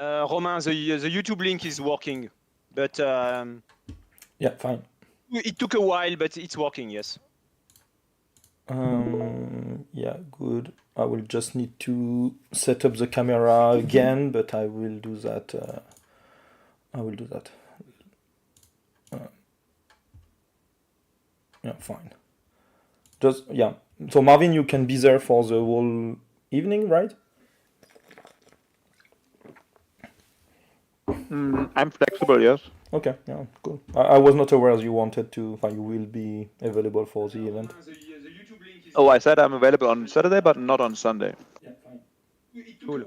Romain, the YouTube link is working, but Yeah, fine. it took a while, but it's working. Yes. Yeah, good. I will just need to set up the camera again, but I will do that. I will do that. Yeah, fine. Just yeah. So Marvin, you can be there for the whole evening, right? I'm flexible, yes. Okay, yeah, cool. I was not aware you wanted to. You will be available for the event. Oh, I said I'm available on Saturday, but not on Sunday. Yeah, fine. Cool.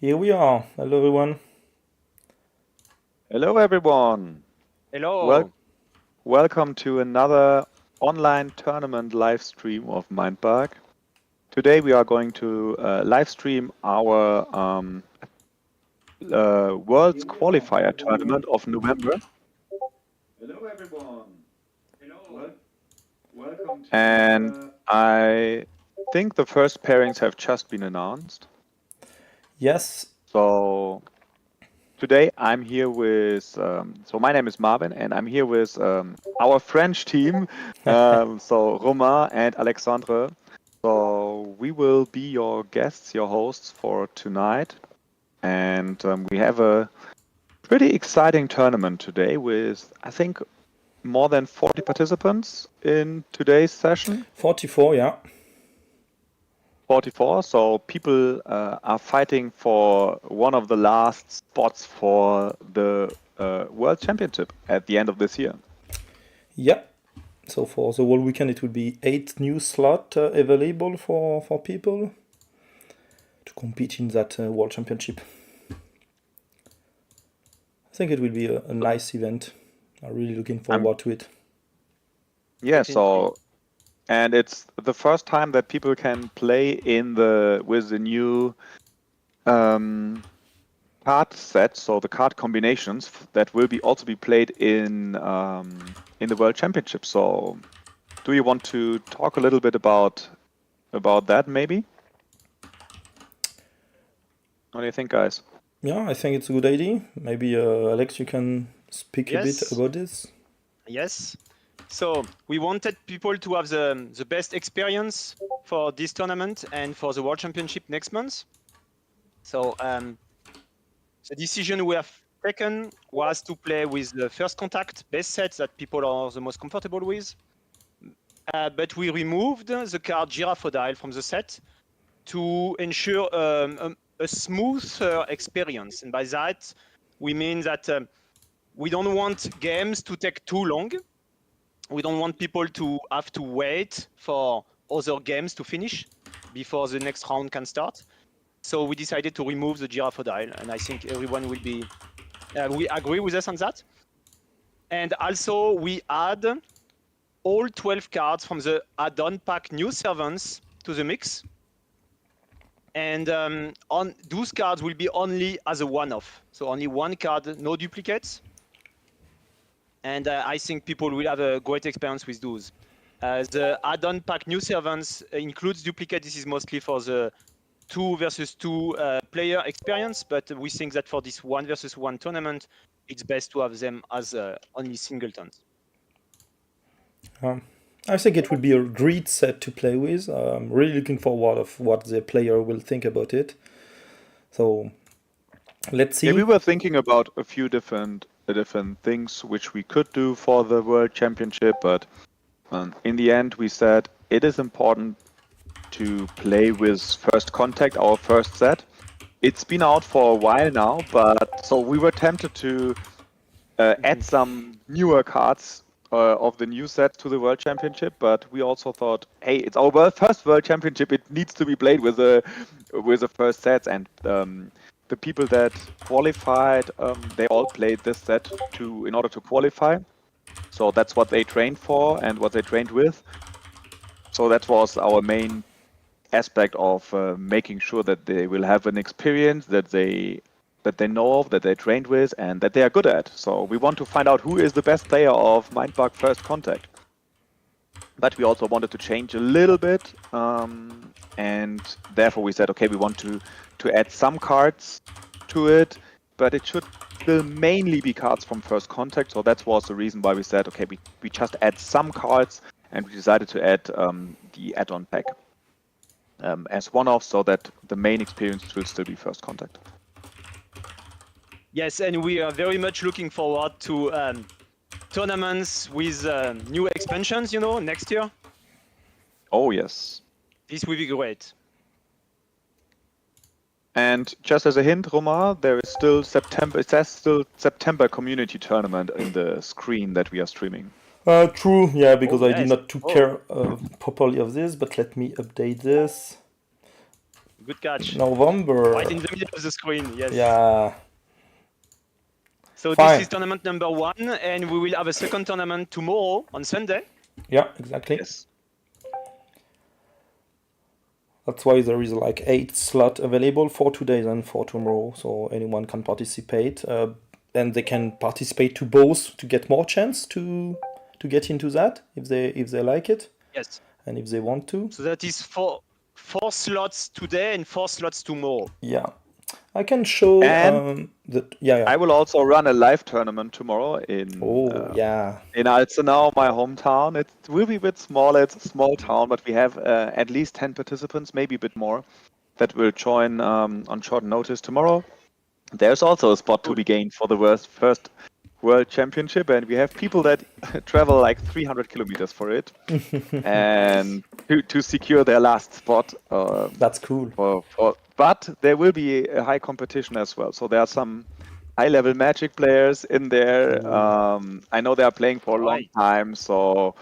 Here we are. Hello, everyone. Hello, everyone. Hello. Welcome to another online tournament live stream of Mindbug. Today we are going to live stream our Worlds Qualifier Tournament of November. Hello, everyone. Welcome to and I think the first pairings have just been announced. Yes. So today I'm here with, so my name is Marvin and I'm here with our French team, so Romain and Alexandre. So we will be your guests, your hosts for tonight. And we have a pretty exciting tournament today with, I think, more than 40 participants in today's session. 44, yeah. 44, so people are fighting for one of the last spots for the World Championship at the end of this year. Yeah. So for the whole weekend, it will be 8 new slots available for people to compete in that World Championship. I think it will be a nice event. I'm really looking forward to it. Yeah, so, and it's the first time that people can play with the new card set, so the card combinations that will also be played in the World Championship. So, do you want to talk a little bit about that, maybe? What do you think, guys? Yeah, I think it's a good idea. Maybe Alex, you can speak a bit about this. Yes. So we wanted people to have the best experience for this tournament and for the World Championship next month. So the decision we have taken was to play with the first contact best sets that people are the most comfortable with. But we removed the card Giraffodile from the set to ensure a smoother experience. And by that, we mean that we don't want games to take too long. We don't want people to have to wait for other games to finish before the next round can start. So we decided to remove the Giraffodile, and I think everyone will be, we agree with us on that. And also we add all 12 cards from the add-on pack New Servants to the mix. And on those cards will be only as a one-off. So only one card, no duplicates. And I think people will have a great experience with those. The add-on pack New Servants includes duplicate. This is mostly for the 2 versus 2 player experience, but we think that for this 1 versus 1 tournament, it's best to have them as only singletons. I think it will be a great set to play with. I'm really looking forward of what the player will think about it. So let's see. Yeah, we were thinking about a few different things which we could do for the World Championship, but in the end we said it is important to play with First Contact, our first set. It's been out for a while now, but so we were tempted to add some newer cards of the new set to the World Championship, but we also thought, hey, it's our first World Championship. It needs to be played with the first sets, and the people that qualified, they all played this set in order to qualify. So that's what they trained for and what they trained with. So that was our main aspect of making sure that they will have an experience that they know of, that they trained with, and that they are good at. So we want to find out who is the best player of Mindbug First Contact. But we also wanted to change a little bit, and therefore we said, okay, we want to add some cards to it, but it should still mainly be cards from First Contact. So that was the reason why we said, okay, we just add some cards, and we decided to add the add-on pack as one-off, so that the main experience will still be First Contact. Yes, and we are very much looking forward to tournaments with new expansions, next year. Oh, yes. This will be great. And just as a hint, Romar, there is still September. It says still September community tournament in the screen that we are streaming. True, yeah, because I did yes. not take care properly of this, but let me update this. Good catch. November. Right in the middle of the screen. Yes. Yeah. So Fine. this is tournament number 1, and we will have a second tournament tomorrow on Sunday. Yeah, exactly. Yes. That's why there is like 8 slots available for today and for tomorrow, so anyone can participate. And they can participate to both to get more chance to get into that if they like it Yes. and if they want to. So that is four slots today and 4 slots tomorrow. Yeah, I can show And that. Yeah. I will also run a live tournament tomorrow in Yeah. in Alzenau, my hometown. It will be a bit smaller. It's a small town, but we have at least 10 participants, maybe a bit more, that will join on short notice tomorrow. There's also a spot to be gained for the first World Championship, and we have people that travel like 300 kilometers for it, and to secure their last spot. That's cool. But there will be a high competition as well. So there are some high-level Magic players in there. I know they are playing for a long time, so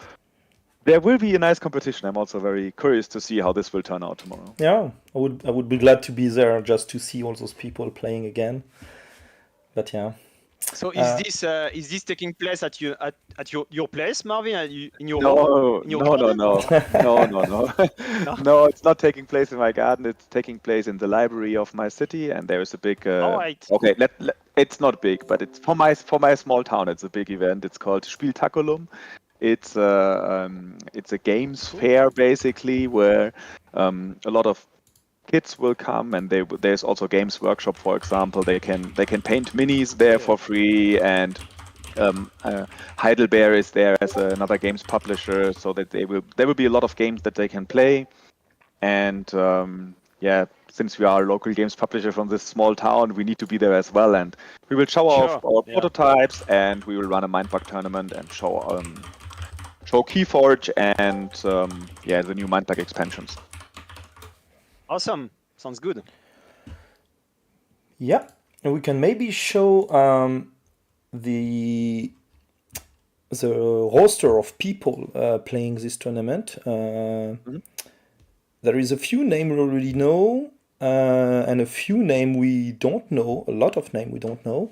there will be a nice competition. I'm also very curious to see how this will turn out tomorrow. Yeah, I would be glad to be there just to see all those people playing again. But yeah. So is this taking place at your place, Marvin? In your No, garden? No, it's not taking place in my garden. It's taking place in the library of my city, and there is a big. Okay, it's not big, but it's for my small town. It's a big event. It's called Spieltaculum. It's a games fair basically where a lot of kids will come, and there's also games workshop, for example. They can paint minis there for free, and Heidelberg is there as another games publisher, so that there will be a lot of games that they can play. And since we are a local games publisher from this small town, we need to be there as well, and we will show off our prototypes, and we will run a Mindbug tournament and show Keyforge and the new Mindbug expansions. Awesome. Sounds good. Yeah, and we can maybe show the roster of people playing this tournament. There is a few names we already know, and a few names we don't know. A lot of names we don't know.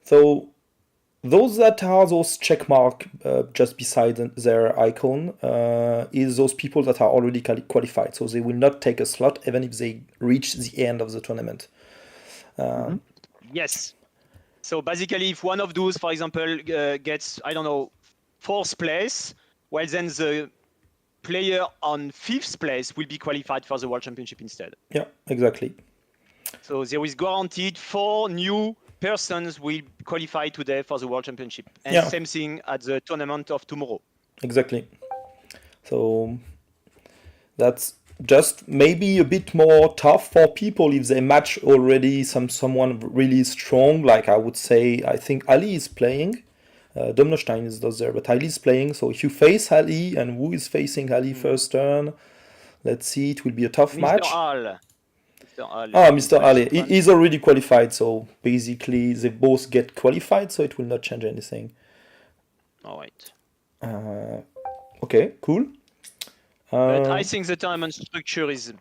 So those that are those check mark just beside their icon is those people that are already qualified. So they will not take a slot even if they reach the end of the tournament. Yes. So basically, if one of those, for example, gets, I don't know, 4th place, well, then the player on 5th place will be qualified for the World Championship instead. Yeah, exactly. So there is guaranteed 4 new persons will qualify today for the World Championship. And same thing at the tournament of tomorrow. Exactly. So that's just maybe a bit more tough for people if they match already someone really strong. Like I would say, I think Ali is playing. Domnostein is not there, but Ali is playing. So if you face Ali, and who is facing Ali first turn? Let's see, it will be a tough match. Mr. Ali. He's already qualified, so basically they both get qualified, so it will not change anything. All right. Okay, cool. But I think the tournament structure is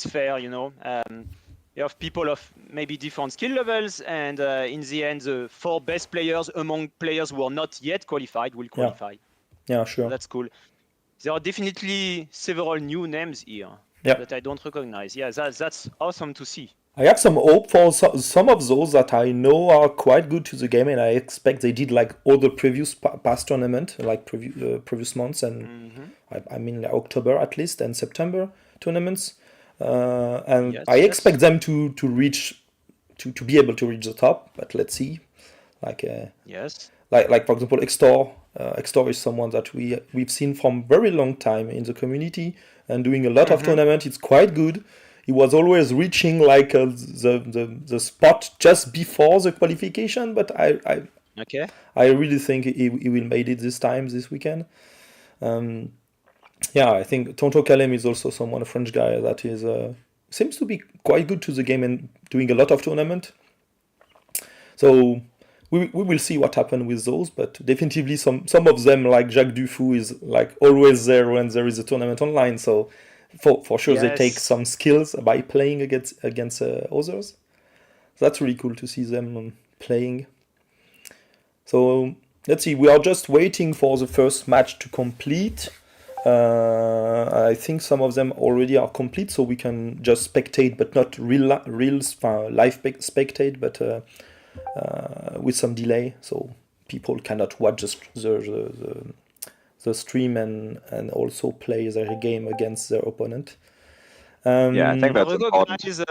fair, you know. You have people of maybe different skill levels, and in the end, the 4 best players among players who are not yet qualified will qualify. Yeah, sure. So that's cool. There are definitely several new names here. Yeah. That I don't recognize. Yeah, that's awesome to see. I have some hope for some of those that I know are quite good to the game, and I expect they did like all the previous past tournament, like previous months, and I mean like October at least and September tournaments, and I expect them to reach to be able to reach the top. But let's see, like like for example, Extor is someone that we've seen from very long time in the community and doing a lot of tournament. It's quite good. He was always reaching like the spot just before the qualification, but I really think he will make it this weekend. I think Tonto Kalem is also a French guy that is seems to be quite good to the game and doing a lot of tournament. So we will see what happens with those, but definitely some of them, like Jacques Dufour, is like always there when there is a tournament online. So For sure, they take Yes. some skills by playing against others. That's really cool to see them playing. So let's see. We are just waiting for the first match to complete. I think some of them already are complete, so we can just spectate, but not real live spectate, but with some delay, so people cannot watch the stream and also play their game against their opponent. Yeah, I think that's important. Guys,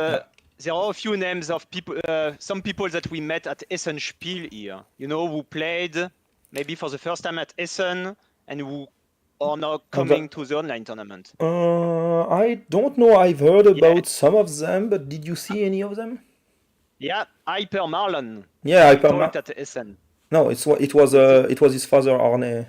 there are a few names of people, some people that we met at Essen Spiel here, who played maybe for the first time at Essen and who are now coming to the online tournament. I don't know. I've heard about some of them, but did you see any of them? Yeah, Hyper Marlon. Yeah, he talked at Essen. No, it was his father Arne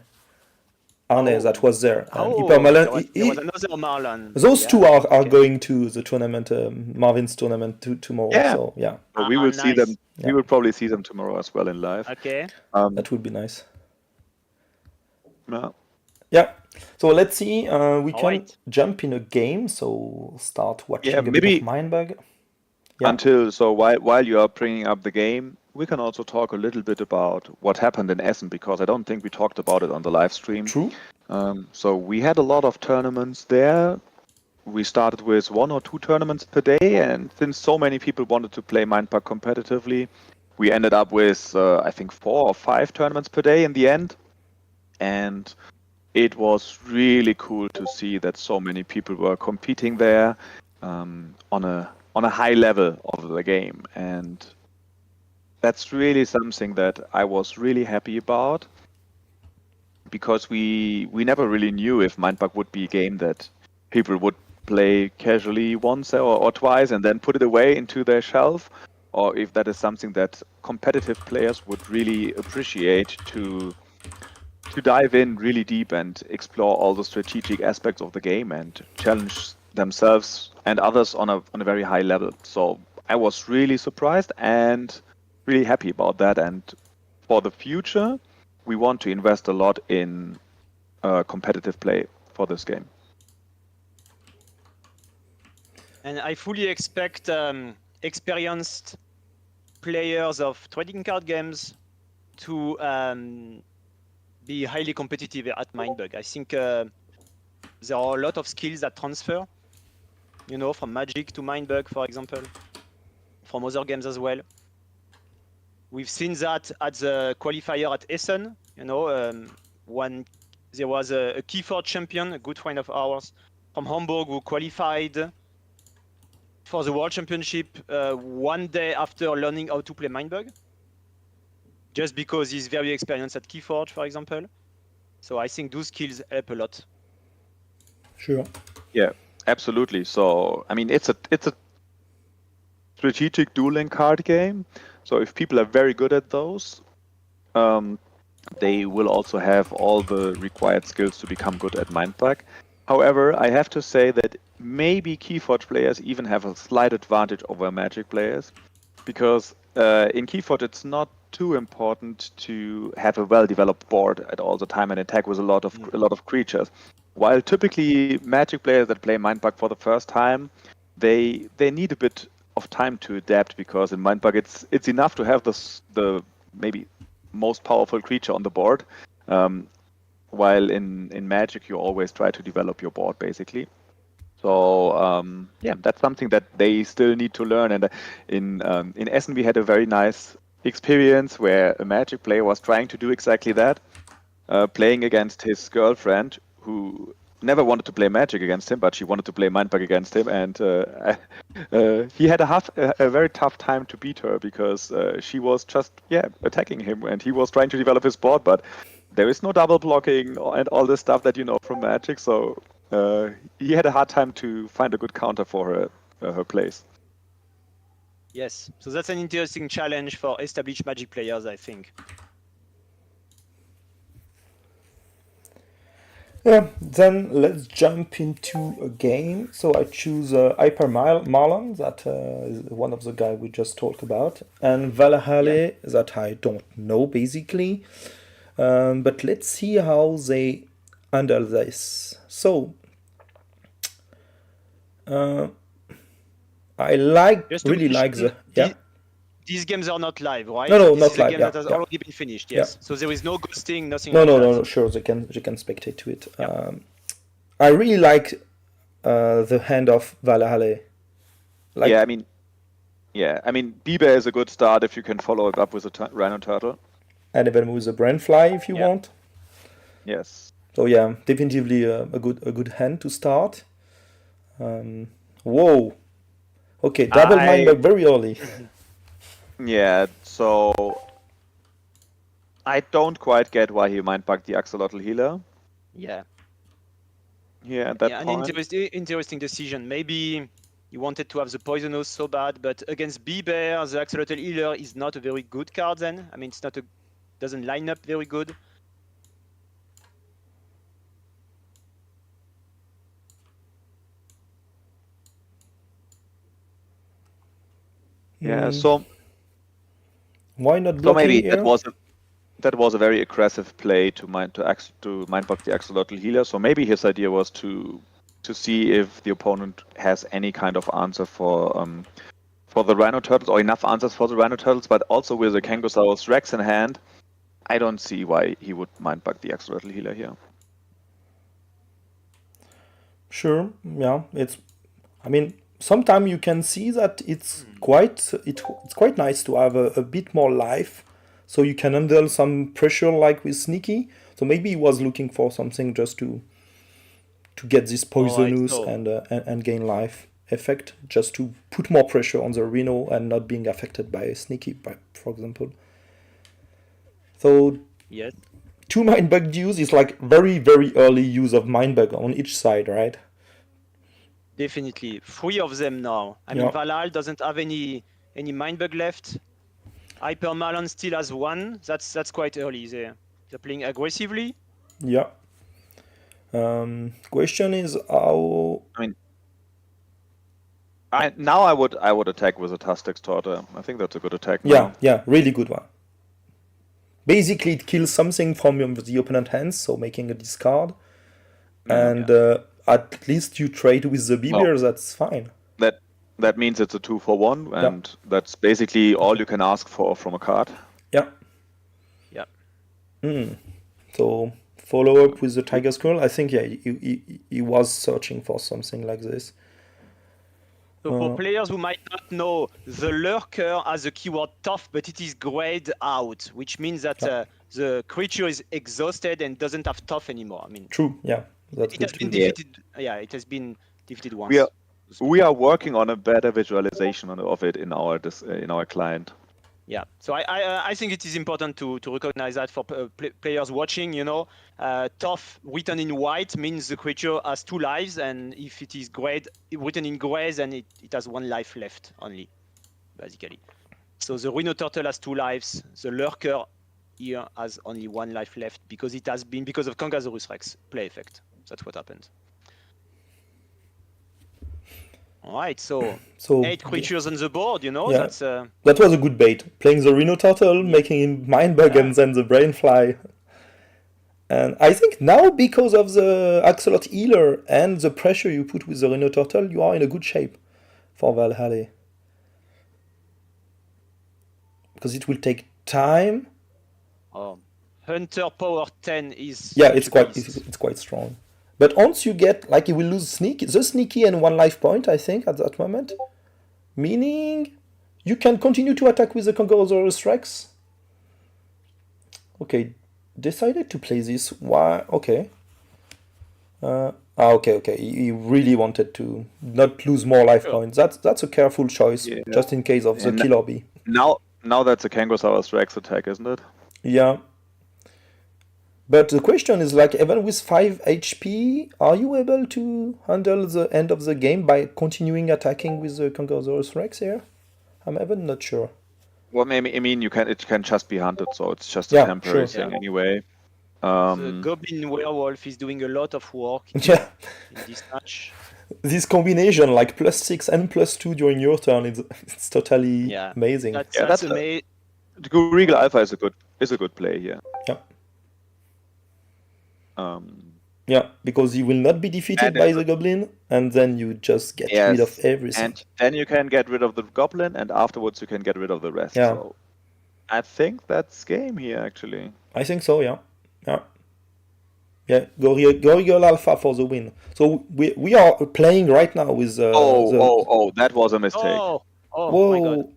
that was there. And there was another Marlon. Those two are going to the tournament, Marvin's tournament tomorrow. Yeah. So yeah. So we will see nice. them. We will probably see them tomorrow as well in live. Okay. That would be nice. No. Yeah. So let's see. We can jump in a game. So start watching a bit of Mindbug. Yeah. While you are bringing up the game, we can also talk a little bit about what happened in Essen, because I don't think we talked about it on the live stream. True. So we had a lot of tournaments there. We started with 1 or 2 tournaments per day, and since so many people wanted to play Mindbug competitively, we ended up with I think 4 or 5 tournaments per day in the end. And it was really cool to see that so many people were competing there on a high level of the game, and that's really something that I was really happy about, because we never really knew if Mindbug would be a game that people would play casually once or twice and then put it away into their shelf, or if that is something that competitive players would really appreciate to dive in really deep and explore all the strategic aspects of the game and challenge themselves and others on a very high level. So I was really surprised and really happy about that. And for the future, we want to invest a lot in competitive play for this game. And I fully expect experienced players of trading card games to be highly competitive at Mindbug. I think there are a lot of skills that transfer, from Magic to Mindbug, for example, from other games as well. We've seen that at the qualifier at Essen, when there was a Keyforge champion, a good friend of ours from Hamburg, who qualified for the World Championship one day after learning how to play Mindbug, just because he's very experienced at Keyforge, for example. So I think those skills help a lot. Sure. Yeah, absolutely. So I mean, it's a strategic dueling card game. So if people are very good at those, they will also have all the required skills to become good at Mindbug. However, I have to say that maybe Keyforge players even have a slight advantage over Magic players, because in Keyforge it's not too important to have a well-developed board at all the time and attack with a lot of creatures. While typically Magic players that play Mindbug for the first time, they need a bit of time to adapt, because in Mindbug it's enough to have the maybe most powerful creature on the board, while in Magic you always try to develop your board basically. So yeah, that's something that they still need to learn. And in Essen we had a very nice experience where a Magic player was trying to do exactly that, playing against his girlfriend, who never wanted to play Magic against him, but she wanted to play Mindbug against him, and he had a very tough time to beat her, because she was just attacking him, and he was trying to develop his board, but there is no double blocking and all this stuff that you know from Magic, so he had a hard time to find a good counter for her plays. Yes, so that's an interesting challenge for established Magic players, I think. Yeah, then let's jump into a game. So I choose Hyper Marlon, that is one of the guys we just talked about, and Valhalla, that I don't know basically. But let's see how they handle this. So I like Just to really like mention, the these games are not live, right? No, This not is a live, game yeah, that has yeah. already been finished, Yeah. yes. So there is no ghosting, nothing no like no that. no sure they can spectate to it. I really like the hand of Valhalla. Like, yeah, I mean, Biber is a good start if you can follow it up with a Rhino Turtle. and even with a Brain Fly if you Yeah. want. Yes. So yeah, definitively a good hand to start. Whoa. Okay, double Mindbug very early. Yeah, so I don't quite get why he Mindbugged the Axolotl Healer. Yeah. Yeah, at that An point. interesting decision. Maybe you wanted to have the Poisonous so bad, but against Bear, the Axolotl Healer is not a very good card then. I mean, it's not doesn't line up very good. Yeah, so why not so blocking maybe here? that was a very aggressive play to Mindbug the Axolotl Healer. So maybe his idea was to see if the opponent has any kind of answer for the Rhino Turtles, or enough answers for the Rhino Turtles, but also with the Kangosaurus Rex in hand, I don't see why he would Mindbug the Axolotl Healer here. Sure, yeah, I mean, sometimes you can see that it's quite nice to have a bit more life, so you can handle some pressure like with Sneaky. So maybe he was looking for something just to get this Poisonous and gain life effect, just to put more pressure on the Rhino and not being affected by Sneaky, for example. So Yes. 2 Mindbug use is like very, very early use of Mindbug on each side, right? Definitely. 3 of them now. I mean, Valhalla doesn't have any Mindbug left. Hypermalon still has 1. That's quite early. They're playing aggressively. Yeah. Question is how. I mean, I would attack with a Tustex Torta. I think that's a good attack now. Yeah, really good one. Basically, it kills something from the opponent hands, so making a discard. And at least you trade with the Beaver, that's fine. That means it's a 2-for-1, and that's basically all you can ask for from a card. Yeah. So follow up with the Tiger Skull. I think he was searching for something like this. So for players who might not know, the Lurker has a keyword tough, but it is grayed out, which means that the creature is exhausted and doesn't have tough anymore. I mean, true. Yeah, that's it has been defeated. Yeah, it has been defeated once. We are working on a better visualization of it in our client. Yeah, so I think it is important to recognize that for players watching. You know, tough written in white means the creature has 2 lives, and if it is written in gray, then it has 1 life left only, basically. So the Rhino Turtle has 2 lives. The Lurker here has only 1 life left because it has been because of Kangasaurus Rex play effect. That's what happened. All right, so 8 creatures on the board, you know, that's... That was a good bait. Playing the Rhino Turtle, making him Mindbug, and then the Brain Fly. And I think now, because of the Axolotl Healer and the pressure you put with the Rhino Turtle, you are in a good shape for Valhalla. Because it will take time. Hunter Power 10 is... Yeah, it's quite strong. But once you get, like, you will lose the Sneaky and 1 life point, I think, at that moment. Meaning, you can continue to attack with the Kangasaurus Rex. Okay, decided to play this. Why? Okay. Okay. He really wanted to not lose more life points. That's a careful choice, just in case of the Killer Bee. Now that's a Kangasaurus Rex attack, isn't it? Yeah. But the question is, like, even with 5 HP, are you able to handle the end of the game by continuing attacking with the Kangasaurus Rex here? I'm even not sure. Well, maybe, I mean, it can just be hunted, so it's just a temporary thing anyway. The Goblin Werewolf is doing a lot of work in this match. This combination, like +6 and +2 during your turn, it's totally amazing. That's amazing. The Regal Alpha is a good play here. Yeah. Yeah, because you will not be defeated And by the goblin, and then you just get rid of yes, everything. and then you can get rid of the goblin, and afterwards you can get rid of the rest. Yeah. So I think that's game here actually. I think so, yeah. Yeah. Yeah, Gorigol Alpha for the win. So we are playing right now with Oh, that was a mistake. Oh my God. Whoa.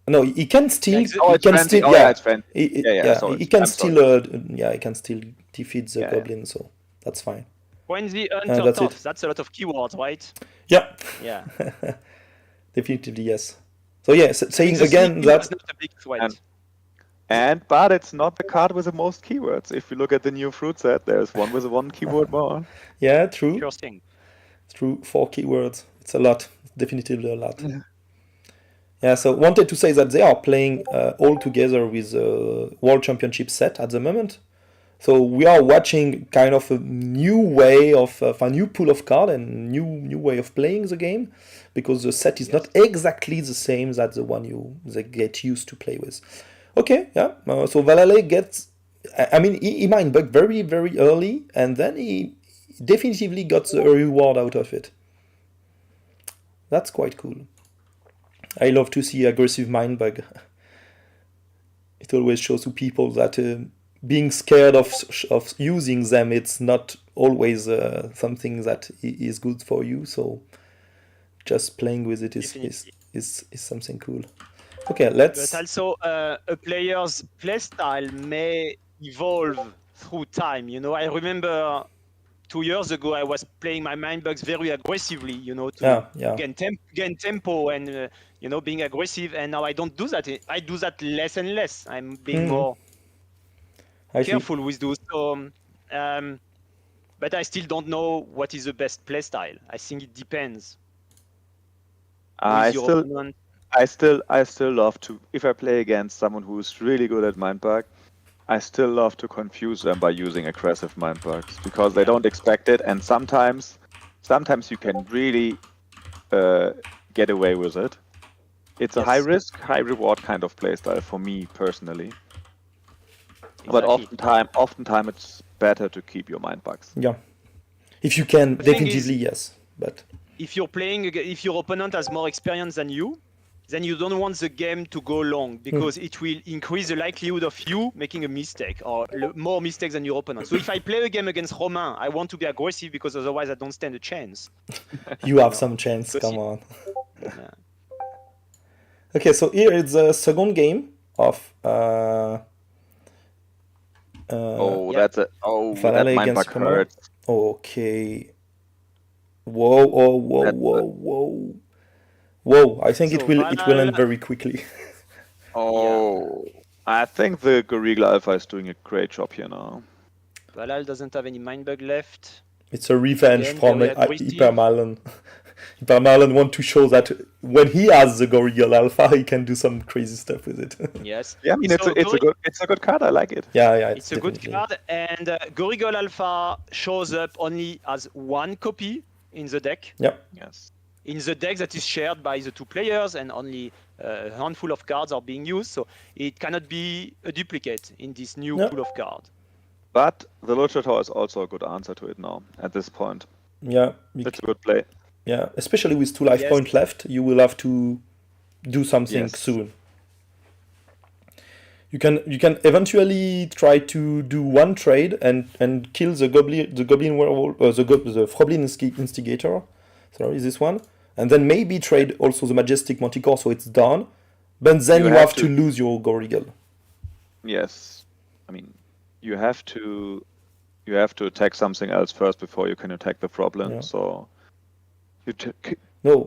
No, he can still. Like the- Oh, He it's can fancy. still. Oh, yeah, Yeah. it's fancy. He, Yeah, so he it's- can I'm still. sorry. Yeah, he can still defeat the Yeah. goblin. So that's fine. When the hunter that's tough, it. that's a lot of keywords, right? Yeah. Yeah. Definitively yes. So yeah, saying The again sneaky that. was not a big threat. But it's not the card with the most keywords. If you look at the new fruit set, there's one with one keyword more. Yeah, true. Sure thing. True. 4 keywords. It's a lot. Definitely a lot. Yeah, so wanted to say that they are playing all together with World Championship set at the moment. So we are watching kind of a new way of a new pool of cards and new way of playing the game, because the set is not exactly the same as the one they get used to play with. Okay, yeah. So Valale gets, I mean, he mind bug very very early, and then he definitively got the reward out of it. That's quite cool. I love to see aggressive mind bug. It always shows to people that being scared of using them, it's not always something that is good for you. So just playing with it is something cool. Okay, let's. But also, a player's playstyle may evolve through time. You know, I remember 2 years ago I was playing my mind bugs very aggressively. You know, to gain tempo and being aggressive. And now I don't do that. I do that less and less. I'm being more careful with those. So, but I still don't know what is the best playstyle. I think it depends. I still love to, if I play against someone who's really good at mind bug, I still love to confuse them by using aggressive mind bugs, because they don't expect it, and sometimes you can really get away with it. It's a high risk, high reward kind of playstyle for me personally. Exactly. But oftentimes it's better to keep your mind bugs. Yeah, if you can, definitively yes. But if your opponent has more experience than you, then you don't want the game to go long, because it will increase the likelihood of you making a mistake or more mistakes than your opponent. So if I play a game against Romain, I want to be aggressive, because otherwise I don't stand a chance. You have some chance, come on. Yeah. Okay, so here it's the second game of that mind bug hurts. Okay. Whoa, I think it will end very quickly. I think the Gorilla Alpha is doing a great job here now. Valal doesn't have any mind bug left. It's a revenge from Hypermalon. Hypermalon wants to show that when he has the Gorilla Alpha, he can do some crazy stuff with it. Yes. Yeah, I mean, it's a good card. I like it. Yeah, it's a good card, and Gorilla Alpha shows up only as one copy in the deck. Yep. Yes. In the deck that is shared by the two players, and only a handful of cards are being used, so it cannot be a duplicate in this new pool of cards. But the Luchator is also a good answer to it now, at this point. Yeah. It's a good play. Yeah, especially with 2 life points left, you will have to do something soon. You can eventually try to do one trade and kill the goblin werewolf, the Froblin instigator. Sorry, this one. And then maybe trade also the Majestic Manticore, so it's done. But then you have to lose your Gorigal. Yes. I mean, you have to attack something else first before you can attack the Froblin. Yeah. So you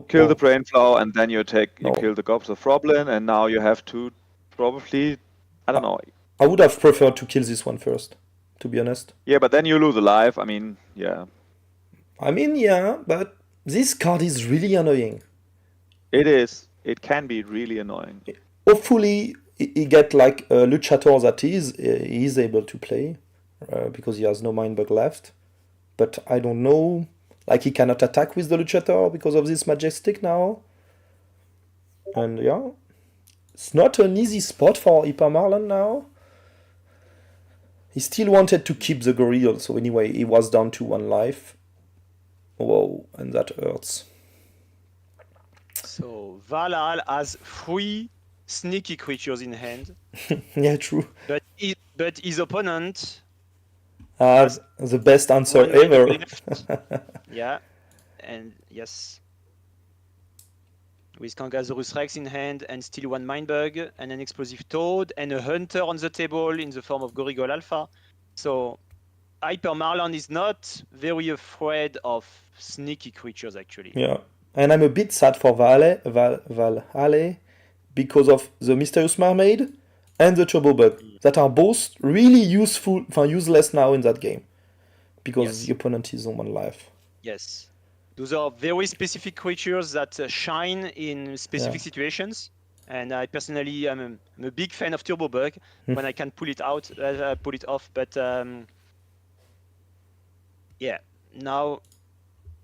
kill the Brain Flower, and then you kill the Froblin, and now you have to probably, I don't know. I would have preferred to kill this one first, to be honest. Yeah, but then you lose a life. I mean, yeah. But this card is really annoying. It is. It can be really annoying. Hopefully, he get like a Luchator that he is able to play, because he has no mind bug left. But I don't know. Like, he cannot attack with the Luchator because of this Majestic now. And it's not an easy spot for Hypermarlon now. He still wanted to keep the gorilla, so anyway, he was down to 1 life. Whoa, and that hurts. So Valhall has 3 sneaky creatures in hand, Yeah, true. but his opponent Has the best answer 1 mana ever. left. Yeah, and yes. With Kangasaurus Rex in hand and still 1 Mindbug and an Explosive Toad and a Hunter on the table in the form of Gorigol Alpha. So Hyper Marlon is not very afraid of sneaky creatures actually. Yeah, and I'm a bit sad for Valhalla because of the Mysterious Mermaid and the Turbo Bug that are both really useless now in that game because the opponent is on 1 life. Yes. Those are very specific creatures that shine in specific situations. And I personally am a big fan of Turbo Bug when I can pull it out, pull it off. But yeah, now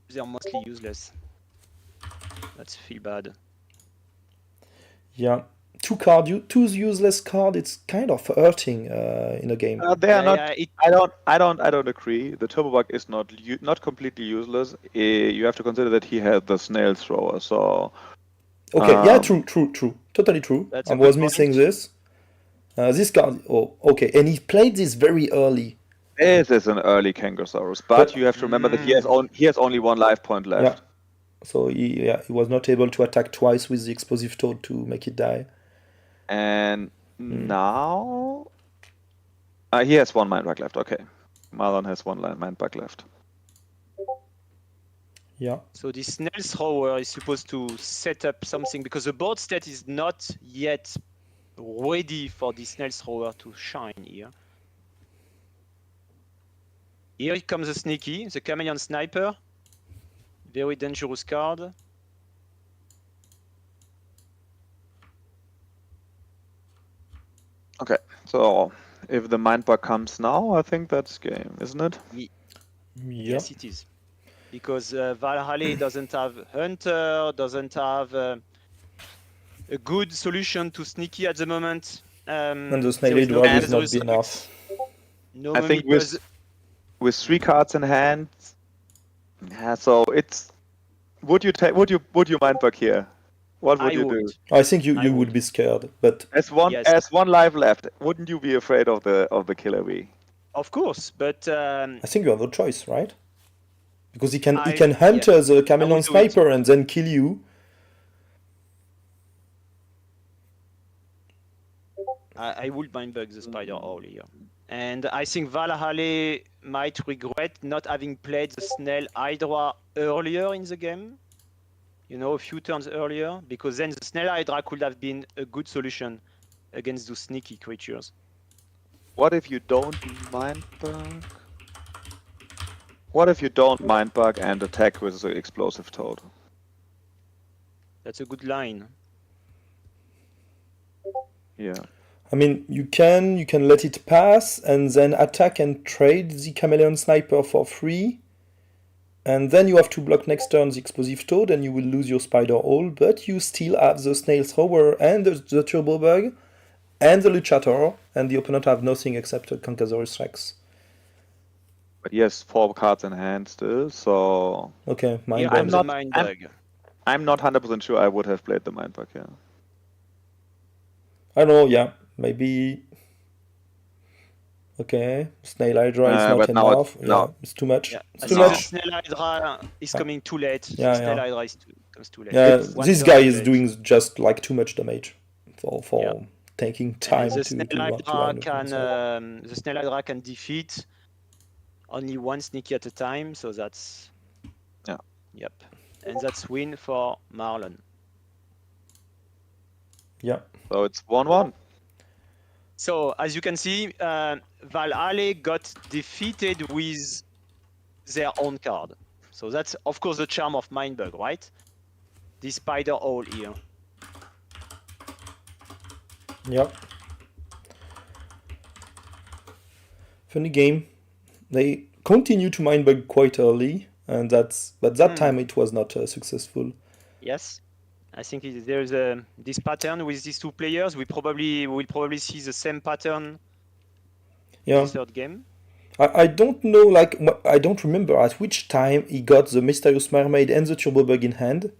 they're mostly useless. That's feel bad. Yeah, two useless card. It's kind of hurting in a game. They are not. I don't agree. The Turbo Bug is not completely useless. You have to consider that he had the snail thrower. So. Okay. Yeah. True. Totally true. That's I was missing this. This card. Oh, okay. And he played this very early. This is an early Kangasaurus, but you have to remember that he has only 1 life point left. Yeah. So he was not able to attack twice with the Explosive Toad to make it die. And now he has 1 Mindbug left. Okay, Marlon has 1 Mindbug left. Yeah. So this Snail Thrower is supposed to set up something because the board state is not yet ready for the Snail Thrower to shine here. Here comes the Sneaky, the Chameleon Sniper. Very dangerous card. Okay, so if the Mindbug comes now, I think that's game, isn't it? Yes, it is. Because Valhalla doesn't have Hunter, doesn't have a good solution to Sneaky at the moment. And the Snailed Rod is not be enough. I think with 3 cards in hand, so it's. Would you Mindbug here? What would you do? I think you would be scared, but as 1 life left, wouldn't you be afraid of the Killer Bee? Of course, but I think you have no choice, right? Because he can hunter the Chameleon Sniper and then kill you. I would Mindbug the Spider Hole here. And I think Valhalla might regret not having played the Snail Hydra earlier in the game. You know, a few turns earlier, because then the Snail Hydra could have been a good solution against those sneaky creatures. What if you don't Mindbug? What if you don't Mindbug and attack with the Explosive Toad? That's a good line. Yeah. I mean, you can let it pass and then attack and trade the Chameleon Sniper for free. And then you have to block next turn the Explosive Toad and you will lose your Spider Hole, but you still have the Snail Thrower and the Turbo Bug and the Luchator, and the opponent have nothing except a Kangasaurus Rex. But he has 4 cards in hand still, so... Okay, Mindbug. I'm not 100% sure I would have played the Mindbug, yeah. I don't know, yeah. Maybe... Okay, Snail Hydra is not enough. It's too much. Yeah. It's too much. Snail Hydra is coming too late. Snail Hydra comes too late. Yeah, this guy is doing just like too much damage for taking time the to the Snail Hydra can defeat only 1 sneaky at a time, so that's... Yeah. Yep. And that's win for Marlon. Yeah. So it's 1-1. So, as you can see, Valhalla got defeated with their own card. So that's, of course, the charm of Mindbug, right? The Spider Hole here. Yep. Funny game. They continue to Mindbug quite early, and but that time it was not successful. Yes. I think there's this pattern with these 2 players. We'll probably see the same pattern Yeah. the third game. I don't know, like, I don't remember at which time he got the Mysterious Mermaid and the Turbo Bug in hand.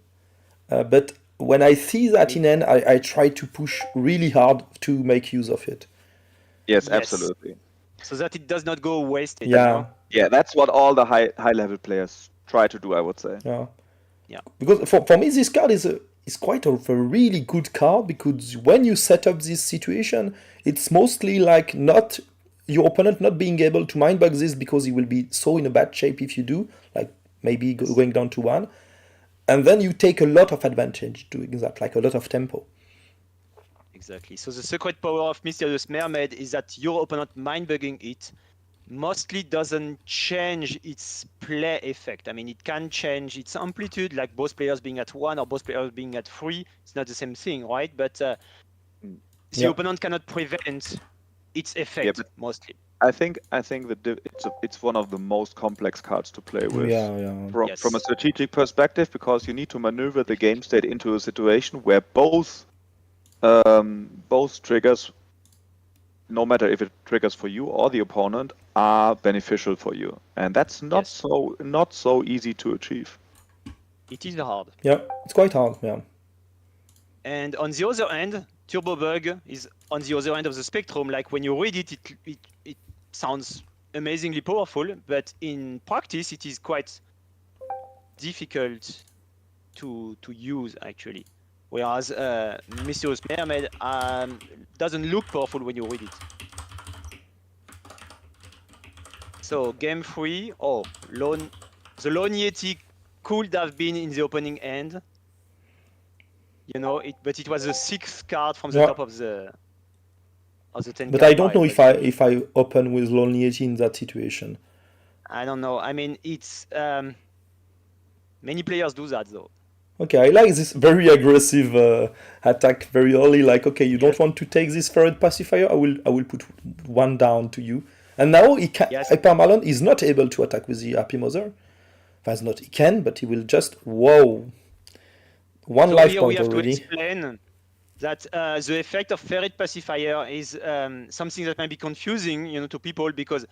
But when I see that in hand, I try to push really hard to make use of it. Yes, Yes. absolutely. So that it does not go wasted. Yeah. You know? Yeah, that's what all the high level players try to do, I would say. Yeah. Yeah. Because for me, this card is quite a really good card, because when you set up this situation, it's mostly like not your opponent not being able to mind bug this because he will be so in a bad shape if you do, like maybe going down to 1. And then you take a lot of advantage doing that, like a lot of tempo. Exactly. So the secret power of Mysterious Mermaid is that your opponent mind bugging it mostly doesn't change its play effect. I mean, it can change its amplitude, like both players being at 1 or both players being at 3. It's not the same thing, right? But the Yeah. opponent cannot prevent its effect mostly. I think it's one of the most complex cards to play with. Yeah. From a strategic perspective, because you need to maneuver the game state into a situation where both triggers, no matter if it triggers for you or the opponent, are beneficial for you, and that's not so easy to achieve. It is hard. Yeah, it's quite hard. Yeah. And on the other end, Turbo Bug is on the other end of the spectrum. Like when you read it, it sounds amazingly powerful, but in practice, it is quite difficult to use actually. Whereas Mysterious Mermaid doesn't look powerful when you read it. So game 3, the Lone Yeti could have been in the opening end. You know, but it was the 6th card from the top of the 10 But card I don't know pile. if I open with Lone Yeti in that situation. I don't know. I mean, it's many players do that though. Okay, I like this very aggressive attack very early. Like, okay, you don't want to take this Ferret Pacifier. I will put 1 down to you. And now Hyper Marlon is not able to attack with the Happy Mother. He can, but he will just 1 life here point we have already. to explain that the effect of Ferret Pacifier is something that might be confusing, you know, to people, because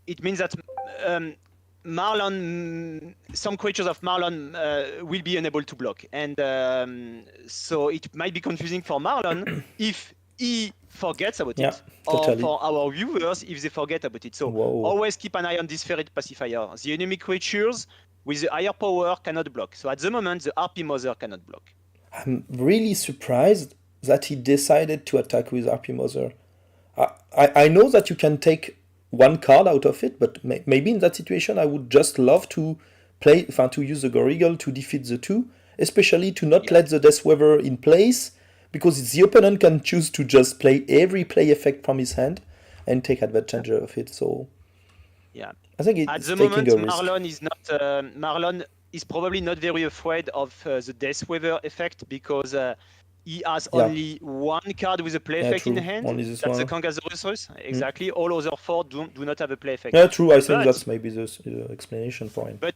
it means that Marlon, some creatures of Marlon will be unable to block, and so it might be confusing for Marlon if he forgets about it, or for our viewers if they forget about it. So always keep an eye on this Ferret Pacifier. The enemy creatures with the higher power cannot block. So at the moment, the RP Mother cannot block. I'm really surprised that he decided to attack with RP Mother. I know that you can take 1 card out of it, but maybe in that situation I would just love to use the Goriggle to defeat the 2, especially to not let the Death Weaver in place, because the opponent can choose to just play every play effect from his hand and take advantage of it. So yeah, I think it's at the taking moment a risk. Marlon is probably not very afraid of the Death Weaver effect, because he has only 1 card with a play effect in hand. That's the Kangasaurus. Exactly. All other 4 do not have a play effect. Yeah, true. I think that's maybe the explanation for him. But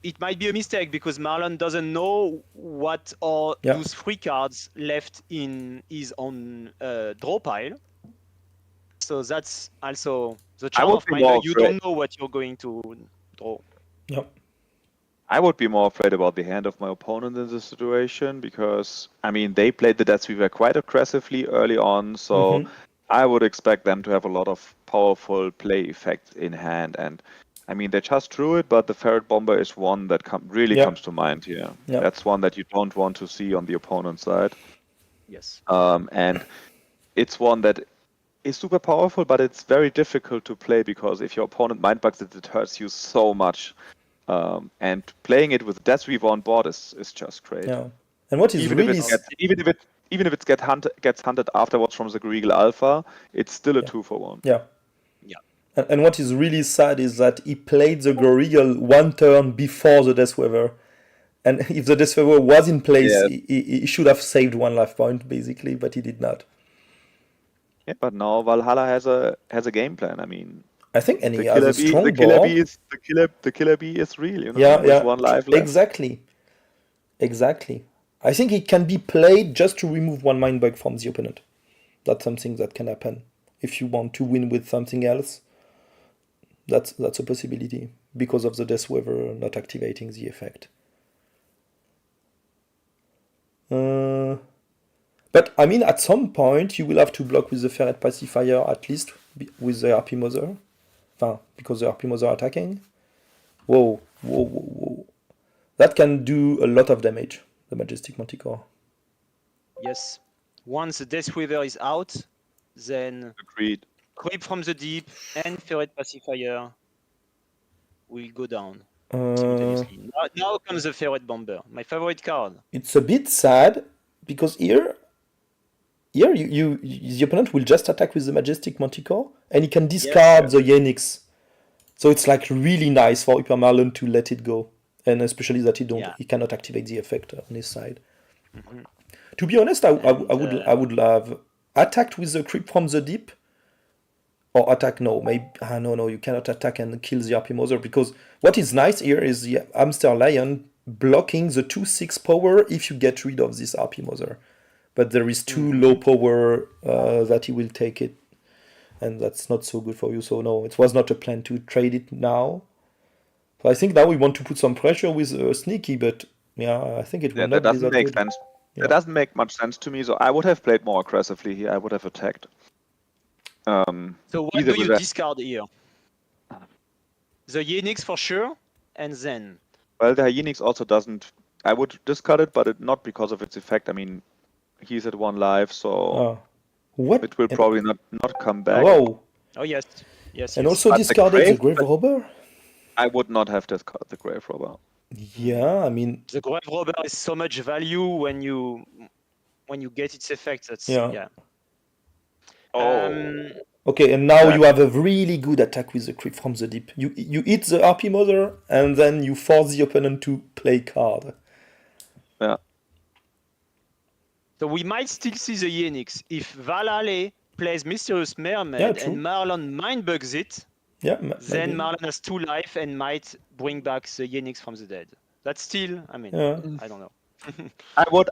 it might be a mistake, because Marlon doesn't know what are those 3 cards left in his own draw pile. So that's also the charm of Mindbug. You don't know what you're going to draw. Yep. I would be more afraid about the hand of my opponent in this situation, because, I mean, they played the Death Weaver quite aggressively early on, so I would expect them to have a lot of powerful play effects in hand. And, I mean, they just drew it, but the Ferret Bomber is one that really comes to mind here. Yep. That's one that you don't want to see on the opponent's side. Yes. And it's one that is super powerful, but it's very difficult to play, because if your opponent mindbugs it, it hurts you so much. And playing it with Death Weaver on board is just great. Yeah. And what is even really if it gets hunted afterwards from the Goriggle Alpha, it's still a 2-for-1. Yeah. And what is really sad is that he played the Goriggle 1 turn before the Death Weaver. And if the Death Weaver was in place, he should have saved 1 life point, basically, but he did not. Yeah, but now Valhalla has a game plan. I mean, I think he has a strong board. The killer bee is real, you know, with 1 life left. Exactly. I think it can be played just to remove 1 mind bug from the opponent. That's something that can happen. if you want to win with something else. That's a possibility because of the Death Weaver not activating the effect. But I mean, at some point you will have to block with the Ferret Pacifier, at least with the RP Mother. Because the RP Mother are attacking. Whoa. That can do a lot of damage, the Majestic Manticore. Yes. Once the Death Weaver is out, then Agreed. Creep from the Deep and Ferret Pacifier will go down Uh, simultaneously. Now comes the Ferret Bomber, my favorite card. it's a bit sad because here the opponent will just attack with the Majestic Manticore and he can discard the Yenix. So it's like really nice for Hyper Marlon to let it go, and especially that he cannot activate the effect on his side. Mm-hmm. To be honest, I would have attacked with the Creep from the Deep, or attack. No, maybe no. You cannot attack and kill the RP Mother, because what is nice here is the Hamster Lion blocking the 2/6 power if you get rid of this RP Mother. But there is too low power that he will take it, and that's not so good for you. So no, it was not a plan to trade it now. So I think now we want to put some pressure with Sneaky, but I think it will not be that doesn't make good. sense. Yeah. That doesn't make much sense to me. So I would have played more aggressively here. I would have attacked. So what either do you with discard here? The Yenix for sure, and then? Well, the Hyenix also doesn't. I would discard it, but not because of its effect. I mean, he's at 1 life, so What? it will probably not come back. Whoa! Oh yes. And yes. also But discarded the Grave Robber? I would not have discarded the Grave Robber. Yeah, I mean... The Grave Robber is so much value when you get its effect. That's Okay, and now you have a really good attack with the Creep from the Deep. You hit the RP Mother, and then you force the opponent to play card. Yeah. So we might still see the Yenix if Valhalla plays Mysterious Mermaid and Marlon mindbugs it. Yeah, then Marlon has 2 life and might bring back the Yenix from the dead. That's still, I mean, I don't know.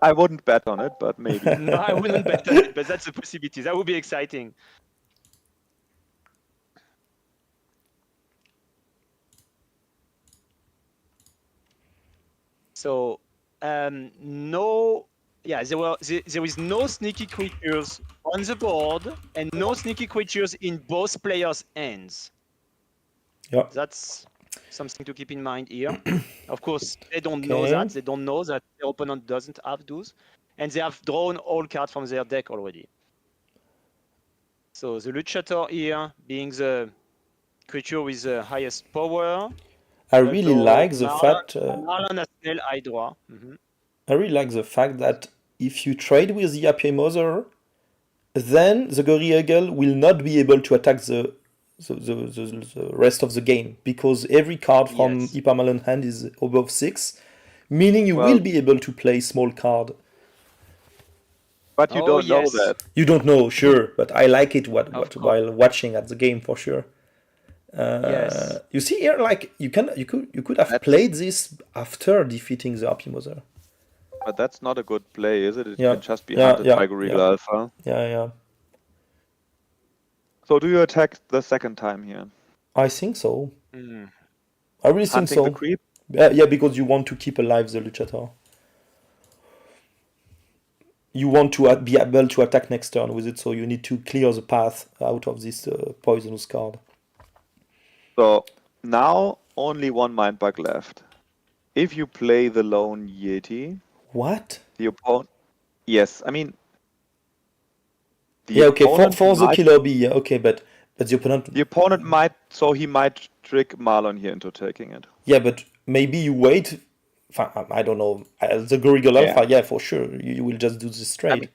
I wouldn't bet on it, but maybe. No, I wouldn't bet on it, but that's a possibility. That would be exciting. So, there is no sneaky creatures on the board and no sneaky creatures in both players' hands. Yeah. That's something to keep in mind here. Of course, they don't know that. They don't know that their opponent doesn't have those. And they have drawn all cards from their deck already. So the Luchator here being the creature with the highest power. I really like the fact... Marlon has Snail Hydra. I really like the fact that if you trade with the RP Mother, then the Gory Eagle will not be able to attack the rest of the game, because every card from Hypermalon hand is above 6, meaning you will be able to play small card. But you don't know that. You don't know, sure, but I like it while watching at the game for sure. You see here, like you could have played this after defeating the RP Mother. But that's not a good play, is it? It can just be hunted by Gorilla Alpha. Yeah. So do you attack the second time here? I think so. I really think so. The creep? Yeah, because you want to keep alive the Luchator. You want to be able to attack next turn with it, so you need to clear the path out of this poisonous card. So now only 1 mind bug left. If you play the Lone Yeti... What? The opponent... Yes, I mean... for the killer bee, but the opponent... The opponent might... So he might trick Marlon here into taking it. Yeah, but maybe you wait... I don't know. The Gorilla Alpha, for sure. You will just do this trade.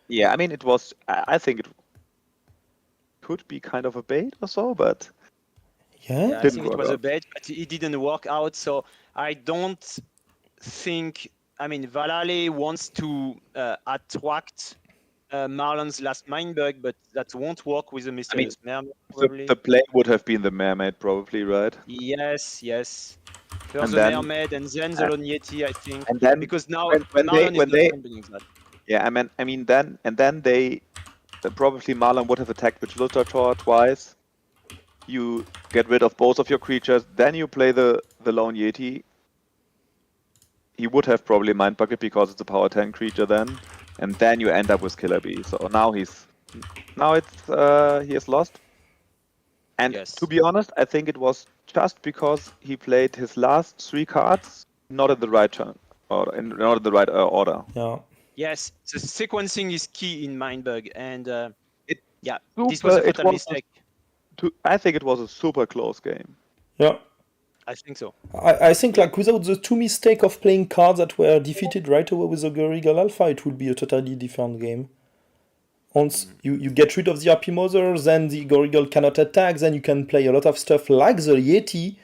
I mean, it was... I think it could be kind of a bait or so, but... Yeah, I think it was a bait, but it didn't work out. So I don't think... I mean, Valhalla wants to attract Marlon's last Mindbug, but that won't work with the Mysterious Mermaid, probably. The play would have been the Mermaid, probably, right? Yes. First the Mermaid, and then the Lone Yeti, I think. And then, because now when Marlon is not they that. Yeah, then they then probably Marlon would have attacked with Luthertor twice. You get rid of both of your creatures, then you play the Lone Yeti. He would have probably Mind Bucket because it's a power 10 creature then, and then you end up with Killer Bee. So now he has lost. And Yes. to be honest, I think it was just because he played his last 3 cards not in the right turn or not in the right order. Yeah. Yes, the sequencing is key in Mindbug, and this Super- was a it fatal was- mistake. I think it was a super close game. Yeah. I think so. I think like without the 2 mistake of playing cards that were defeated right away with the Gorigal Alpha, it would be a totally different game. Once you get rid of the RP Mother, then the Gorigal cannot attack, then you can play a lot of stuff like the Yeti,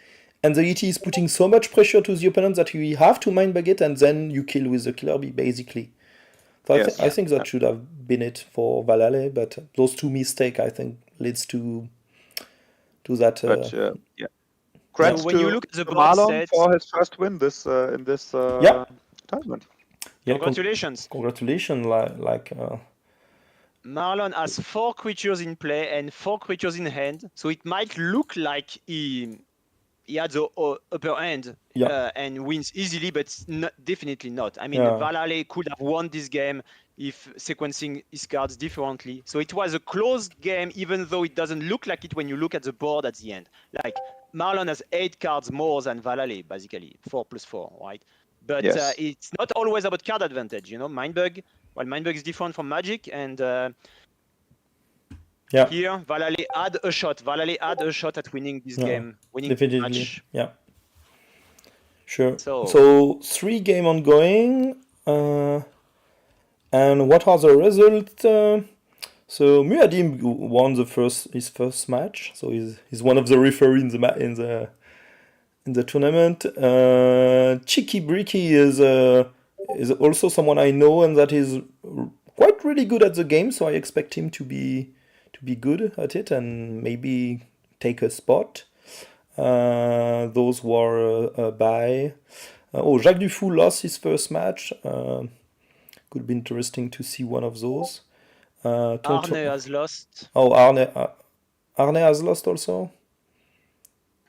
and the Yeti is putting so much pressure to the opponent that you have to Mind Bug it, and then you kill with the Killer Bee, basically. So Yes. I think that should have been it for Valale, but those 2 mistakes, I think, leads to that. But yeah. Congrats when to you look at the board Marlon stats- for his first win in this Yeah. tournament. yeah, Congratulations. Congratulations, Marlon has 4 creatures in play and 4 creatures in hand, so it might look like he had the upper hand and wins easily, but definitely not. I mean, Valale could have won this game if sequencing his cards differently. So it was a close game, even though it doesn't look like it when you look at the board at the end. Like, Marlon has 8 cards more than Valale, basically, 4 plus 4, right? But Yes. it's not always about card advantage, Mindbug. Well, Mindbug is different from Magic, and here Valale had a shot. Valale had a shot at winning this game, winning the definitely. match. Yeah. Sure. So- So 3 game ongoing. And what are the results? So Muadim won his first match. So he's one of the referees in the tournament. Cheeky Bricky is also someone I know and that is quite really good at the game. So I expect him to be good at it and maybe take a spot. Those were by. Jacques Dufour lost his first match. Could be interesting to see one of those. Arne has lost, Arne has lost also.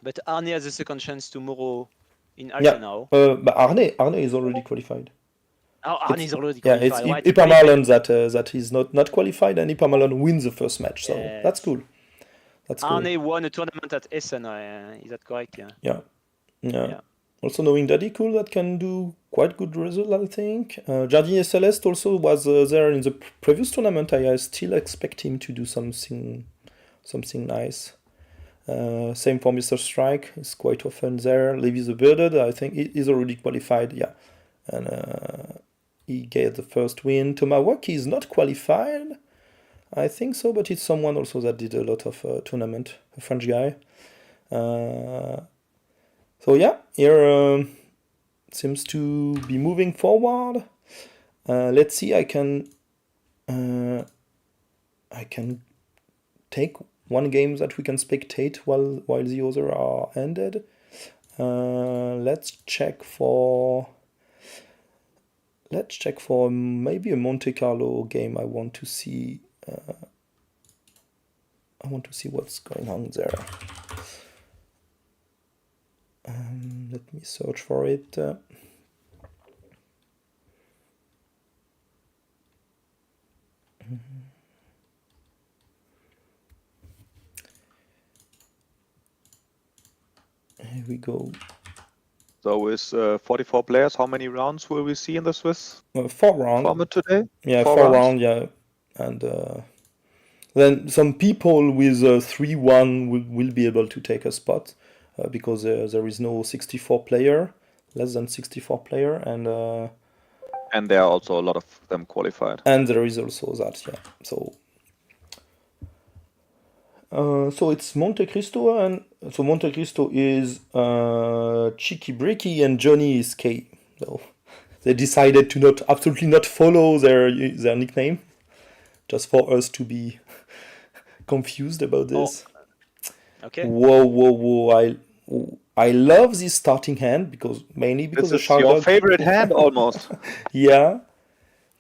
but Arne has a second chance tomorrow in Alpha now. But Arne is already qualified. Oh, Arne is already Yeah, qualified, it's right? Ipamalon that is not qualified, and Ipamalon wins the first match. So Yes. that's cool. That's cool. Arne won a tournament at Essen, is that correct? Yeah. Yeah. Also knowing Daddy Cool that can do quite good result, I think. Jardinier Celeste also was there in the previous tournament. I still expect him to do something nice. Same for Mr. Strike. He's quite often there. Levi the Bearded, I think he's already qualified. Yeah. And he gave the first win. Tomawaki is not qualified. I think so, but it's someone also that did a lot of tournament. A French guy. So yeah, here seems to be moving forward. Let's see. I can take one game that we can spectate while the other are ended. Let's check for maybe a Monte Carlo game. I want to see what's going on there. Let me search for it. Here we go. So with 44 players, how many rounds will we see in the Swiss 4 rounds. format today? Yeah, 4 4 rounds? round, yeah. And then some people with 3-1 will be able to take a spot because there is no 64 player, less than 64 player, and there are also a lot of them qualified. and there is also that, yeah. So it's Monte Cristo, and so Monte Cristo is Cheeky Bricky and Johnny is K. So they decided to absolutely not follow their nickname, just for us to be confused about this. Okay. Whoa! I love this starting hand mainly because This the is Shark your Dog. favorite hand almost. Yeah.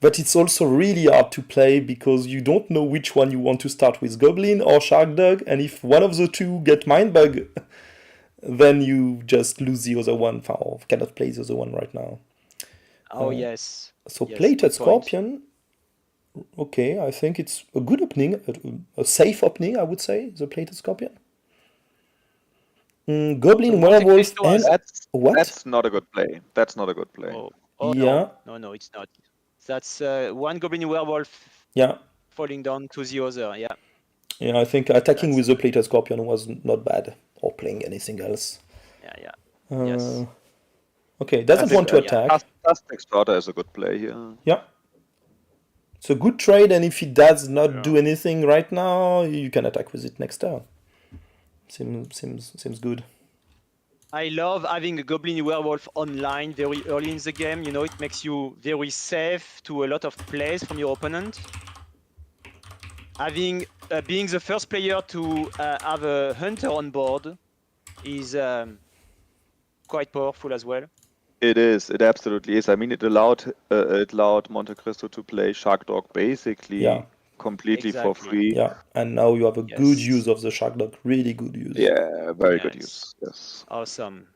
But it's also really hard to play because you don't know which one you want to start with, Goblin or Shark Dog, and if one of the two get Mindbug, then you just lose the other one, or cannot play the other one right now. Oh, yes. So Yes, Plated good point. Scorpion, okay, I think it's a good opening, a safe opening, I would say, the Plated Scorpion. Goblin, So Monte Werewolf, Cristo and has- what? That's not a good play. That's not a good play. Oh Yeah. no, it's not. That's one Goblin Werewolf Yeah, falling down to the other. Yeah. yeah, I think attacking That's- with the Plated Scorpion was not bad, or playing anything else. Yeah. Uh, Yes. Okay, doesn't want to attack. Tastic Starter is a good play here. Yeah. It's a good trade, and if it does not do anything right now, you can attack with it next turn. Seems good. I love having a Goblin Werewolf online very early in the game. You know, it makes you very safe to a lot of plays from your opponent. Having being the first player to have a hunter on board is quite powerful as well. It is. It absolutely is. I mean, it allowed Monte Cristo to play Shark Dog basically Yeah. completely for Exactly. free. Yeah, and now you have a Yes. good use of the Shark Dog, really good use. Yeah, very good Yes. use. Yes. Awesome.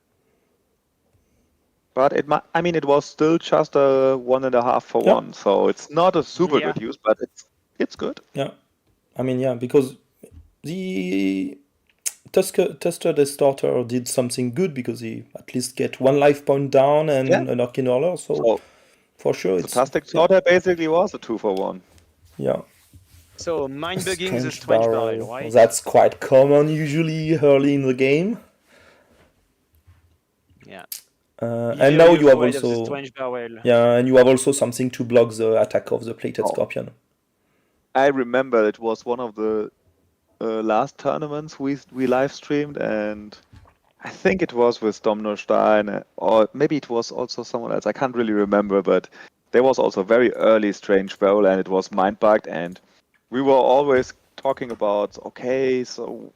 But it was still just a 1.5 for Yeah. 1, so it's not a super Yeah. good use, but it's good. Yeah, I mean, yeah, because the Tusker Starter did something good because he at least get one life point down and Yeah. an Arcane Roller, so for sure The it's Tastic Starter basically was a 2 for 1. yeah. So mind bugging the Strange strange barrel, right? That's quite common usually early in the game. Yeah. And now you have afraid of the also strange barrel. and you have also something to block the attack of the Plated Scorpion. I remember it was one of the last tournaments we live streamed, and I think it was with Domino Stein, or maybe it was also someone else. I can't really remember, but there was also very early Strange Barrel, and it was mind bugged, and we were always talking about, okay, so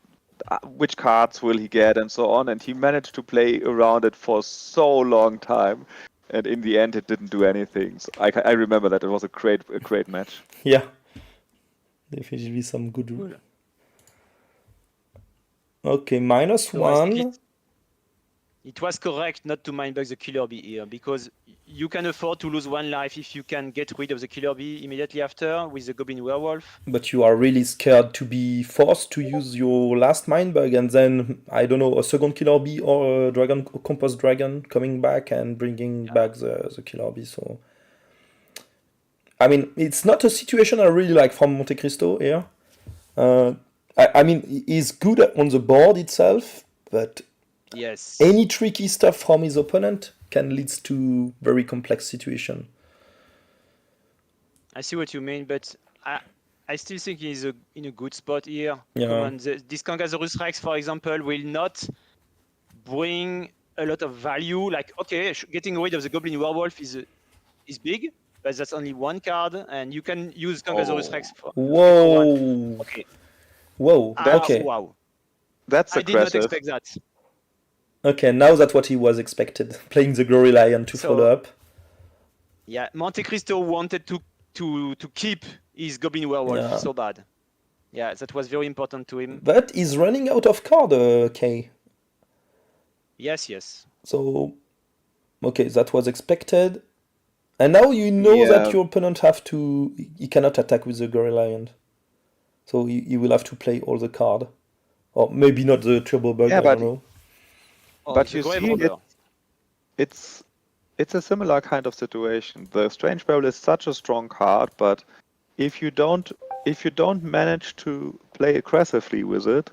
which cards will he get, and so on, and he managed to play around it for so long time, and in the end, it didn't do anything. So I remember that it was a great match. Yeah, definitely some good. Cool. Okay, minus So I think one. it was correct not to mind bug the killer bee here, because you can afford to lose one life if you can get rid of the killer bee immediately after with the Goblin Werewolf. But you are really scared to be forced to use your last mind bug and then, I don't know, a second killer bee or a dragon, a compost dragon coming back and bringing back the killer bee. So, I mean, it's not a situation I really like from Monte Cristo here. I mean, he's good on the board itself, but Yes. any tricky stuff from his opponent can lead to very complex situation. I see what you mean, but I still think he's in a good spot here. Yeah. Come on, this Kangasaurus Rex, for example, will not bring a lot of value. Like, okay, getting rid of the Goblin Werewolf is big, but that's only one card, and you can use Kangasaurus Rex for Whoa. Okay. Whoa. Okay. Wow. That's I did not aggressive. expect that. Okay, now that's what he was expected. Playing the Glory Lion to So- follow up. Yeah, Monte Cristo wanted to keep his Goblin Werewolf Yeah. so bad. Yeah, that was very important to him. But he's running out of card, Kay. Yes. So, okay, that was expected. And now you know that Yeah. your opponent he cannot attack with the Glory Lion. So he will have to play all the card. Or maybe not the Turbo Bug, Yeah, I but- don't know. Oh, But the you Grave see, Robber. it's a similar kind of situation. The Strange Barrel is such a strong card, but if you don't manage to play aggressively with it,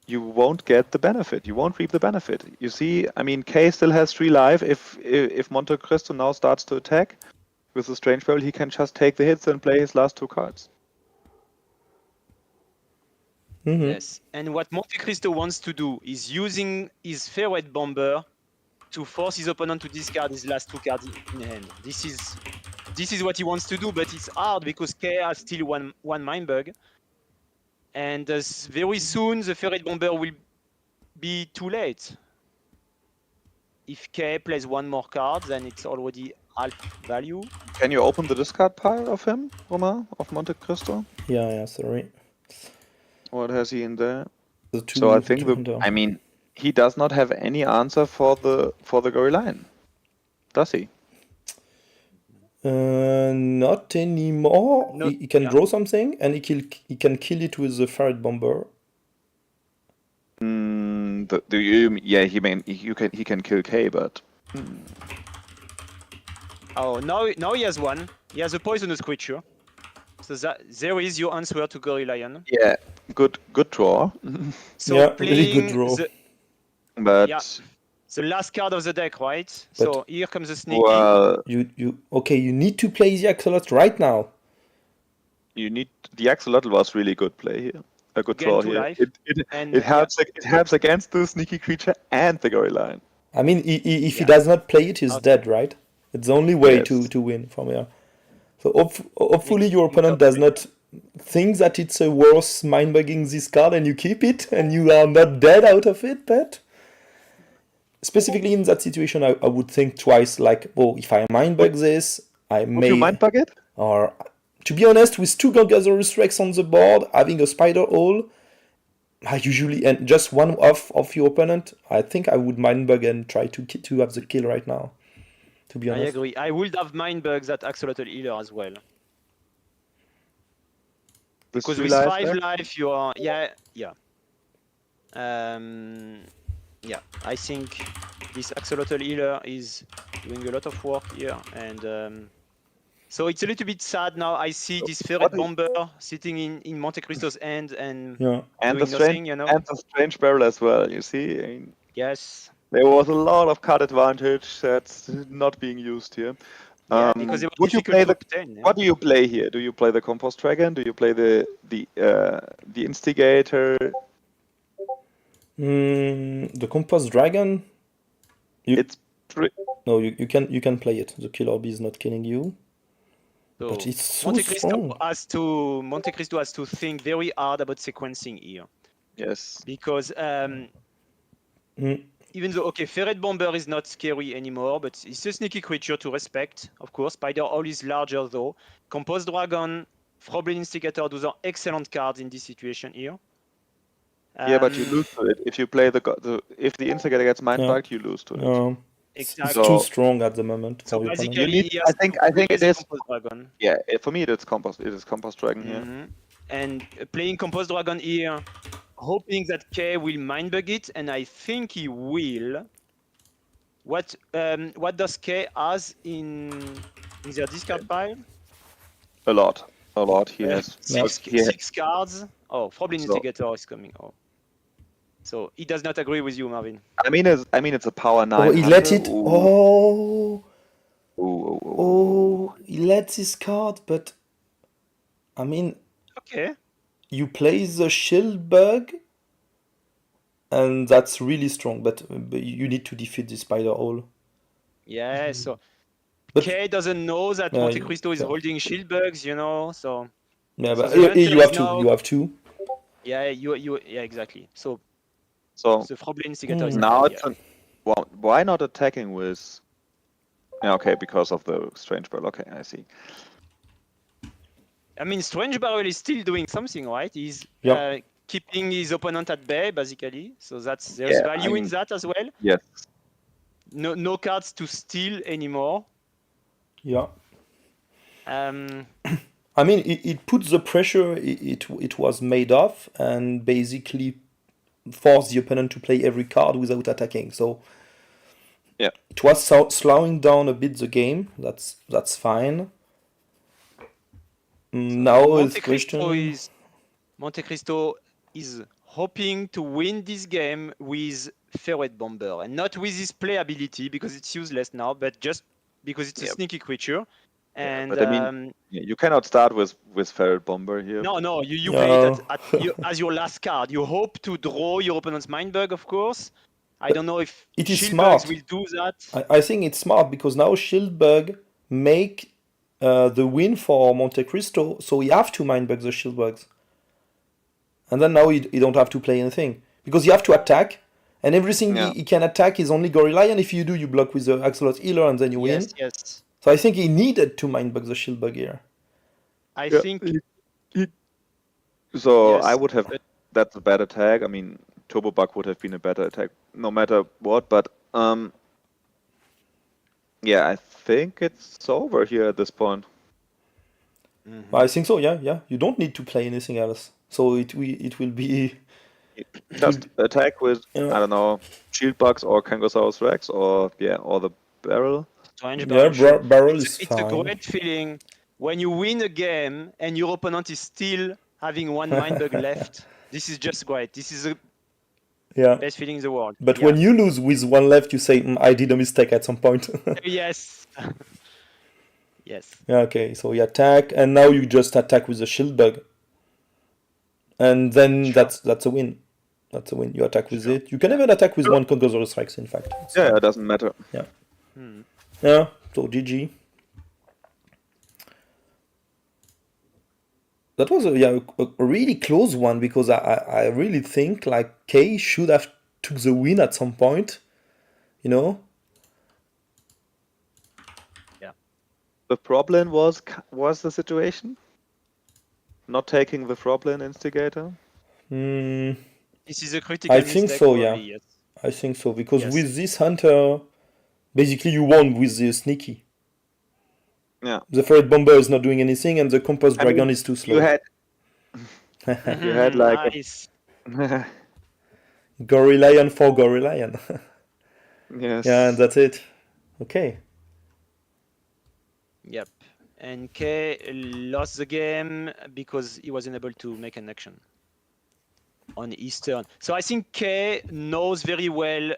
you won't get the benefit. You won't reap the benefit. You see, I mean, K still has 3 life. If Monte Cristo now starts to attack with the Strange Barrel, he can just take the hits and play his last 2 cards. Mhm. Yes, and what Monte Cristo wants to do is using his Fairweight Bomber to force his opponent to discard his last 2 cards in hand. This is what he wants to do, but it's hard because K has still one mind bug, and very soon the Fairweight Bomber will be too late. If K plays one more card, then it's already half value. Can you open the discard pile of him, Romain, of Monte Cristo? Yeah, sorry. What has he in there? The two, So I think two I mean, he does not have any answer for the Gorilla, does he? Not anymore. No, He can yeah. draw something, and he can kill it with the ferret bomber. Do you? Yeah, he can kill K, but Oh, now he has one. He has a poisonous creature. So there is your answer to Gorilla. yeah, good draw. So Yeah, playing really good draw. But the last card of the deck, right? So here comes the sneaky. well, you need to play the Axolot right now. you need the Axolotl was really good play here. A good Gain draw 2 here. life. It helps. It helps against the sneaky creature and the Gorilla. I mean, if he does not play it, he's dead, right? It's the only way to win from here. So hopefully your opponent does not think that it's worth mind-bugging this card and you keep it and you are not dead out of it, but specifically in that situation, I would think twice, like, oh, if I mind-bug this, I may... Would you mind-bug it? Or, to be honest, with 2 Gorgatherus Rex on the board, having a Spider Hole, I usually, and just one off of your opponent, I think I would mind-bug and try to have the kill right now. To be honest. I agree. I would have mind bugs at Axolotl Healer as well. Because with 5 life, you are yeah. I think this Axolotl Healer is doing a lot of work here, and so it's a little bit sad now. I see this ferret bomber sitting in Monte Cristo's end and doing nothing, you know. And the strange barrel as well. You see. Yes. There was a lot of card advantage that's not being used here. Yeah, because it was would you play to obtain, yeah. What do you play here? Do you play the Compost Dragon? Do you play the Instigator? The Compost Dragon. No, you can play it. The Killer Bee is not killing you. So but it's so strong. Monte Cristo has to think very hard about sequencing here. Yes. Because even though, Ferret Bomber is not scary anymore, but it's a sneaky creature to respect, of course. Spider Hole is larger though. Compost Dragon, Froblin Instigator, those are excellent cards in this situation here. Yeah, but you lose to it. If you play if the Instigator gets mind-bugged, you lose to it. Exactly. It's too strong at the moment. So basically, I think it is Compost Dragon. Yeah, for me it is Compost Dragon here. And playing Compost Dragon here, hoping that K will mindbug it, and I think he will. What does K has in their discard pile? A lot. He has six cards. Oh, Froblin Instigator is coming. Oh, so he does not agree with you, Marvin. I mean, it's a power 9. Oh, he let it. Ooh. Oh, he let this card, but I mean. Okay. You play the shield bug, and that's really strong, but you need to defeat the Spider Hole. Yeah, so K doesn't know that Monte Cristo is holding shield bugs, you know, so... Yeah, but you have to. Yeah, exactly. So the Froblin Instigator is... Now why not attacking with... Yeah, okay, because of the Strange Barrel. Okay, I see. I mean, Strange Barrel is still doing something, right? He's keeping his opponent at bay, basically. So there's value in that as well. Yes. No cards to steal anymore. Yeah. I mean, it puts the pressure it was made of, and basically forced the opponent to play every card without attacking. So it was slowing down a bit the game. That's fine. Now Monte Cristo is hoping to win this game with Ferret Bomber, and not with his playability because it's useless now, but just because it's a sneaky creature. And but I mean, you cannot start with Ferret Bomber here. No, you play it as your last card. You hope to draw your opponent's mind bug, of course. I don't know if it is Shield smart. Bugs will do that. I think it's smart because now Shield Bug make the win for Monte Cristo, so he have to mind bug the Shield Bugs. And then now he don't have to play anything. Because you have to attack, and everything he can attack is only Gorilla, and if you do, you block with the Axolot Healer, and then you win. Yes. So I think he needed to mindbug the shield bug here. I think So yes, I would have. but That's a bad attack. I mean, Turbo Bug would have been a better attack, no matter what. But yeah, I think it's over here at this point. I think so. Yeah. You don't need to play anything else. So it will be Just attack with Yeah. I don't know, Shield Bugs or Kangasaurus Rex or the barrel. strange Yeah, barrel shoot. barrel It's, is it's a fine. great feeling when you win a game and your opponent is still having one mind bug left. This is just great. This is the Yeah. best feeling in the world. But Yeah. when you lose with one left, you say, I did a mistake at some point. Yes. Yes. Yeah, okay, so you attack, and now you just attack with the shield bug. And then Sure. that's a win. That's a win. You attack with Sure. it. You can even attack with one Congosaurus Rex, in fact. It's Yeah, fine. it doesn't matter. Yeah. Hmm. Yeah, so GG. That was a really close one, because I really think like K should have took the win at some point, you know? The problem was the situation not taking the Froblin Instigator. Hmm, This is a critical I think mistake, so, probably, yeah. yes. I think so, because Yes. with this hunter, basically you won with the sneaky. Yeah. The ferret bomber is not doing anything, and the compost I mean, dragon is too slow. You had like a- nice. Gorillion for Gorillion. yes. Yeah, and that's it. Okay. Yep. And K lost the game because he wasn't able to make an action on his turn. So I think K knows very well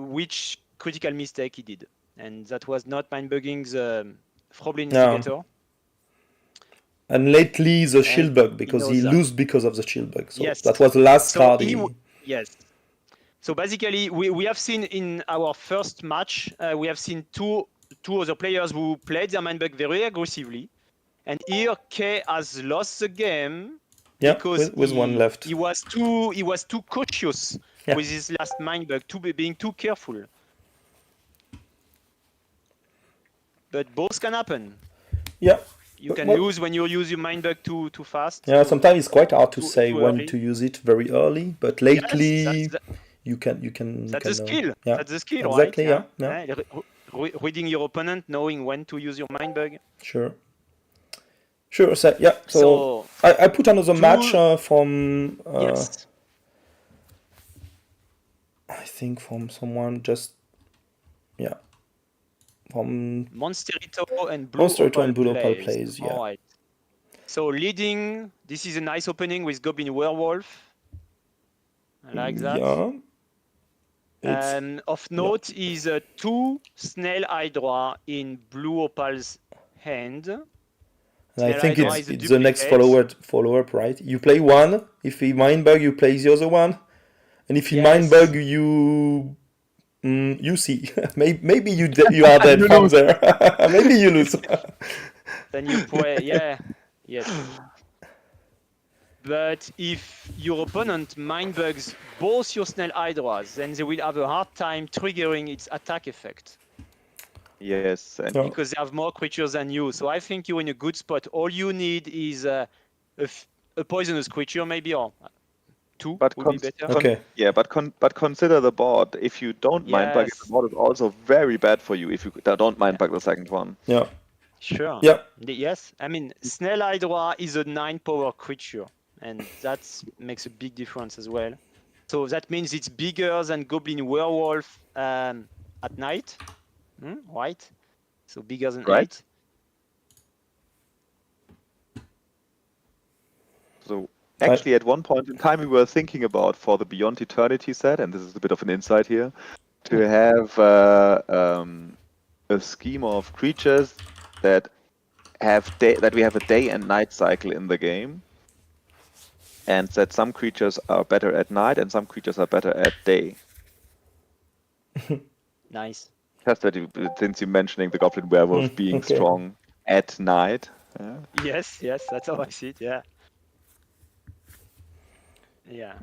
which critical mistake he did. And that was not mind bugging the Froblin Yeah. Instigator. And lately the shield bug, because knows he that. lost because of the shield bug. So Yes. that was the last So card. yes. So basically, we have seen in our first match, we have seen two other players who played their mind bug very aggressively, and here K has lost the game because with one left. He was too cautious Yeah. with his last mind bug, being too careful. But both can happen. Yeah. You can Well- lose when you use your mind bug too fast. Yeah, sometimes it's quite hard to too- say too when early. to use it very early, but lately Yes, you can that's know. a skill. Yeah. That's the skill, Exactly, right? yeah. Reading your opponent, knowing when to use your mind bug. Sure. So yeah. So I put another match from yes. I think from someone just from Monsterito and Blue Monsterito and Blue Opal Opal plays, yeah. All right. So leading, this is a nice opening with Goblin Werewolf. I like that. Yeah. Of note is 2 Snail Hydra in Blue Opal's hand. And Snail I think Hydra it's is a the next follow-up, right? You play one, if he mind bug, you play the other one, and if he mind bug, you see. maybe you are dead from there. Maybe you lose. Then you play, yes. But if your opponent mind bugs both your Snail Hydras, then they will have a hard time triggering its attack effect. Yes. And because they have more creatures than you. So I think you're in a good spot. All you need is a poisonous creature, maybe, or 2 would be better. Okay. Yeah, but consider the board. If you don't mind bug, the board is also very bad for you if you don't mind bug the second one. Yeah. Sure. Yeah. Yes. I mean, Snail Hydra is a 9-power creature, and that makes a big difference as well. So that means it's bigger than Goblin Werewolf at night. Right? So bigger than 8. So actually, at one point in time, we were thinking about for the Beyond Eternity set, and this is a bit of an insight here, to have a scheme of creatures that we have a day and night cycle in the game, and that some creatures are better at night and some creatures are better at day. Nice. Just that since you're mentioning the Goblin Werewolf being strong at night. Yes, that's how I see it. Yeah.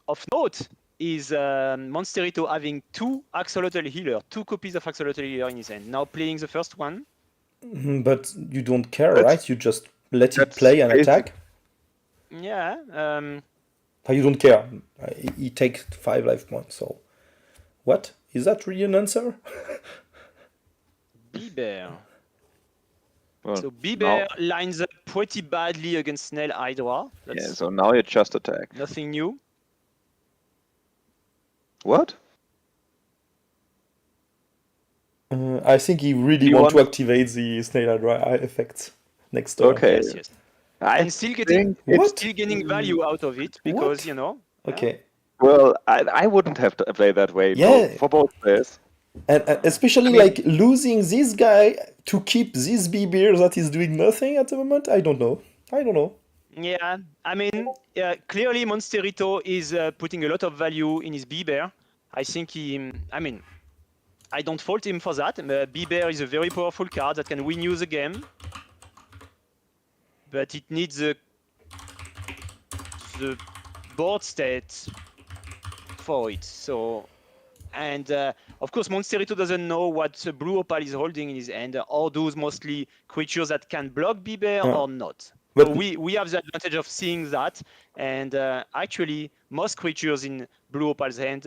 Of note is Monsterito having 2 Axolotl Healer, 2 copies of Axolotl Healer in his hand. Now playing the first one. But you don't care, That's- right? You just let it that's play and basic. attack. Yeah. You don't care. He takes 5 life points. So, what is that really an answer? Bear. Well, So now, Bear lines up pretty badly against Snail Hydra. yeah, That's so now you just attack. nothing new. What? I think he really You want to want- activate the Snail Hydra effect next turn. Okay. Yes, yes. I And still getting think What? still gaining value out of it because What? you know. yeah. Okay. well, I wouldn't have to play that way Yeah. for both players. And especially I mean- like losing this guy to keep this B-Beer that is doing nothing at the moment. I don't know. Yeah, I mean, clearly Monsterito is putting a lot of value in his B-Bear. I think I don't fault him for that. B-Bear is a very powerful card that can win you the game. But it needs the board state for it. So, and of course, Monsterito doesn't know what Blue Opal is holding in his hand. Are those mostly creatures that can block B-Bear Yeah. or not? But So we have the advantage of seeing that, and actually, most creatures in Blue Opal's hand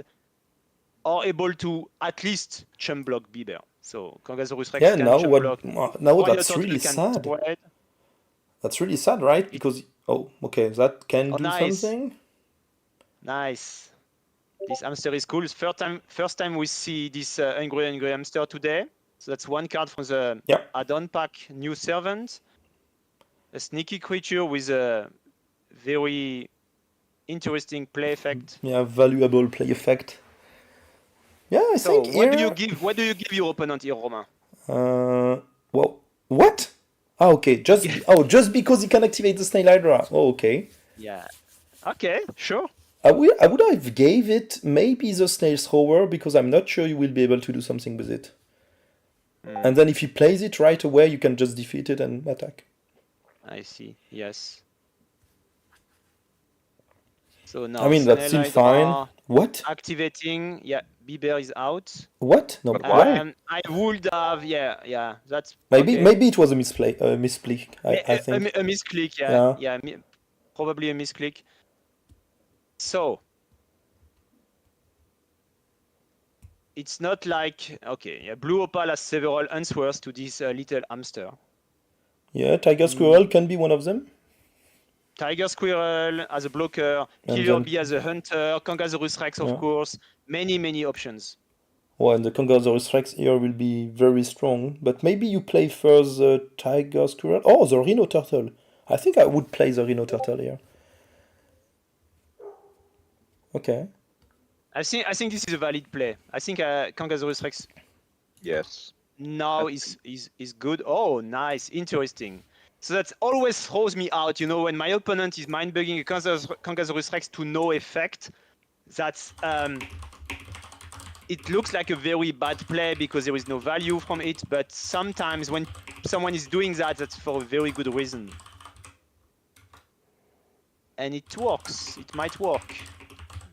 are able to at least chump block B-Bear. So Kangasaurus Rex yeah, can now chump what? block. Now Warrior that's Turtle really can sad. spread. That's really sad, right? Because okay, that can Oh, do nice. something. Nice. This hamster is cool. First time we see this angry hamster today. So that's one card from the Yeah. add-on pack, New Servant. A sneaky creature with a very interesting play effect. Yeah, valuable play effect. Yeah, I So think what here. do you give your opponent here, Romain? Well, what? Ah, okay. Just because he can activate the Snail Hydra. Oh, okay. Yeah. Okay, sure. I would have gave it maybe the Snail Thrower because I'm not sure you will be able to do something with it. And then if he plays it right away, you can just defeat it and attack. I see. Yes. So now I mean, that's still Snail Hydra fine. What? activating. Yeah, B-Bear is out. What? No. But What? why? I would have. Yeah. That's Maybe okay. maybe it was a misplay. I think. A misclick. Yeah. Yeah. Probably a misclick. So it's not like okay. Yeah, Blue Opal has several answers to this little hamster. Yeah, Tiger Squirrel can be one of them. Tiger Squirrel as a blocker, And Killer then- Bee as a hunter, Kangasaurus Rex, of Yeah. course. Many options. Well, and the Kangasaurus Rex here will be very strong. But maybe you play first the Tiger Squirrel. Oh, the Rhino Turtle. I think I would play the Rhino Turtle here. Okay. I think this is a valid play. I think Kangasaurus Rex Yes. now is good. Oh, nice, interesting. So that always throws me out, when my opponent is mind bugging a Kangasaurus Rex to no effect. That's it looks like a very bad play because there is no value from it. But sometimes when someone is doing that, that's for a very good reason, and it works. It might work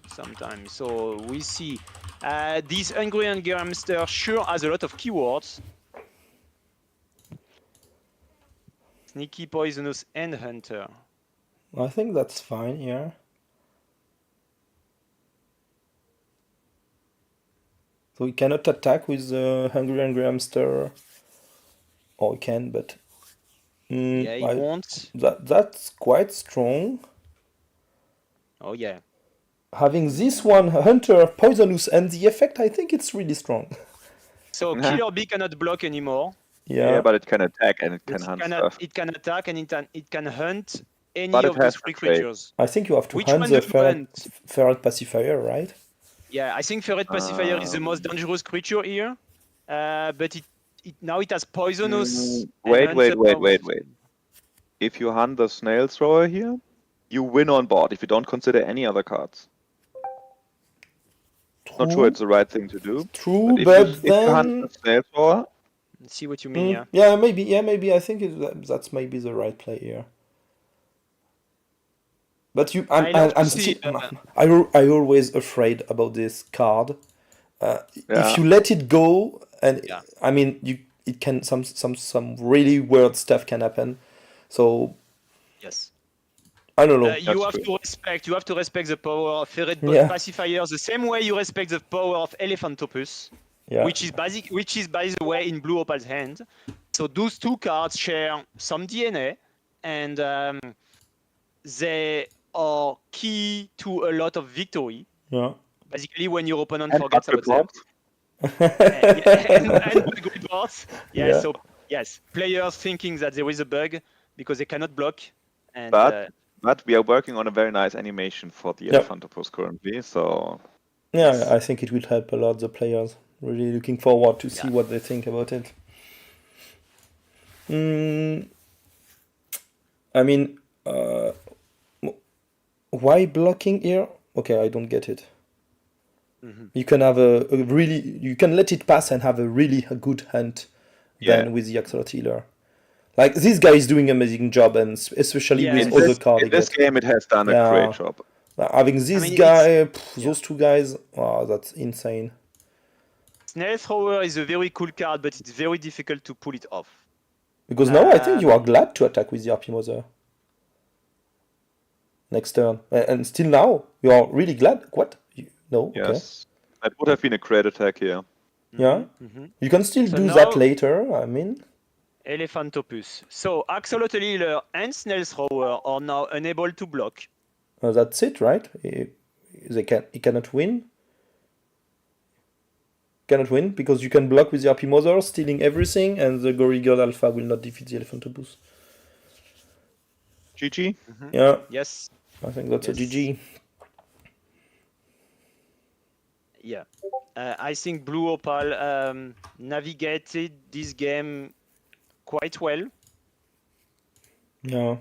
sometimes. So we see this Angry Hamster sure has a lot of keywords. Sneaky, poisonous, and hunter. I think that's fine here. So he cannot attack with the Hungry Hamster. Or he can, but... Yeah, he won't. That's quite strong. Oh yeah. Having this one, Hunter, Poisonous, and the effect, I think it's really strong. So Killer Bee cannot block anymore. Yeah, but it can attack and it can It hunt cannot- stuff. It can attack and it can hunt any But it of those has three to trade. creatures. I think you have to Which hunt one the do you hunt? Ferret Pacifier, right? Yeah, I think Ferret Pacifier is the most dangerous creature here. But now it has poisonous. and Wait. hunter. If you hunt the snail thrower here, you win on board if you don't consider any other cards. Not sure it's the right thing to do. True, If but you hunt then... the snail thrower, See what you mean, yeah. Yeah, maybe I think that's maybe the right play here. But you, I love to I'm see, still, I always afraid about this card. Yeah. If you let it go, and Yeah. I mean, it can some really weird stuff can happen. So yes. I don't know. You That's have true. to respect the power of ferret Yeah. pacifier the same way you respect the power of elephantopus, Yeah. which is by the way in Blue Opal's hand. So those two cards share some DNA, and they are key to a lot of victory. Yeah. Basically, when your opponent And forgets bug about them, Yeah. and bug reports. Yeah, Yeah. so yes, players thinking that there is a bug because they cannot block, and But we are working on a very nice animation for the Yep. Elephantopus currently, so Yeah, Yes. I think it will help a lot the players. Really looking forward to see Yeah. what they think about it. I mean, why blocking here? Okay, I don't get it. You can have a really, you can let it pass and have a really good hunt yeah. than with the Axolotl. Like this guy is doing an amazing job, and especially Yeah, with In all the this, card in he this gets. game, it has done a Yeah. great job. Having this mean, guy, yeah. those two guys, wow, that's insane. Snail Thrower is a very cool card, but it's very difficult to pull it off. Because now I think you are glad to attack with the RP Mother. Next turn. And still now, you are really glad? What? No? Okay. Yes. That would have been a great attack here. Yeah. You can still So do now- that later, I mean. Elephantopus. So Axolotl Healer and Snail Thrower are now unable to block. That's it, right? He cannot win. Cannot win because you can block with the RP Mother, stealing everything, and the Gory Girl Alpha will not defeat the Elephantopus. GG. Yeah, Yes. I think that's a Yes. GG. Yeah. I think Blue Opal navigated this game quite well. Yeah.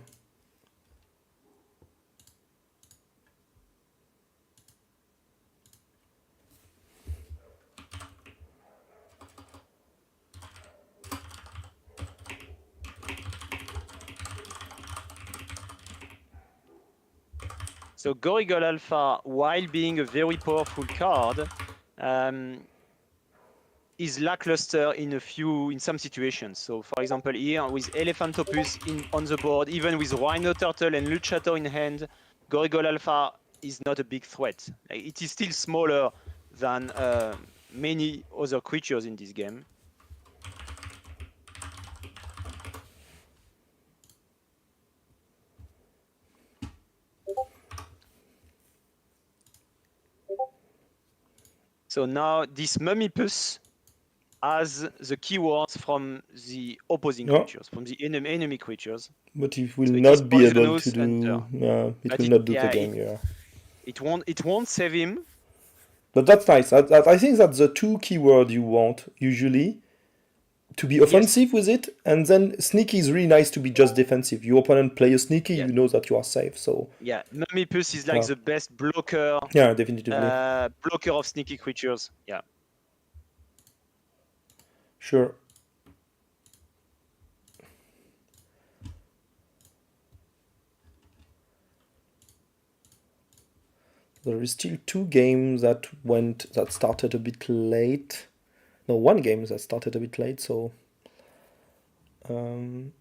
So Gorigol Alpha, while being a very powerful card, is lackluster in some situations. So for example here with Elephantopus on the board, even with Rhino Turtle and Luchator in hand, Gorigol Alpha is not a big threat. It is still smaller than many other creatures in this game. So now this Mummipus has the keywords from the opposing creatures, from the enemy creatures. But it will So it not is be able poisonous to do. hunter. Yeah, it But will it- not do yeah, the game. Yeah. It won't save him. But that's nice. I think that's the two keyword you want usually. To be offensive with it, and then sneaky is really nice to be just defensive. Your opponent play a sneaky, Yeah. you know that you are safe. So Yeah, Mummipus is like the best blocker yeah, definitively. blocker of sneaky creatures. Yeah. Sure. There is still two games that started a bit late. No, one game that started a bit late, so we'll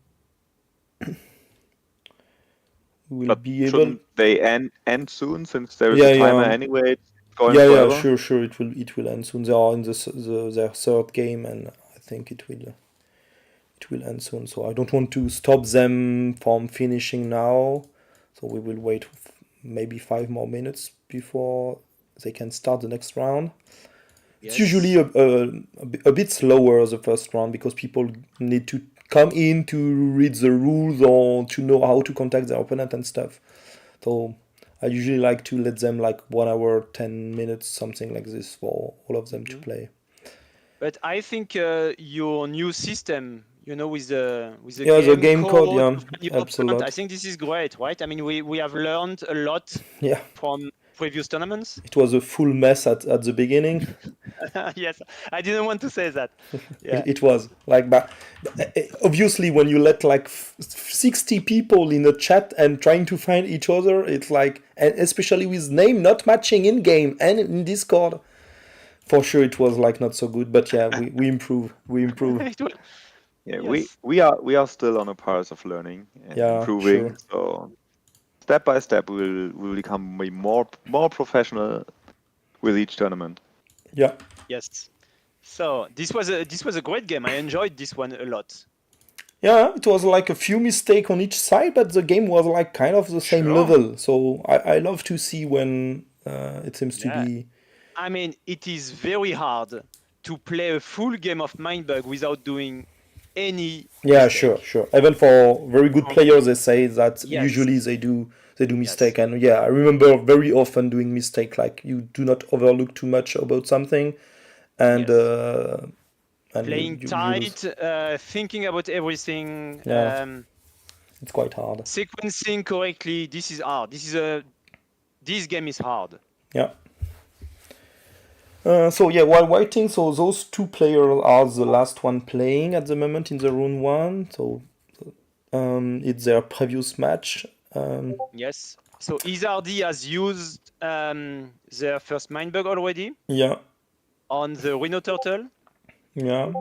But be able. shouldn't they end soon since there is Yeah, a timer yeah. anyway? It's going Yeah, forever. yeah, sure. It will end soon. They are in their third game, and I think it will end soon. So I don't want to stop them from finishing now. So we will wait maybe 5 more minutes before they can start the next round. It's usually a bit slower the first round because people need to come in to read the rules or to know how to contact their opponent and stuff. So I usually like to let them like 1 hour, 10 minutes, something like this for all of them to play. But I think your new system, with the the game code, to yeah, find your helps a opponent, lot. I think this is great, right? I mean, we have learned a lot Yeah. from previous tournaments. It was a full mess at the beginning. Yes, I didn't want to say that. Yeah. It was like, but obviously when you let like 60 people in a chat and trying to find each other, it's like, and especially with name not matching in game and in Discord, for sure it was like not so good. But yeah, we improve. It will- Yeah, yes. we are still on a path of learning and Yeah, improving. sure. So step by step, we'll become more professional with each tournament. Yeah. Yes. So this was a great game. I enjoyed this one a lot. Yeah, it was like a few mistakes on each side, but the game was like kind of the same Sure. level. So I love to see when it seems to Yeah. be. I mean, it is very hard to play a full game of Mindbug without doing any Yeah, mistake. sure. Even for very good players, they say that Yes. usually they do mistake, and yeah, I remember very often doing mistake. Like you do not overlook too much about something, and Yes. and Playing you lose. tight, thinking about everything, Yeah. It's quite hard. sequencing correctly. This is hard. This game is hard. Yeah. So yeah, while waiting, so those two players are the last one playing at the moment in the round one. So it's their previous match. Yes. So Izardi has used their first Mindbug already Yeah, on the Rhino Turtle. yeah.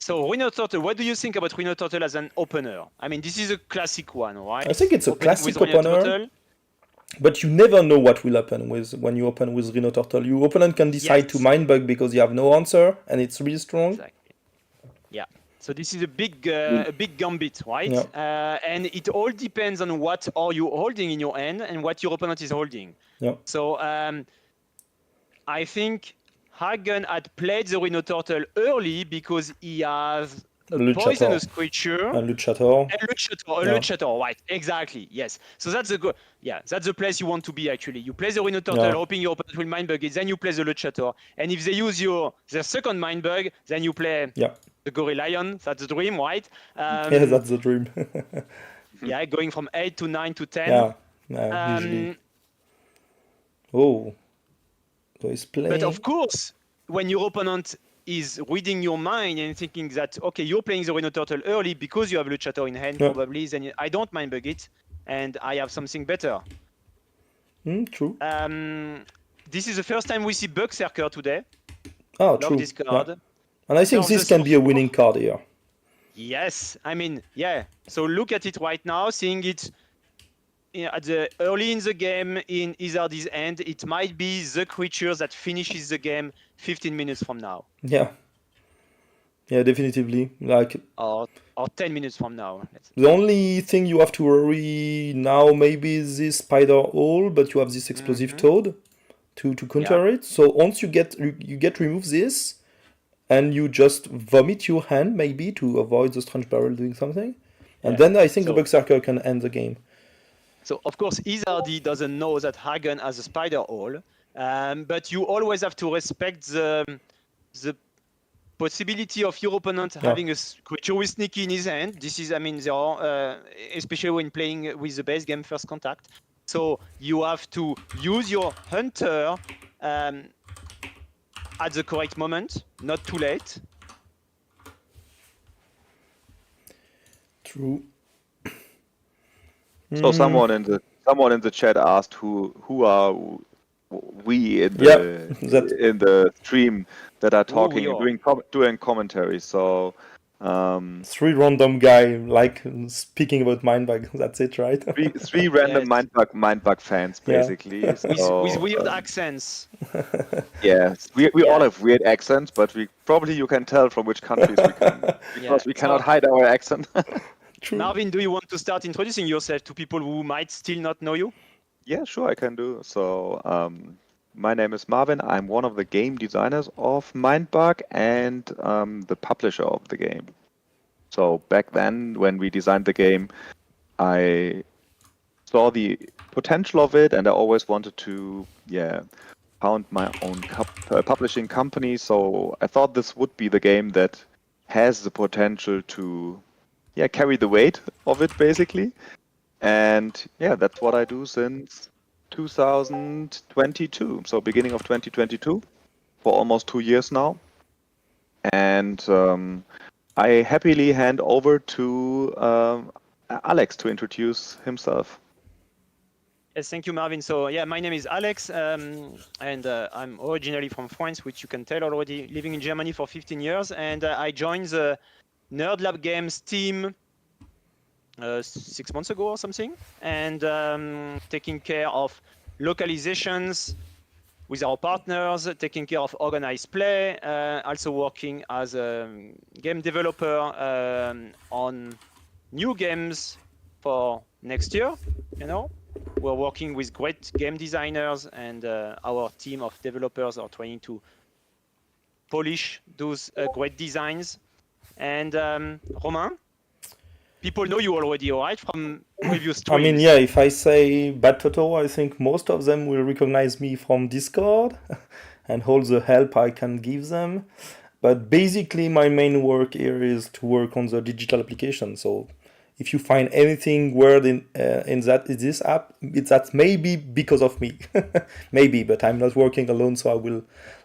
So Rhino Turtle, what do you think about Rhino Turtle as an opener? I mean, this is a classic one, right? I think it's a Opening classic with Rhino opener. Turtle. But you never know what will happen when you open with Rhino Turtle. Your opponent can decide Yes. to Mindbug because you have no answer and it's really strong. Exactly. Yeah. So this is a big gambit, right? Yeah. And it all depends on what are you holding in your hand and what your opponent is holding. Yeah. So I think Hagen had played the Rhino Turtle early because he has a Luchator. poisonous creature. And Luchator. A Luchator, right? Exactly. Yes. So that's that's the place you want to be actually. You play the Rhino Turtle, hoping your opponent will Mindbug it. Then you play the Luchator, and if they use their second Mindbug, then you play the Gorilla. That's the dream, right? Yeah, that's the dream. Yeah, going from 8 to 9 to 10. Yeah, usually. Oh, so he's playing. But of course, when your opponent is reading your mind and thinking that, okay, you're playing the Rhino Turtle early because you have Luchator in hand, probably, then I don't Mindbug it, and I have something better. True. This is the first time we see Berserker today. Oh, Love true. this card. Yeah. And I think this can be a winning card here. Yes, I mean, yeah. So look at it right now, seeing it at the early in the game in Izardi's end, it might be the creature that finishes the game 15 minutes from now. Yeah, definitively. Like or 10 minutes from now. The only thing you have to worry now maybe is this spider hole, but you have this explosive toad to counter it. So once you get remove this, and you just vomit your hand maybe to avoid the strange barrel doing something, and then I think the Berserker can end the game. So of course Izardi doesn't know that Hagen has a spider hole, but you always have to respect the possibility of your opponent having a creature with sneaky in his hand. This is, I mean, there are, especially when playing with the base game first contact. So you have to use your hunter at the correct moment, not too late. True. So someone in the chat asked who are we in the stream that are talking and doing commentary. So 3 random guy like speaking about Mindbug. That's it, right? three random Mindbug fans basically. So, with weird accents. Yes, we all have weird accents, but you can tell from which countries we come because we cannot hide our accent. True. Marvin, do you want to start introducing yourself to people who might still not know you? Yeah, sure, I can do. So, my name is Marvin. I'm one of the game designers of Mindbug and the publisher of the game. So back then, when we designed the game, I saw the potential of it, and I always wanted to, found my own publishing company. So I thought this would be the game that has the potential to, carry the weight of it, basically. And that's what I do since 2022, so beginning of 2022, for almost 2 years now. And I happily hand over to Alex to introduce himself. Yes, thank you, Marvin. So yeah, my name is Alex, and I'm originally from France, which you can tell already, living in Germany for 15 years. And I joined the Nerd Lab Games team 6 months ago or something, and taking care of localizations with our partners, taking care of organized play, also working as a game developer on new games for next year. We're working with great game designers, and our team of developers are trying to polish those great designs. And Romain, people know you already, all right, from previous I mean, streams. yeah, if I say Bad Toto, I think most of them will recognize me from Discord and all the help I can give them. But basically, my main work here is to work on the digital application. So if you find anything weird in this app, that's maybe because of me. Maybe, but I'm not working alone, so I will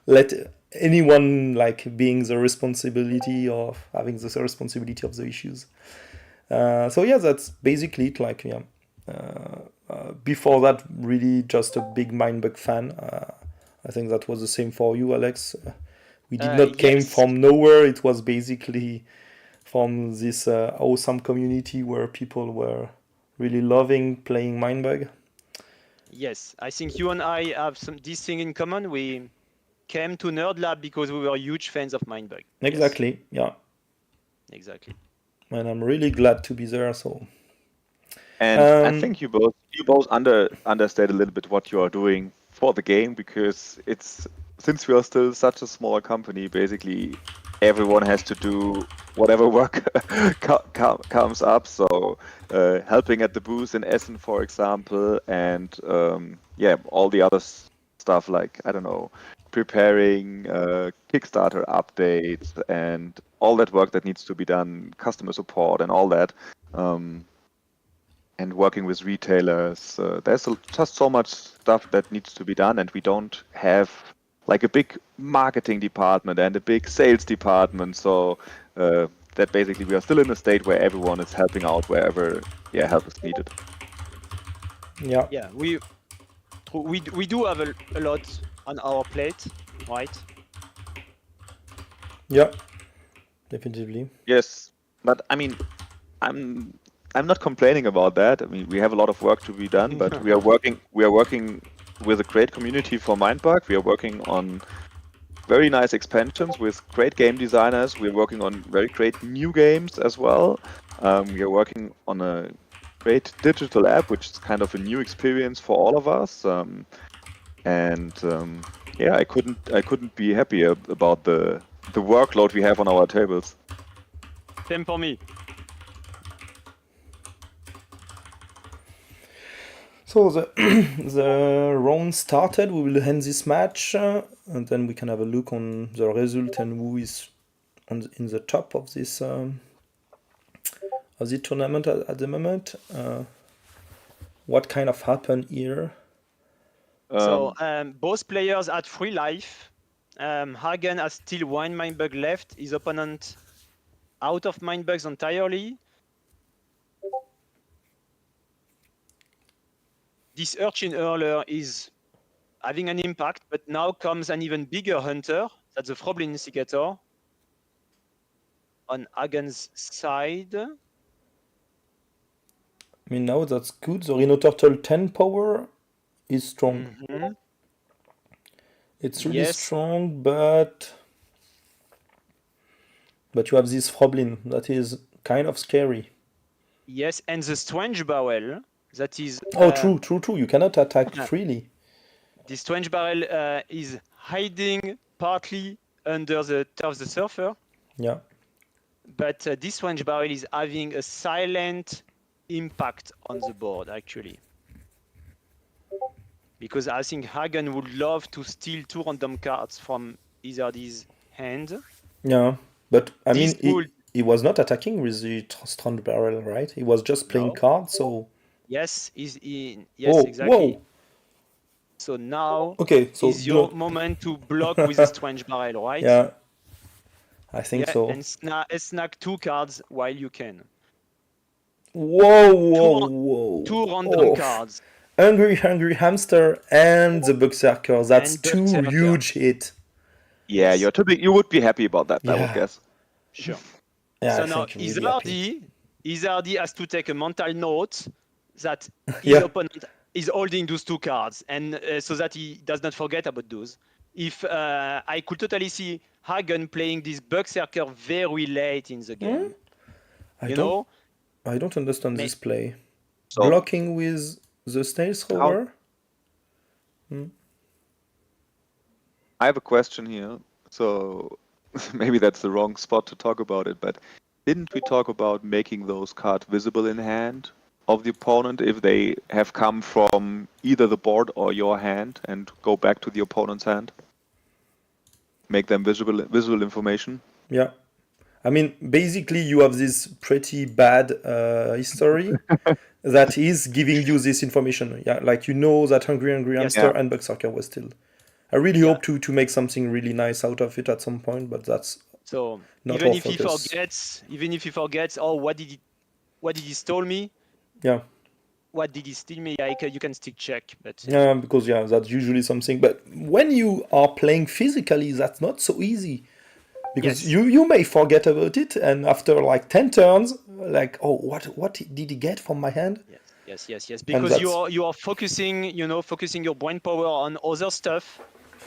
let anyone like being the responsibility of having the responsibility of the issues. So yeah, that's basically it. Like yeah, before that, really just a big Mindbug fan. I think that was the same for you, Alex. We did not came Yes. from nowhere. It was basically from this awesome community where people were really loving playing Mindbug. Yes, I think you and I have this thing in common. We came to Nerd Lab because we were huge fans of Mindbug. Exactly, yeah. Exactly. And I'm really glad to be there. So. And I think you both understand a little bit what you are doing for the game, because it's, since we are still such a small company, basically everyone has to do whatever work comes up. So helping at the booth in Essen, for example, and yeah, all the other stuff like, I don't know, preparing Kickstarter updates and all that work that needs to be done, customer support and all that. And working with retailers, there's just so much stuff that needs to be done, and we don't have like a big marketing department and a big sales department. So that basically we are still in a state where everyone is helping out wherever help is needed. Yeah. Yeah, we do have a lot on our plate, right? Yeah, definitely. Yes, but I mean, I'm not complaining about that. I mean, we have a lot of work to be done, but we are working with a great community for Mindbug. We are working on very nice expansions with great game designers. We're working on very great new games as well. We are working on a great digital app, which is kind of a new experience for all of us. Yeah, I couldn't be happier about the workload we have on our tables. Same for me. So the round started. We will end this match, and then we can have a look on the result and who is in the top of this tournament at the moment. What kind of happened here? So both players had 3 life. Hagen has still 1 Mindbug left. His opponent out of Mindbugs entirely. This Urchin Hurler is having an impact, but now comes an even bigger hunter. That's the Froblin Instigator on Hagen's side. I mean, now that's good. The Rhino Turtle 10 power is strong. Mm-hmm. It's really strong, but you have this Froblin that is kind of scary. Yes, and the Strange Barrel that is... true. You cannot attack freely. The Strange Barrel is hiding partly under the Turf the Surfer. Yeah. But this Strange Barrel is having a silent impact on the board, actually. Because I think Hagen would love to steal 2 random cards from Izardi's hand. Yeah, but I mean, he was not attacking with the Strange Barrel, right? He was just playing cards, so... Yes, exactly. Whoa! So now Okay, so is your moment to block with a strange barrel, right? yeah, I think Yeah, so. and snack 2 cards while you can. Whoa. Two random Oh. cards. Hungry Hamster and the Berserker. That's And two Berserker. huge hits. Yeah, Yes. you would be happy about that, I would Yeah. guess. Sure. Yeah, So I now think really happy. Izardi has to take a mental note that his Yeah. opponent is holding those 2 cards, and so that he does not forget about those. If I could totally see Hagen playing this Berserker very late in the game. I don't understand this play. So Blocking with the snail thrower? I have a question here. So maybe that's the wrong spot to talk about it, but didn't we talk about making those cards visible in hand of the opponent if they have come from either the board or your hand and go back to the opponent's hand? Make them visual information? Yeah. I mean, basically, you have this pretty bad history that is giving you this information. Yeah, like you know that Hungry Hamster and Berserker was still. I really hope to make something really nice out of it at some point, but that's so not even our if focus. he forgets, oh, what did he stole me? Yeah. What did he steal me? Yeah, you can still check, but Yeah, because that's usually something. But when you are playing physically, that's not so easy. Because you may forget about it, and after like 10 turns, like, oh, what did he get from my hand? Yes. Because you are focusing your brain power on other stuff,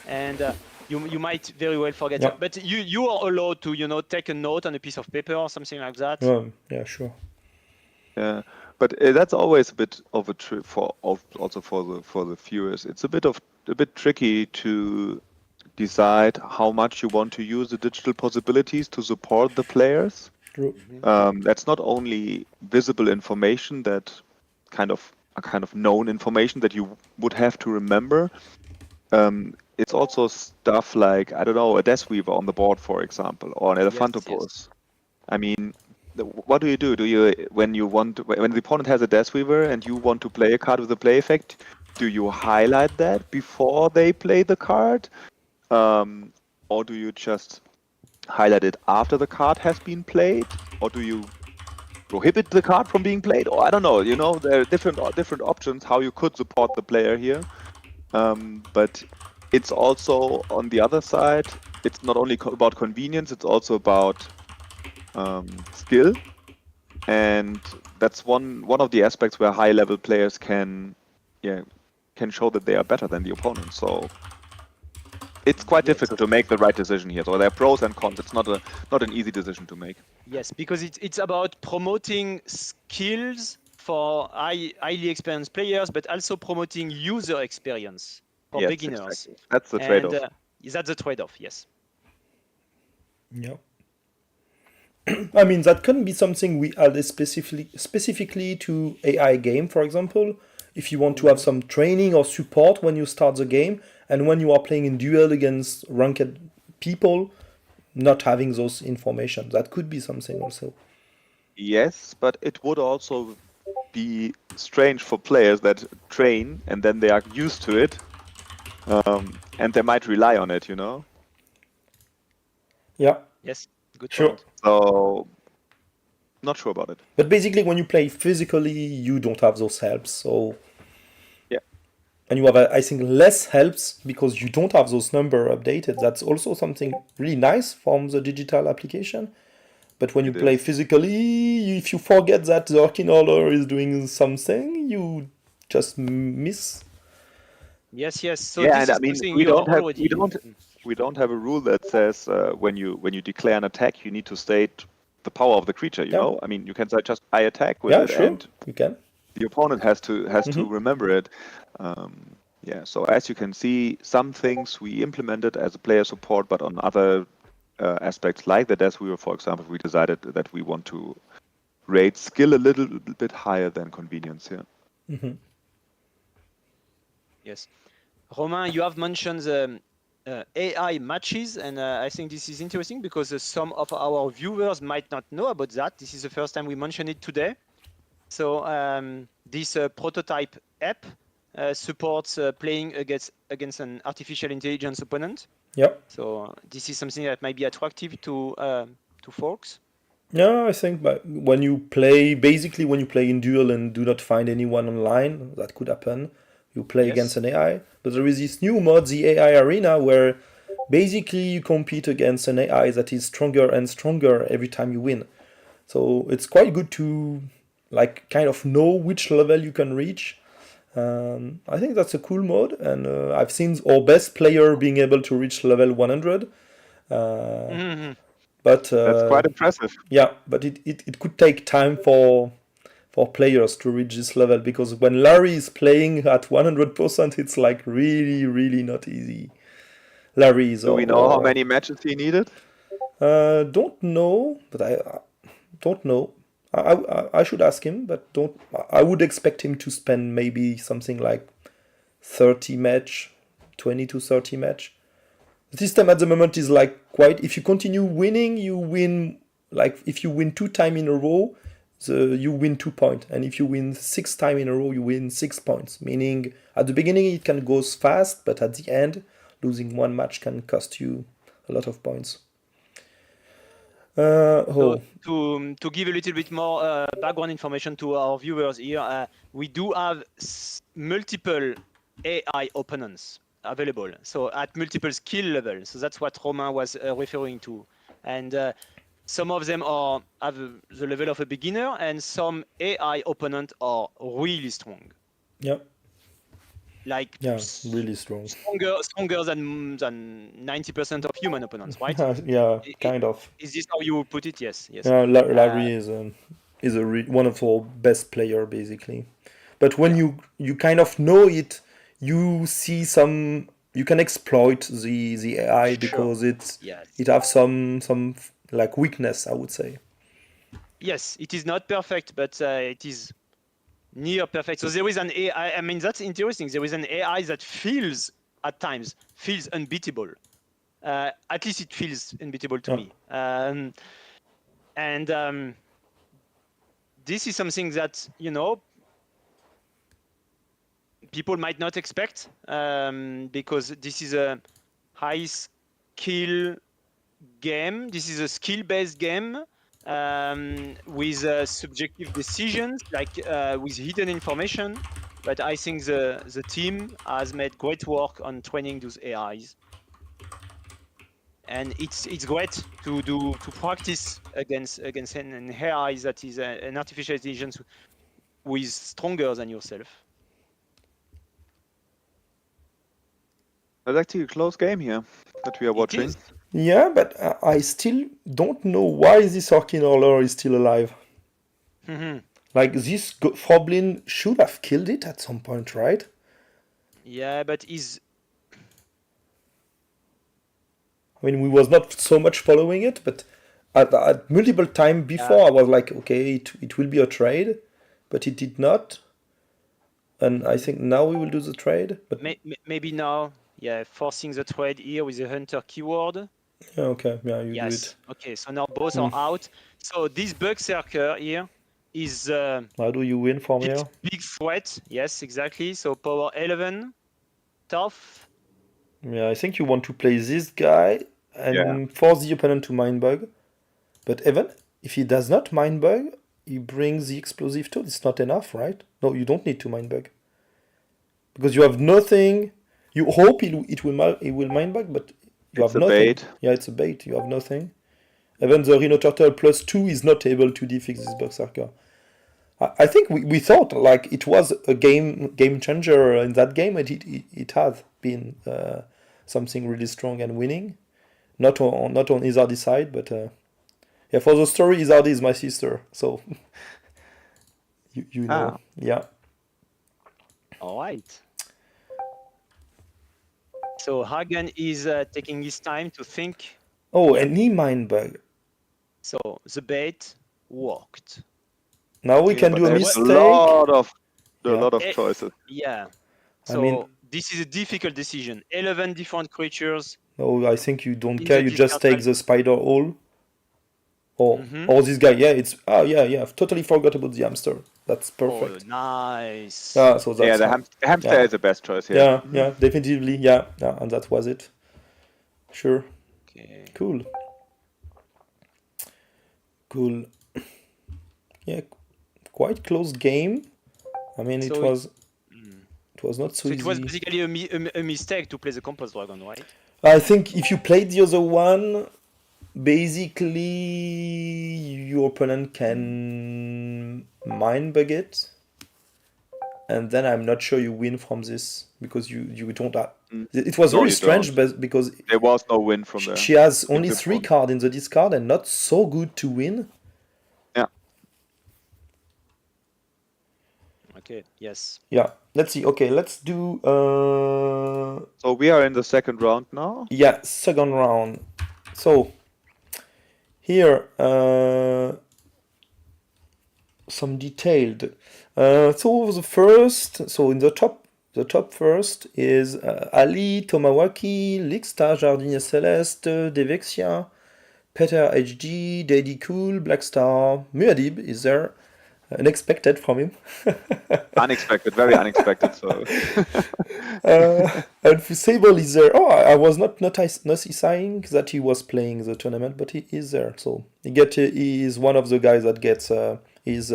and you might very well forget that. But you are allowed to take a note on a piece of paper or something like that. Yeah, sure. Yeah, but that's always a bit of a trick also for the viewers. It's a bit tricky to decide how much you want to use the digital possibilities to support the players. True. That's not only visible information that kind of known information that you would have to remember. It's also stuff like, I don't know, a Death Weaver on the board, for example, or an Elephantopus. I mean, what do you do? When the opponent has a Death Weaver and you want to play a card with a play effect, do you highlight that before they play the card? Or do you just highlight it after the card has been played? Or do you prohibit the card from being played? Or I don't know, there are different options how you could support the player here. But it's also, on the other side, it's not only about convenience, it's also about skill. And that's one of the aspects where high-level players can show that they are better than the opponent. So it's quite difficult to make the right decision here. So there are pros and cons. It's not an easy decision to make. Yes, because it's about promoting skills for highly experienced players, but also promoting user experience for beginners. Exactly. That's the trade-off. That's the trade-off, yes. Yeah. I mean, that can be something we add specifically to AI game, for example. If you want to have some training or support when you start the game, and when you are playing in duel against ranked people, not having those information, that could be something also. Yes, but it would also be strange for players that train and then they are used to it, and they might rely on it, Yeah. Yes, good Sure. point. So, not sure about it. But basically, when you play physically, you don't have those helps. So yeah, and you have, I think, less helps because you don't have those number updated. That's also something really nice from the digital application. But when you play physically, if you forget that the Orkin Order is doing something, you just miss. Yes. So yeah, this and I mean, we don't have a rule that says when you declare an attack, you need to state the power of the creature. You know, I mean, you can say just I attack with it, sure. and you can. The opponent has to remember it. So as you can see, some things we implemented as a player support, but on other aspects like the Death Weaver, for example, we decided that we want to rate skill a little bit higher than convenience here. Yes. Romain, you have mentioned the AI matches, and I think this is interesting because some of our viewers might not know about that. This is the first time we mention it today. So this prototype app supports playing against an artificial intelligence opponent. Yeah. So this is something that might be attractive to folks. Yeah, I think when you play in duel and do not find anyone online, that could happen. You play against an AI. But there is this new mod, the AI Arena, where basically you compete against an AI that is stronger and stronger every time you win. So it's quite good to like kind of know which level you can reach. I think that's a cool mode, and I've seen our best player being able to reach level 100. But That's quite impressive. yeah, but it could take time for players to reach this level, because when Larry is playing at 100%, it's like really not easy. Larry is. Do we know how many matches he needed? Don't know, but I don't know. I should ask him, but don't. I would expect him to spend maybe something like 30 match, 20 to 30 match. The system at the moment is like quite. If you continue winning, you win. Like if you win 2 times in a row, you win 2 points, and if you win 6 times in a row, you win 6 points. Meaning at the beginning it can go fast, but at the end, losing 1 match can cost you a lot of points. So to give a little bit more background information to our viewers here, we do have multiple AI opponents available, so at multiple skill levels. So that's what Romain was referring to, and some of them have the level of a beginner, and some AI opponents are really strong. Yeah. Like really strong. Stronger than 90% of human opponents, right? Yeah, kind of. Is this how you put it? Yes. Larry is one of our best player basically. But when you kind of know it, you see you can exploit the AI because it have some like weakness, I would say. Yes, it is not perfect, but it is near perfect. So there is an AI. I mean, that's interesting. There is an AI that at times feels unbeatable. At least it feels unbeatable to me. And this is something that people might not expect, because this is a high skill game. This is a skill-based game. With subjective decisions, like with hidden information. But I think the team has made great work on training those AIs, and it's great to practice against an AI that is an artificial intelligence who is stronger than yourself. That's actually a close game here that we are watching. Yeah, but I still don't know why this Orkin Orler is still alive. Like, this Froblin should have killed it at some point, right? Yeah, but I mean, we was not so much following it, but at multiple times before, I was like, okay, it will be a trade, but it did not. And I think now we will do the trade. But maybe now, forcing the trade here with the Hunter keyword. Yeah, okay, yeah, you do it. Okay, so now both are out. So this Berserker here is how do you win from here? Big threat. Yes, exactly. So power 11, tough. Yeah, I think you want to play this guy and force the opponent to Mindbug. But even if he does not Mindbug, he brings the explosive tool. It's not enough, right? No, you don't need to Mindbug. Because you have nothing. You hope it will Mindbug, but you have nothing. Bait. Yeah, it's a bait. You have nothing. Even the Rhino Turtle +2 is not able to defix this Berserker. I think we thought like it was a game changer in that game, and it has been something really strong and winning. Not on Izardi's side, but for the story, Izardi is my sister, so you know. Yeah. All right. So Hagen is taking his time to think. Oh, and he Mindbug. So the bait worked. Now we can do a mistake. A lot of choices. Yeah. So this is a difficult decision. 11 different creatures. No, I think you don't care. You just take the spider hole. Or this guy. Yeah, I've totally forgot about the hamster. That's perfect. Oh, nice. Yeah, so that's Yeah, the hamster yeah. is the best choice here. Yeah, yeah, definitively, yeah, and that was it. Sure, Okay. cool. Yeah, quite close game. I mean, So it was not so So it was easy. basically a mistake to play the Compass Dragon, right? I think if you played the other one, basically your opponent can mind bug it, and then I'm not sure you win from this because you don't have. It was No, very you strange, don't. but because There was no win from there. she has only Simply 3 put. cards in the discard and not so good to win. Yeah. Okay, yes. Yeah, let's see. Okay, let's do. So we are in the second round now. Yeah, second round. So here, some detailed. So the first, so in the top first is Ali, Tomawaki, Lixta, Jardinier Celeste, Devexia, Peter HG, Daddy Cool, Blackstar, Muad'Dib is there. Unexpected from him. Unexpected, very unexpected. So And Sable is there. Oh, I was not noticing that he was playing the tournament, but he is there. So he is one of the guys that gets his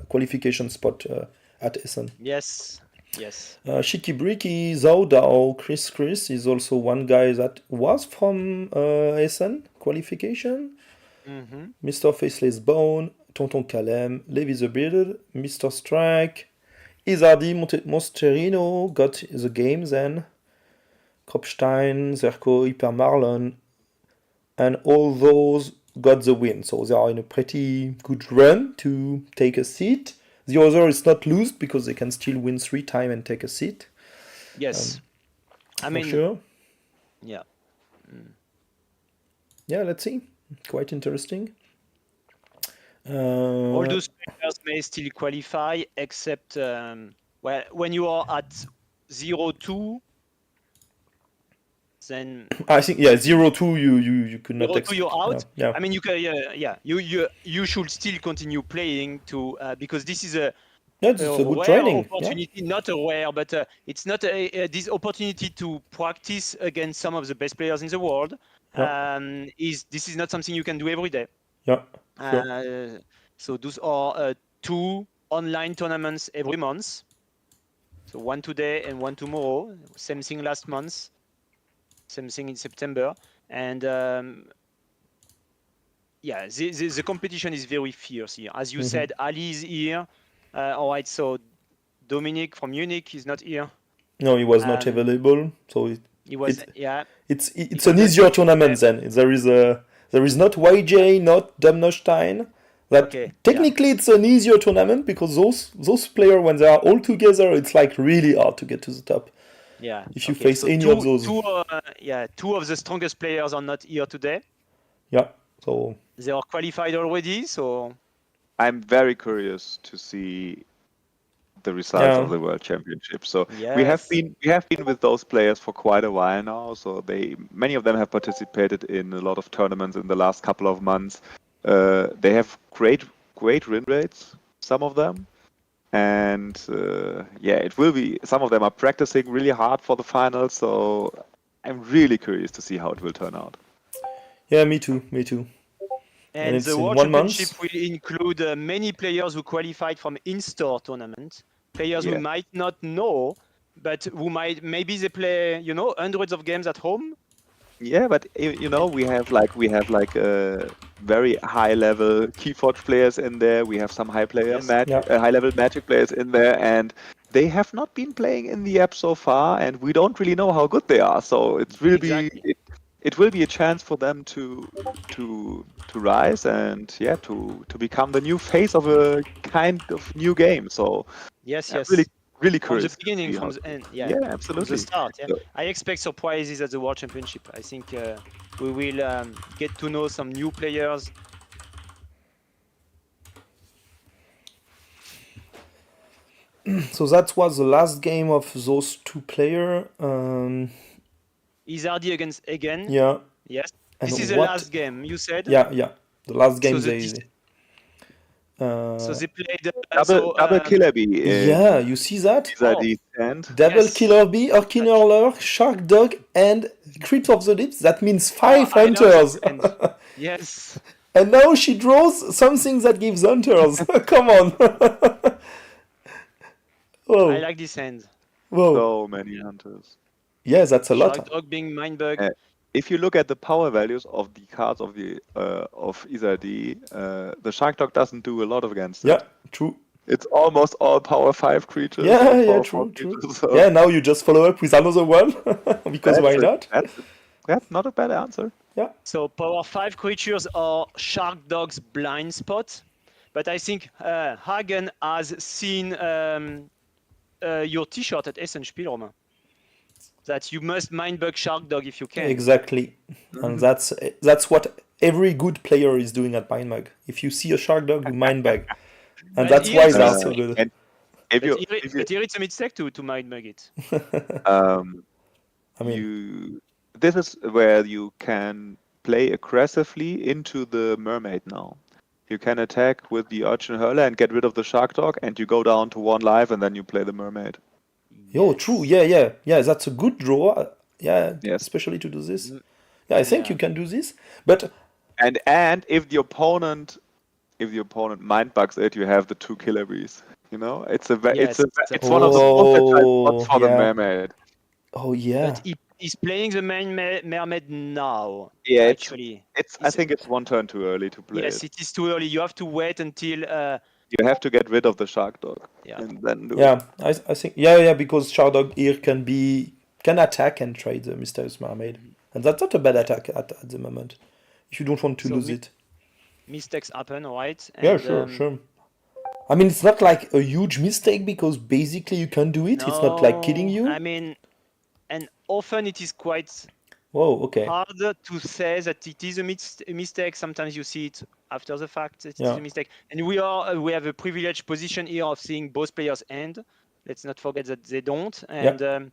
qualification spot at Essen. Yes. Yes. Shiki Briki, Zhao Dao, Chris is also one guy that was from Essen qualification. Mr. Faceless Bone, Tonton Kalem, Levi the Bearded, Mr. Strike, Izardi Mosterino got the game then, Kropstein, Zerko, Hyper Marlon, and all those got the win. So they are in a pretty good run to take a seat. The other is not lost because they can still win 3 times and take a seat. Yes. I For mean, sure. yeah. Yeah, let's see. Quite interesting. All those players may still qualify, except well, when you are at 0-2, then I think 0-2 you could not 0-2 you're out. Yeah. I mean, you can you should still continue playing to because this is a It's a good rare training. opportunity, not a rare, but it's not this opportunity to practice against some of the best players in the world. This is not something you can do every day. Yeah. Sure. So those are 2 online tournaments every month. So 1 today and 1 tomorrow. Same thing last month. Same thing in September. And yeah, the competition is very fierce here. As you said, Ali is here. All right, so Dominic from Munich is not here. No, he was not available. So He was, it's an easier tournament then. There is not YJ, not Domnostein. Technically it's an easier tournament because those players when they are all together, it's like really hard to get to the top. Yeah. If you face any of those. 2 of the strongest players are not here today. Yeah. So they are qualified already. So I'm very curious to see the results of the World Championship. So we have been with those players for quite a while now. So many of them have participated in a lot of tournaments in the last couple of months. They have great win rates, some of them, and it will be. Some of them are practicing really hard for the finals. So I'm really curious to see how it will turn out. Yeah, me too. And the World Championship will include many players who qualified from in-store tournament, players who might not know, but who maybe they play, hundreds of games at home. Yeah, but we have very high-level Keyforge players in there. We have some high-level Magic players in there, and they have not been playing in the app so far, and we don't really know how good they are. So it will be a chance for them to rise and to become the new face of a kind of new game. So yes, really curious. From the beginning, from the end, absolutely. From the start, I expect surprises at the World Championship. I think we will get to know some new players. So that was the last game of those 2 players. Izardi against Egen. Yeah. Yes. And this is the last game, you said? Yeah. The last game So they played double killer bee in yeah, you see that? Izadi stand. Double Yes. killer bee, Orkinhurler, Shark Dog, and Crypt of the Lips. That means 5 I love hunters. this hand. Yes. And now she draws something that gives hunters. Come on. Whoa. I like this hand. Whoa. So many hunters. Yeah, that's a lot. Shark Dog being Mindbug. If you look at the power values of the cards of the of Izadi, the Shark Dog doesn't do a lot against it. Yeah, true. It's almost all power 5 creatures. or Yeah, power true, 4 true. creatures, so Yeah, now you just follow up with another one. Because why not? That's not a bad answer. Yeah. So power 5 creatures are Shark Dog's blind spot. But I think Hagen has seen your T-shirt at Essen Spielraum. That you must Mindbug Shark Dog if you can. Exactly. And that's what every good player is doing at Mindbug. If you see a Shark Dog, you Mindbug. And But that's here why it's they are a so mistake. good. And if you, But here it's a mistake to Mindbug it. I mean, this is where you can play aggressively into the mermaid now. You can attack with the Urchin Hurler and get rid of the Shark Dog, and you go down to 1 life, and then you play the mermaid. yo, true. Yeah. That's a good draw. Yeah, Yes. especially to do this. Yeah, I think Yeah. you can do this. But And if the opponent mind bugs it, you have the 2 killer bees. You know, it's one of the most versatile spots for the yeah. mermaid. oh yeah. But he's playing the main mermaid now. Yeah, actually. I think it's 1 turn too early to play. Yes, it is too early. You have to wait until. You have to get rid of the Shark Dog. Yeah. And then do Yeah, I think yeah, because Shark Dog here can attack and trade the Mysterious Mermaid. And that's not a bad attack at the moment. If you don't want to So lose it. mistakes happen, right? Yeah, And, sure. I mean, it's not like a huge mistake because basically you can do it. It's not like killing you. I mean, and often it is quite Whoa, okay. hard to say that it is a mistake. Sometimes you see it after the fact that it is a mistake. And we have a privileged position here of seeing both players end. Let's not forget that they don't. And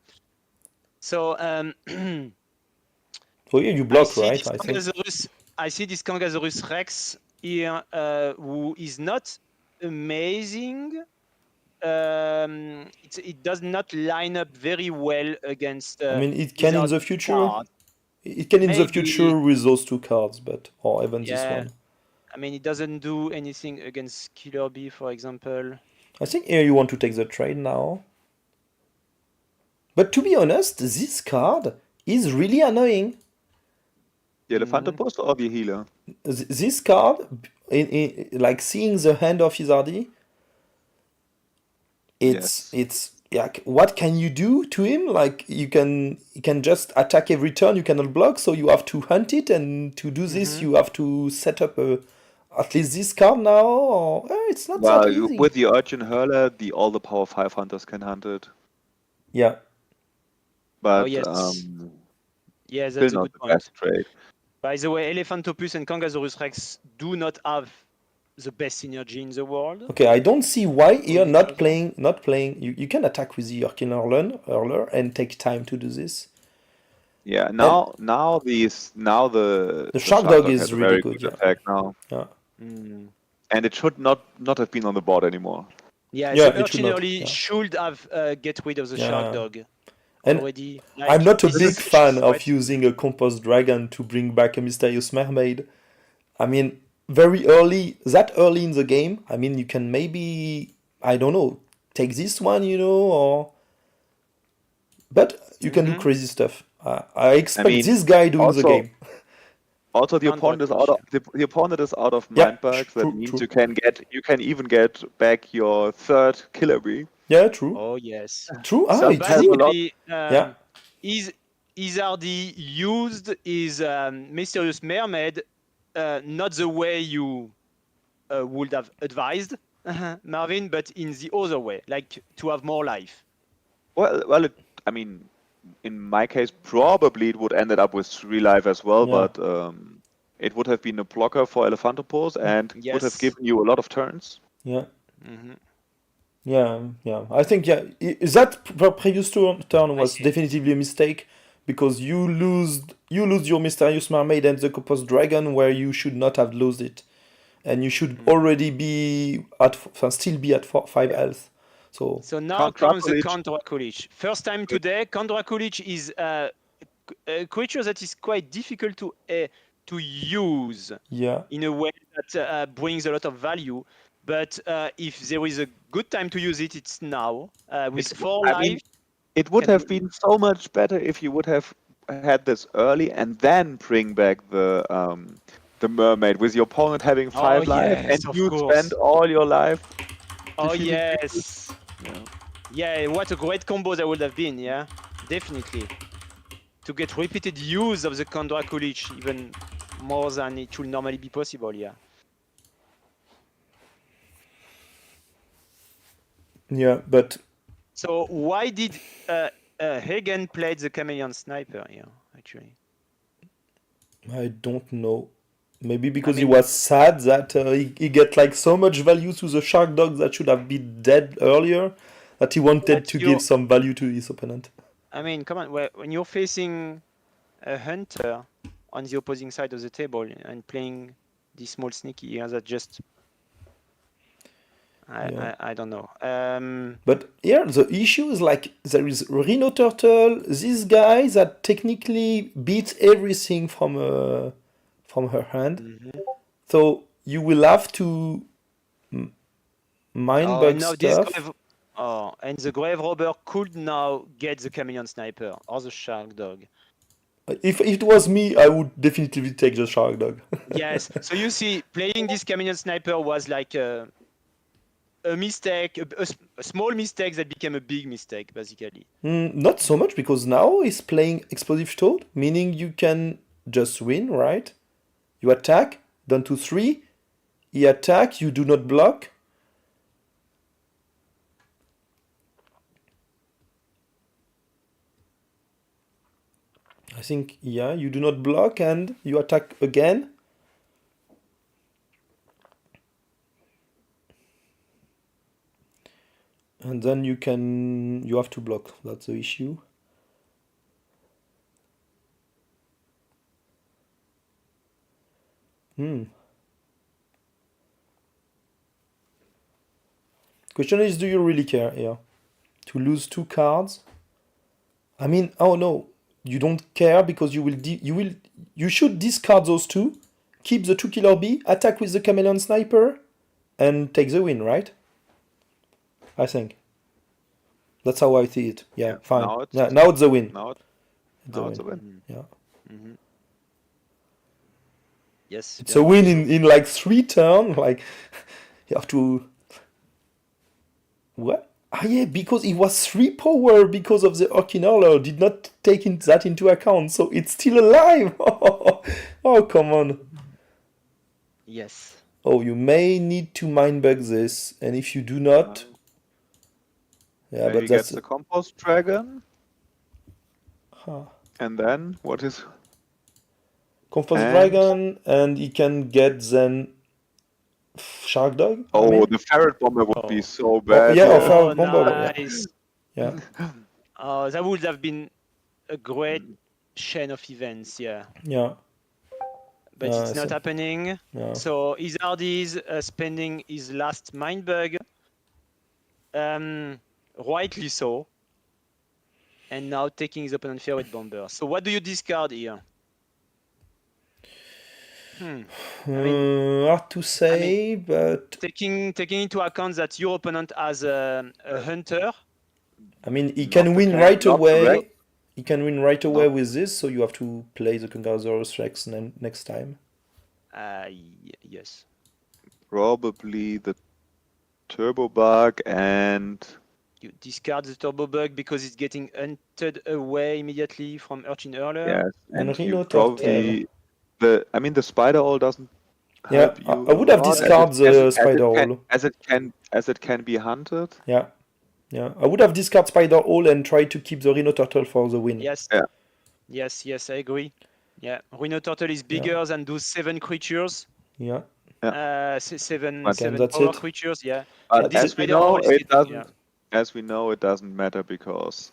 Oh yeah, you block, right? I think. I see this Kangasaurus Rex here, who is not amazing. It does not line up very well against. I mean, it can in the future. card. It can in the Maybe. future with those 2 cards, or even this Yeah. one. I mean, it doesn't do anything against Killer Bee, for example. I think here you want to take the trade now. But to be honest, this card is really annoying. The Elephantopus or the healer? This card, like seeing the hand of Izardi, it's like, what can you do to him? Like you can just attack every turn. You cannot block, so you have to hunt it, and to do this, you have to set up at least this card now. Or, it's not that easy. With the Urchin Hurler, all the power 5 hunters can hunt it. Yeah. But yes. Yeah, still that's a not good the point. best trade. By the way, Elephantopus and Kangasaurus Rex do not have the best synergy in the world. Okay, I don't see why here not playing. You can attack with the Urchin Hurler and take time to do this. Yeah, now the Shark Dog is has a really very good, yeah. attack now. Yeah. And it should not have been on the board anymore. Yeah, Yeah, so it should not, Urchin yeah. should have get rid of the Shark Dog And already. I'm not a this big is fan of quite- using a Compost Dragon to bring back a Mysterious Mermaid. I mean, very early in the game, I mean, you can maybe, I don't know, take this one, or... But you can do crazy stuff. I expect this guy doing the game. Also, the opponent is out of the opponent is out of mind bugs. That means true. you can even get back your 3rd killer bee. Yeah, true. Oh yes. True. So it's basically, Yeah. Izardi used his Mysterious Mermaid not the way you would have advised, Marvin, but in the other way, like to have more life. Well, I mean, in my case, probably it would ended up with 3 life as well, Yeah. but it would have been a blocker for Elephantopus and would have Yes. given you a lot of turns. Yeah. Mm-hmm. Yeah. I think, that previous turn was see. definitively a mistake because you lose your Mysterious Mermaid and the Compost Dragon where you should not have lost it. and you should already be still be at 5 health. So now comes the Kondrakulic. Kondrakulic. First time today, Kondrakulic is a creature that is quite difficult to use yeah, in a way that brings a lot of value. But if there is a good time to use it, it's now. With 4 I mean, life, it would can have be- been so much better if you would have had this early and then bring back the mermaid with your opponent having 5 life yes, and of you course. spend all your life. Oh defeating yes. Yeah, what a great combo that would have been, yeah. Definitely. To get repeated use of the Kondrakulic even more than it will normally be possible, yeah. yeah, but So why did Hagen play the Chameleon Sniper here, actually? I don't know. Maybe because he mean- was sad that he get like so much value to the shark dog that should have been dead earlier, that he wanted But to you're- give some value to his opponent. I mean, come on, when you're facing a hunter on the opposing side of the table and playing this small sneaky here, that just I don't know. But here the issue is like there is Rhino Turtle, this guy that technically beats everything from her hand. So you will have to mind bug now stuff. and the Grave Robber could now get the Chameleon Sniper or the Shark Dog. If it was me, I would definitely take the shark dog. Yes. So you see, playing this Chameleon Sniper was like a mistake, a small mistake that became a big mistake, basically. Not so much, because now he's playing Explosive Toad, meaning you can just win, right? You attack, down to 3. He attack, you do not block. I think, yeah, you do not block and you attack again. And then you have to block. That's the issue. Question is, do you really care here? To lose 2 cards? I mean, oh no, you don't care because you should discard those 2, keep the 2 killer bee, attack with the Chameleon Sniper, and take the win, right? I think. That's how I see it. Yeah, fine. Now it's the win. Now it's a win. Yeah. Yes. It's a win in like 3 turns. Like, you have to... What? Ah, yeah, because it was 3 power because of the Orkinurler. Did not take that into account, so it's still alive. Oh, come on. Yes. Oh, you may need to mind bug this, and if you do not... Yeah, Maybe but that's... gets the Compost Dragon. Huh. And then, what is... Compost Dragon, and he can get then... Shark Dog? Oh, I mean? the Ferret Bomber would be so bad. yeah, yeah. Ferret Bomber, nice. Yeah. That would have been a great chain of events, yeah. Yeah. But it's not happening. Yeah. So Izard is spending his last mind bug. Rightly so. And now taking his opponent Ferret Bomber. So what do you discard here? Hard to say, but... Taking into account that your opponent has a hunter. I mean, he can win right away. He can win right away with this, so you have to play the Congasaurus Rex next time. Yes. Probably the Turbo Bug and... You discard the Turbo Bug because it's getting hunted away immediately from Urchin Hurler. Yes, And and Rhino you probably... the Spider Hole doesn't help you. I would have discarded the Spider Hole. As it can be hunted. Yeah. I would have discarded Spider Hole and try to keep the Rhino Turtle for the win. Yes. Yeah. Yes, I agree. Yeah, Rhino Turtle is bigger than those 7 creatures. Yeah. Seven that's power it. creatures. Yeah. But this as we Spider know, Hole is it getting- doesn't. yeah. As we know, it doesn't matter because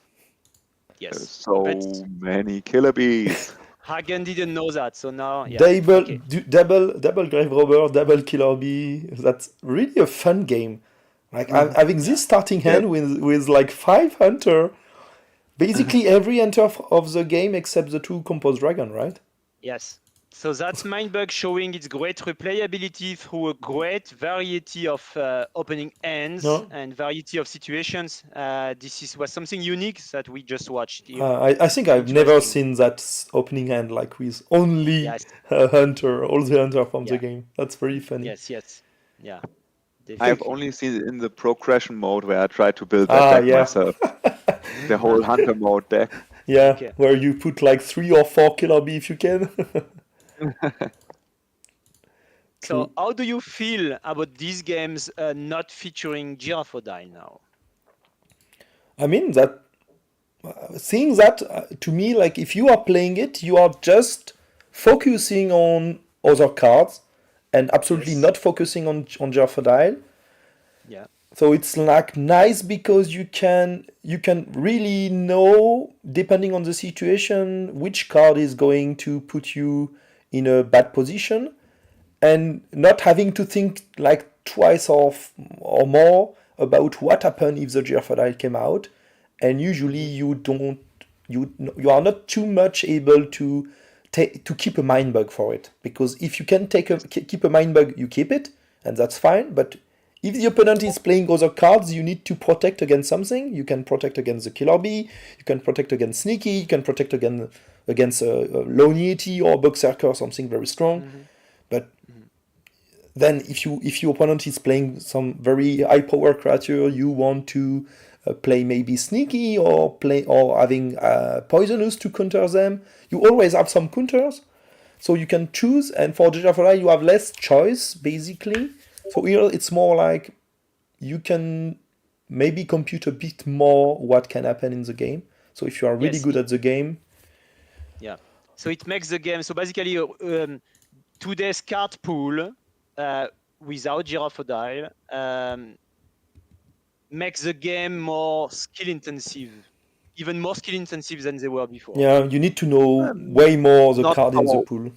there's Yes. so But- many killer bees. Hagen didn't know that, so now, yeah. Double, Okay. double Grave Robber, double Killer Bee. That's really a fun game. Like having this starting hand with like 5 hunter, basically every hunter of the game except the 2 composed dragon, right? Yes. So that's Mindbug showing its great replayability through a great variety of opening ends No. and variety of situations. This was something unique that we just watched here. I think I've never Interesting. seen that opening hand like with only Yes. a hunter, all the hunter from the Yeah. game. That's very funny. Yes. Yeah. I have Definitely. only seen it in the progression mode where I tried to build that deck yeah. myself. The whole hunter mode deck. Yeah, Okay. where you put like 3 or 4 Killer Bee if you can. So how do you feel about these games not featuring Giraffodile now? I mean that seeing that to me, like if you are playing it, you are just focusing on other cards and absolutely Yes. not focusing on Giraffodile. Yeah. So it's like nice because you can really know, depending on the situation, which card is going to put you in a bad position, and not having to think like twice or more about what happened if the Giraffodile came out. And usually you are not too much able to keep a mind bug for it, because if you can keep a mind bug, you keep it, and that's fine. But if the opponent is playing other cards, you need to protect against something. You can protect against the Killer Bee, you can protect against Sneaky, you can protect against a Lone Yeti or a Berserker or something very strong. But then if your opponent is playing some very high power creature, you want to play maybe Sneaky or having Poisonous to counter them. You always have some counters, so you can choose. And for Giraffodile, you have less choice basically. So here it's more like you can maybe compute a bit more what can happen in the game. So if you are really good at the game, yeah. So it makes the game. So basically, today's card pool without Giraffodile makes the game more skill intensive, even more skill intensive than they were before. yeah, you need to know way more the card in the pool.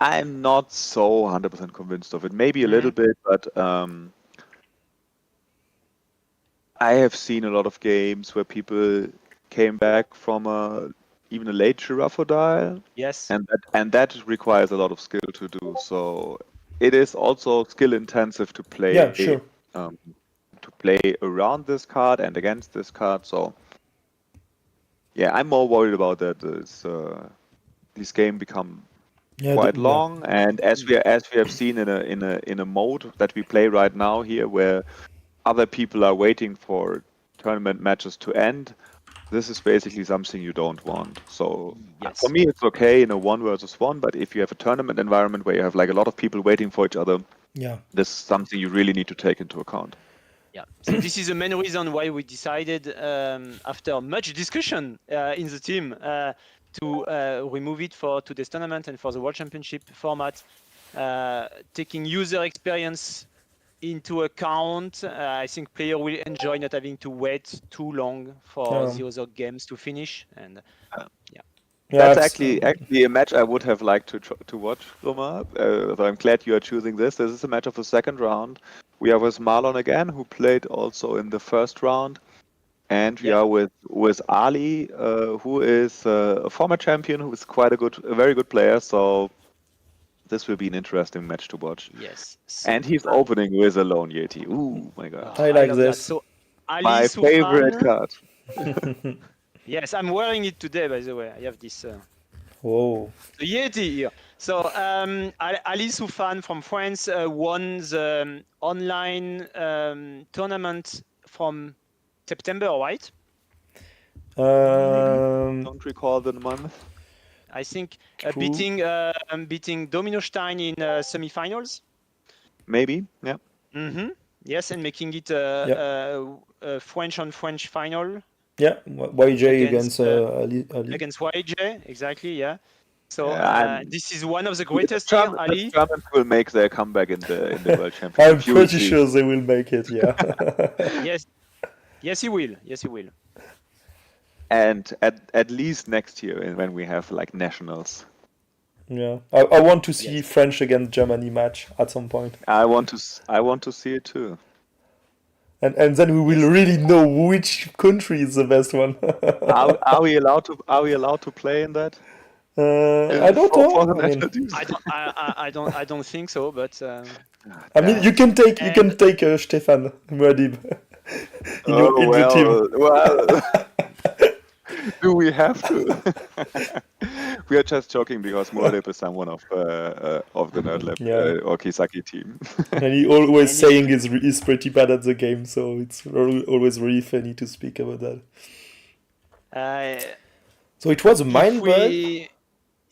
I'm not so 100% convinced of it. Maybe a little bit, but I have seen a lot of games where people came back from even a late Giraffodile. Yes. And that requires a lot of skill to do. So it is also skill intensive to play. Yeah, sure. To play around this card and against this card. So yeah, I'm more worried about that. This game become quite long, and as we have seen in a mode that we play right now here, where other people are waiting for tournament matches to end, this is basically something you don't want. So for me, it's okay in a 1 versus 1, but if you have a tournament environment where you have like a lot of people waiting for each other, this is something you really need to take into account. Yeah, so this is the main reason why we decided, after much discussion in the team, to remove it for today's tournament and for the World Championship format, taking user experience into account. I think player will enjoy not having to wait too long for the other games to finish, and that's actually a match I would have liked to watch, Roma. So I'm glad you are choosing this. This is a match of the second round. We are with Marlon again, who played also in the first round, and we are with Ali, who is a former champion, who is a very good player. So this will be an interesting match to watch. Yes. And he's opening with a Lone Yeti. Ooh, my God! I like this. So Ali my favorite card. Yes, I'm wearing it today, by the way. I have this Whoa. the Yeti here. So Ali Soufan from France won the online tournament from September, right? Don't recall the month. I think beating Dominostein in semifinals. Maybe, yeah. Yes, and making it a French on French final. Yeah, YJ against Ali. Against YJ, exactly, yeah. So this is one of the greatest here, Ali. The Germans will make their comeback in the World Championship. I'm pretty sure they will make it, yeah. Yes, he will. Yes, he will. And at least next year when we have like nationals. Yeah, I want to see Yes. French against Germany match at some point, I want to see it too. and then we will really know which country is the best one. Are we allowed to play in that? I don't know. For the I mean, national teams? I don't think so, but I mean, you can take Stefan Muad'Dib in the team. Well, do we have to? We are just joking because Muad'Dib is someone of the Nerd Lab Yeah. or Kisaki team. And he always And saying he's pretty bad at the game, so it's always really funny to speak about that. So it was a mind bug.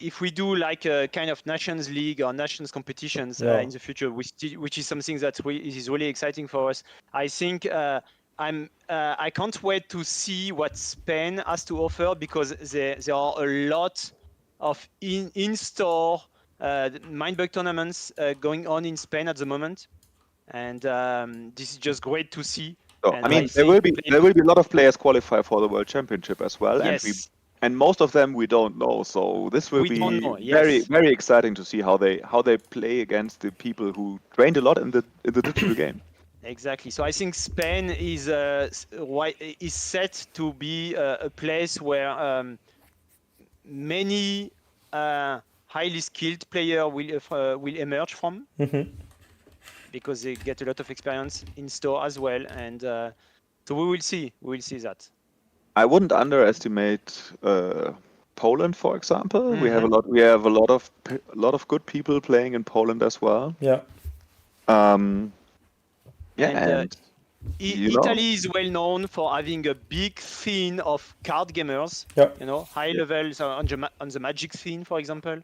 if we do like a kind of Nations League or Nations competitions Yeah. in the future, which is something that is really exciting for us, I think I can't wait to see what Spain has to offer, because there are a lot of in-store Mindbug tournaments going on in Spain at the moment, and this is just great to see. So, And I mean, there think will be a lot of players qualify for the World Championship as well, yes. and most of them we don't know. So this will We be don't know, very yes. very exciting to see how they play against the people who trained a lot in the digital game. Exactly. So I think Spain is set to be a place where many highly skilled players will emerge from, because they get a lot of experience in store as well, and so we will see that. I wouldn't underestimate Poland, for example. We have a lot of good people playing in Poland as well. Yeah. And Italy is well known for having a big scene of card gamers. Yeah. High levels on the Magic scene, for example.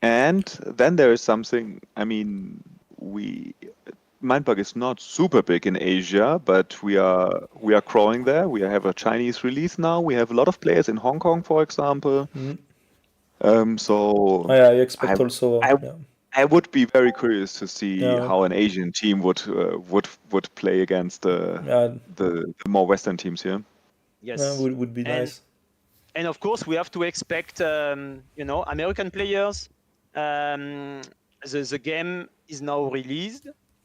And then there is something. I mean, Mindbug is not super big in Asia, but we are growing there. We have a Chinese release now. We have a lot of players in Hong Kong, for example. So I expect also. I would be very curious to see Yeah. how an Asian team would play against the more Western teams here. Yes, would be nice. And of course, we have to expect American players. The game is now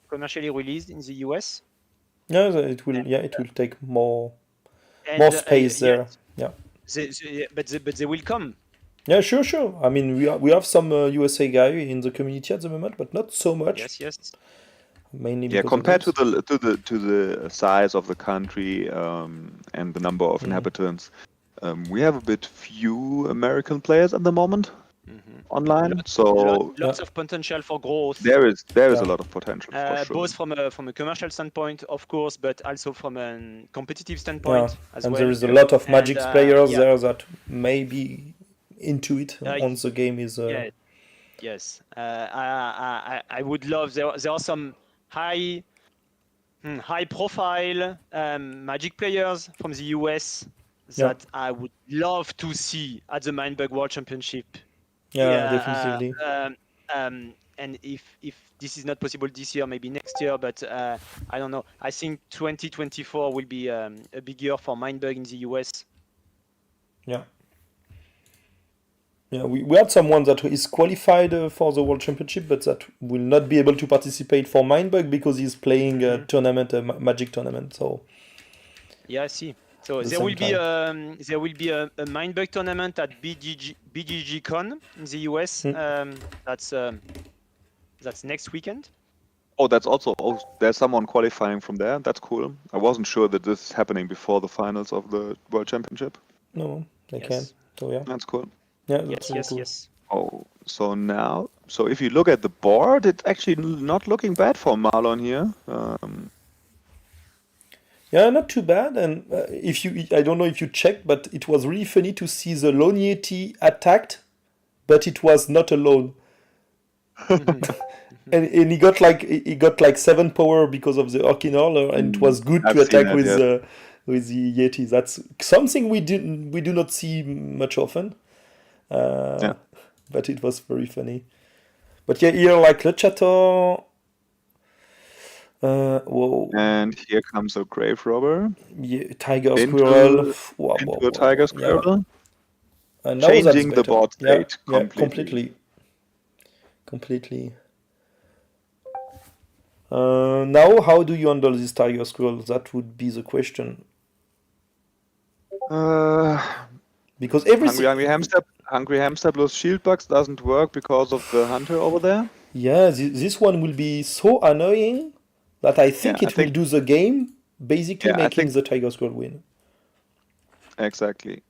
commercially released in the US. Yeah, it will take more space there. Yeah. But they will come. Yeah, sure. I mean, we have some USA guy in the community at the moment, but not so much. Yes. Mainly Yeah, because compared of to the size of the country and the number of inhabitants, we have a bit few American players at the moment online. Lots of potential for growth. There is a lot of potential for sure. Both from a commercial standpoint, of course, but also from a competitive standpoint as well. And there is a lot of Magic players there that may be into it once the game is. Yes, I would love. There are some high profile Magic players from the US that I would love to see at the Mindbug World Championship. Yeah, definitely. And if this is not possible this year, maybe next year, but I don't know. I think 2024 will be a big year for Mindbug in the US. Yeah. Yeah, we had someone that is qualified for the World Championship, but that will not be able to participate for Mindbug because he's playing a tournament, a Magic tournament. So. Yeah, I see. So there will be a Mindbug tournament at BGG Con in the US. That's next weekend. Oh, there's someone qualifying from there. That's cool. I wasn't sure that this is happening before the finals of the World Championship. No, they can. So yeah. That's cool. Yeah, that's really cool. Yes. Oh, so if you look at the board, it's actually not looking bad for Marlon here. Yeah, not too bad. And I don't know if you checked, but it was really funny to see the Lone Yeti attacked, but it was not alone. and he got like 7 power because of the Orkinol, and it was good to attack with the Yeti. That's something we do not see much often. But it was very funny. But yeah, here like Le Chateau, Whoa. And here comes a grave robber Yeah, tiger into, squirrel. Wow, into a tiger Yeah. squirrel, And now that's changing the better. board Yeah, state yeah, completely. completely. Now, how do you handle this tiger squirrel? That would be the question. Because everything. Hungry hamster plus shield bugs doesn't work because of the hunter over there. Yeah, this one will be so annoying that I think I it will think- do the game, basically Yeah, I making think- the tiger squirrel win. Exactly.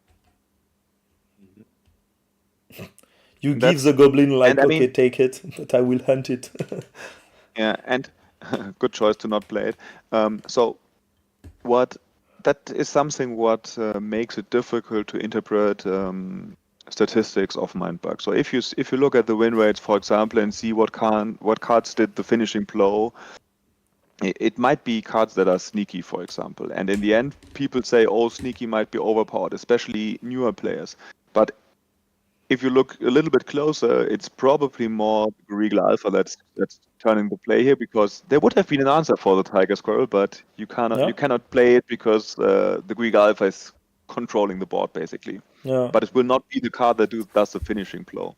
You give That's- the goblin like, and I okay, mean- take it, but I will hunt it. Yeah, and good choice to not play it. So that is something what makes it difficult to interpret statistics of Mindbug. So if you look at the win rates, for example, and see what cards did the finishing blow, it might be cards that are sneaky, for example. And in the end, people say, "Oh, sneaky might be overpowered," especially newer players. But if you look a little bit closer, it's probably more Regal Alpha that's turning the play here, because there would have been an answer for the Tiger Squirrel, but you cannot play it because the Regal Alpha is controlling the board basically. Yeah. But it will not be the card that does the finishing blow.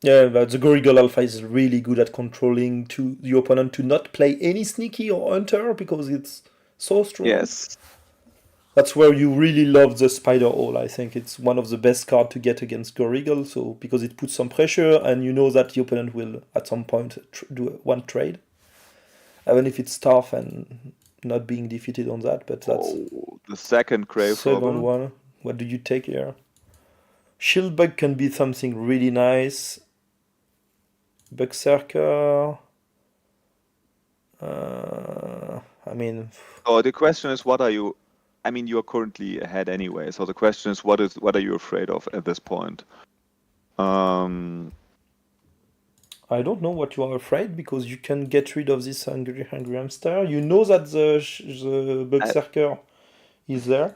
Yeah, but the Gorigal Alpha is really good at controlling to the opponent to not play any sneaky or hunter because it's so strong. Yes. That's where you really love the Spider Hole. I think it's one of the best cards to get against Gorigal, so because it puts some pressure and you know that the opponent will at some point do one trade, even if it's tough and not being defeated on that. But that's the second grave second robber. one. What do you take here? Shieldbug can be something really nice. Berserker. I mean, Oh, the question is, what are you? I mean, you are currently ahead anyway. So the question is, what are you afraid of at this point? I don't know what you are afraid, because you can get rid of this hungry hamster. You know that the Berserker is there.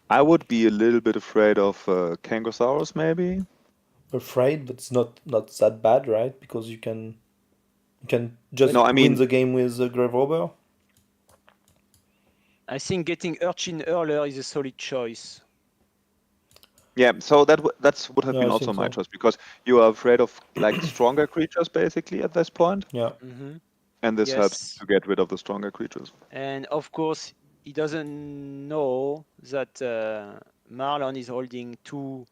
I would be a little bit afraid of Kangasaurus, maybe. Afraid, but it's not that bad, right? Because you can just No, I win mean- the game with the Grave Robber. I think getting Urchin earlier is a solid choice. Yeah, so that would have Yeah, been I also think my so. choice, because you are afraid of like stronger creatures basically at this point, Yeah. Mm-hmm. and this helps Yes. to get rid of the stronger creatures. And of course, he doesn't know that Marlon is holding two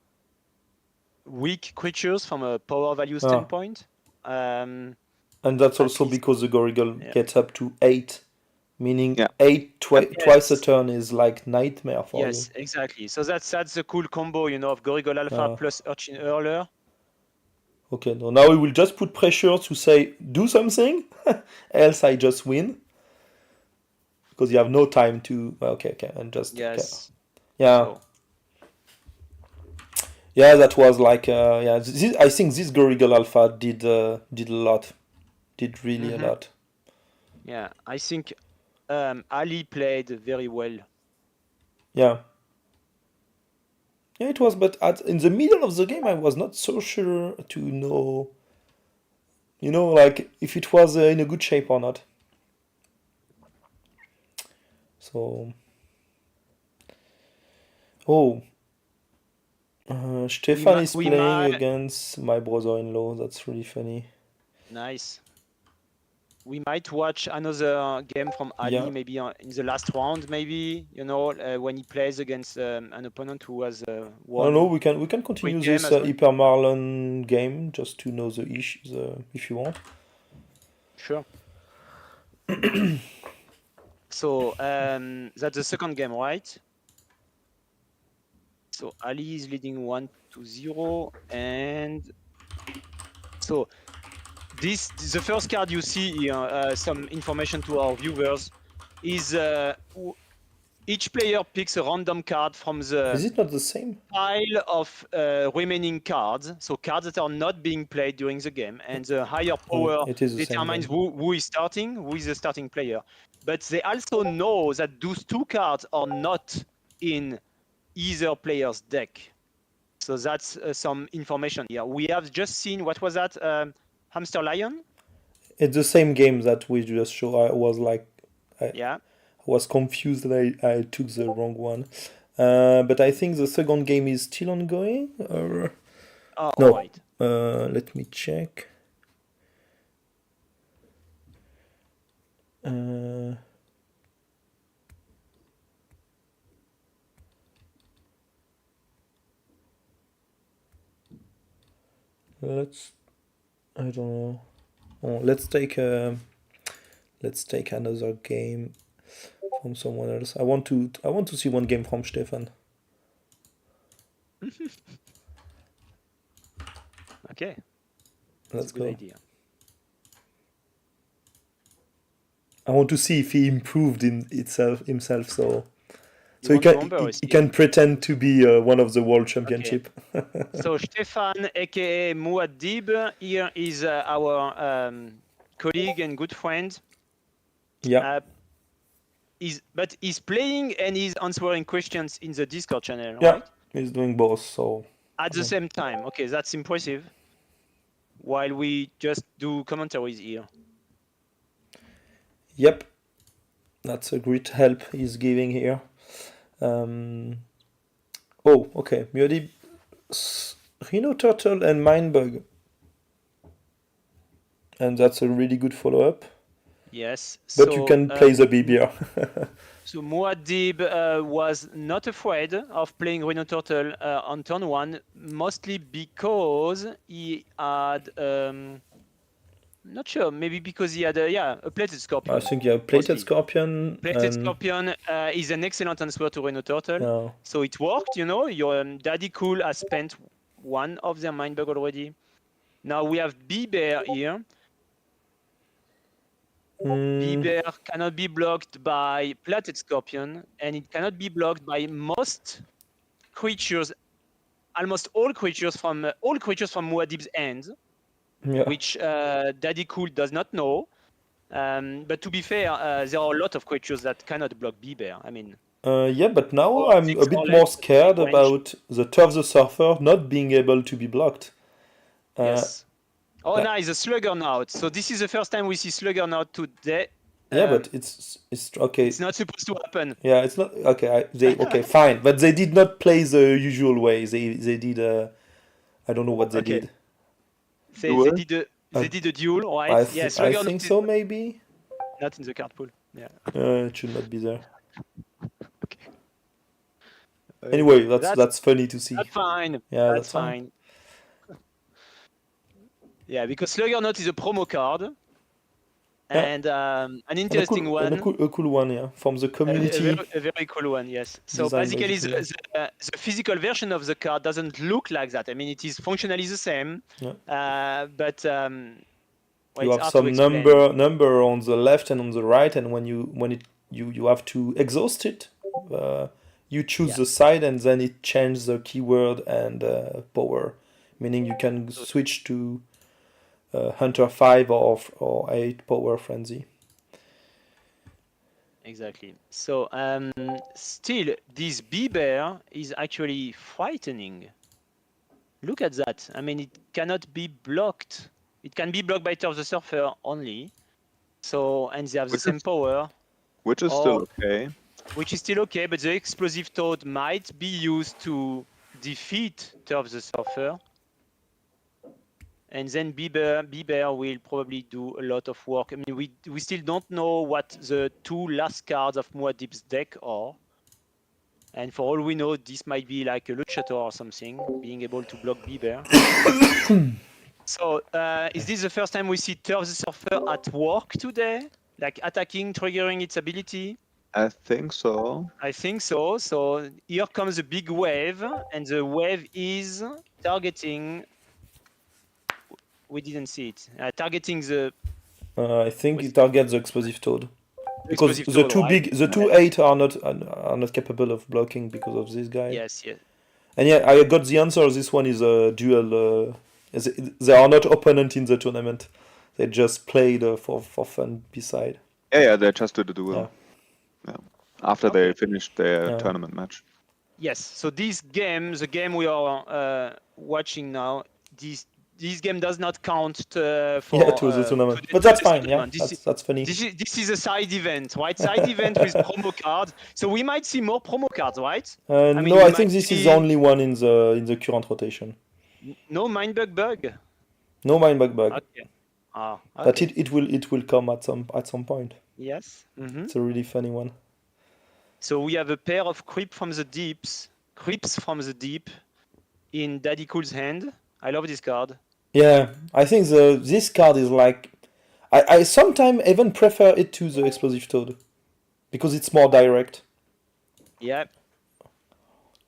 weak creatures from a power value standpoint. And that's At also least- because the Gorigal yeah. gets up to 8, meaning Yeah. 8 twice a Yes. turn is like nightmare for Yes, exactly. So that's the cool combo, of Gorigal Alpha plus Urchin Earler. you. Okay, now we will just put pressure to say, do something, else I just win. Because you have no time to... Okay, and just... Yes. Okay. Yeah. So, Yeah, that was like... I think this Gorigal Alpha did a lot. Did really a lot. yeah, I think Ali played very well. Yeah. Yeah, it was, but in the middle of the game, I was not so sure to know, like if it was in a good shape or not. So, Stefan is we playing might- against my brother-in-law. That's really funny. Nice. We might watch another game from Ali, Yeah. maybe in the last round, maybe, when he plays against an opponent who has won. No, we can continue game this as well. Hyper Marlon game just to know the issues if you want. Sure. So that's the second game, right? So Ali is leading 1-0, and so the first card you see here, some information to our viewers, is each player picks a random card from the Is it not the same? pile of remaining cards, so cards that are not being played during the game, and the higher power it is the same determines game. who is starting, who is the starting player. But they also know that those two cards are not in either player's deck. So that's some information here. We have just seen, what was that, Hamster Lion? It's the same game that we just showed. I was like, Yeah. I was confused that I took the wrong one. But I think the second game is still ongoing. Or Oh, no? all right. Let me check. I don't know. Oh, let's take another game from someone else. I want to see one game from Stefan. Okay. That's Let's a good go. idea. I want to see if he improved in himself, so You he want can Bomber he can pretend to be one of the world championship. So Stefan, aka Muad'Dib, here is our colleague and good friend. Yeah, But he's playing and he's answering questions in the Discord channel, yeah, right? he's doing both. So At the same time. Okay, that's impressive. While we just do commentaries here. yep, that's a great help he's giving here. Oh, okay, Muad'Dib, Rhino Turtle and Mindbug, and that's a really good follow-up. Yes. But you can play the BBR. So Muad'Dib was not afraid of playing Rhino Turtle on turn 1, mostly because he had, not sure, maybe because he had a Plated Scorpion. I think Plated mostly. Scorpion. Plated Scorpion is an excellent answer to Rhino Turtle. No. So it worked, you know. Your Daddy Cool has spent one of their Mindbug already. Now we have B-Bear here. B-Bear cannot be blocked by Plated Scorpion, and it cannot be blocked by most creatures, almost all creatures from Muad'Dib's end, Yeah. which Daddy Cool does not know. But to be fair, there are a lot of creatures that cannot block B-Bear. I mean, Yeah, but now or I'm six a bit or more less scared range. about the Turf the Surfer not being able to be blocked. Yes. Oh, nice, a Sluggernaut. So this is the first time we see Sluggernaut today. Yeah, but it's okay. It's not supposed to happen. Yeah, it's not okay. Okay, fine, but they did not play the usual way. They did I don't know what they did. They did a duel, right? I Sluggernaut think is so, maybe. not in the card pool. Yeah. It should not be there. Okay. Anyway, that's funny to see. That's fine. Yeah, that's fine. Yeah, because Sluggernaut is a promo card. And an interesting one. A cool one, yeah, from the community. A very cool one, yes. So basically, the physical version of the card doesn't look like that. I mean, it is functionally the same, but well, you have some number on the left and on the right, and when you have to exhaust it, you choose the side, and then it changes the keyword and power, meaning you can switch to Hunter 5 or 8 Power Frenzy. Exactly. So still, this B-Bear is actually frightening. Look at that. I mean, it cannot be blocked. It can be blocked by Turf the Surfer only. So, and they have the same power. Which is still okay. Which is still okay, but the Explosive Toad might be used to defeat Turf the Surfer. And then B-Bear will probably do a lot of work. I mean, we still don't know what the two last cards of Muad'Dib's deck are. And for all we know, this might be like a Luchator or something, being able to block B-Bear. So, is this the first time we see Turf the Surfer at work today? Like attacking, triggering its ability? I think so. I think so. So here comes a big wave, and the wave is targeting... We didn't see it. Targeting the... I think it targets the Explosive Toad. Because Explosive the Toad, two right? big, the two 8 are not capable of blocking because of this guy. Yes. And yeah, I got the answer. This one is a duel. They are not opponent in the tournament. They just played for fun beside. Yeah, they just did a duel. Yeah. After they finished their tournament match. Yes. So this game, the game we are watching now, this this game does not count for to the tournament. But that's fine. Yeah, that's funny. This is a side event, right? Side event with promo cards. So we might see more promo cards, right? No, I think this is the only one in the current rotation. No Mindbug bug. No Mindbug bug. Okay. Okay. But it will come at some point. Yes. Mm-hmm. It's a really funny one. So we have a pair of Creeps from the Deep in Daddy Cool's hand. I love this card. Yeah, I think this card is like I sometimes even prefer it to the Explosive Toad because it's more direct. Yeah.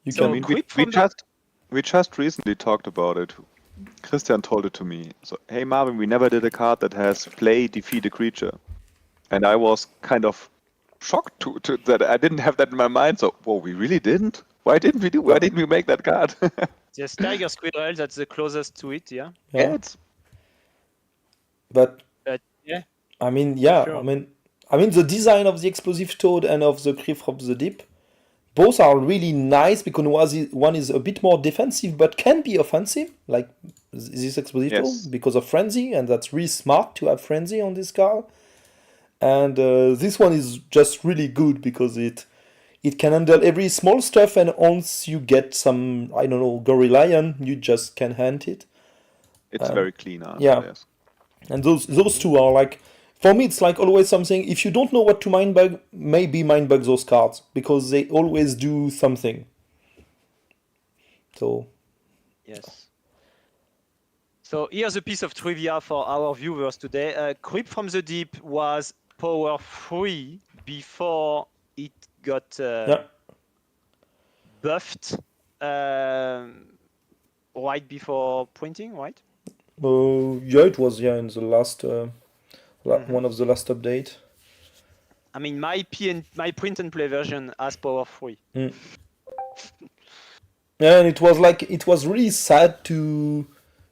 We just recently talked about it. Christian told it to me. So, hey Marvin, we never did a card that has play, defeat a creature. And I was kind of shocked to that I didn't have that in my mind. So, whoa, we really didn't? Why didn't we make that card? Yes, Tiger Squirrel, that's the closest to it, yeah. Yeah. But yeah. I mean, yeah, Sure. I mean the design of the Explosive Toad and of the Creep from the Deep, both are really nice because one is a bit more defensive but can be offensive, like this Explosive Toad because of Frenzy, and that's really smart to have Frenzy on this card. And this one is just really good because it can handle every small stuff, and once you get some, I don't know, Gorilla, you just can hand it. It's very clean. Yeah. Yes. And those two are like, for me, it's like always something. If you don't know what to Mindbug, maybe Mindbug those cards because they always do something. So. Yes. So here's a piece of trivia for our viewers today. Creep from the Deep was power 3 before it got buffed right before printing, right? Yeah, it was in the last one of the last update. I mean, my print and play version has power 3. Yeah, and it was really sad to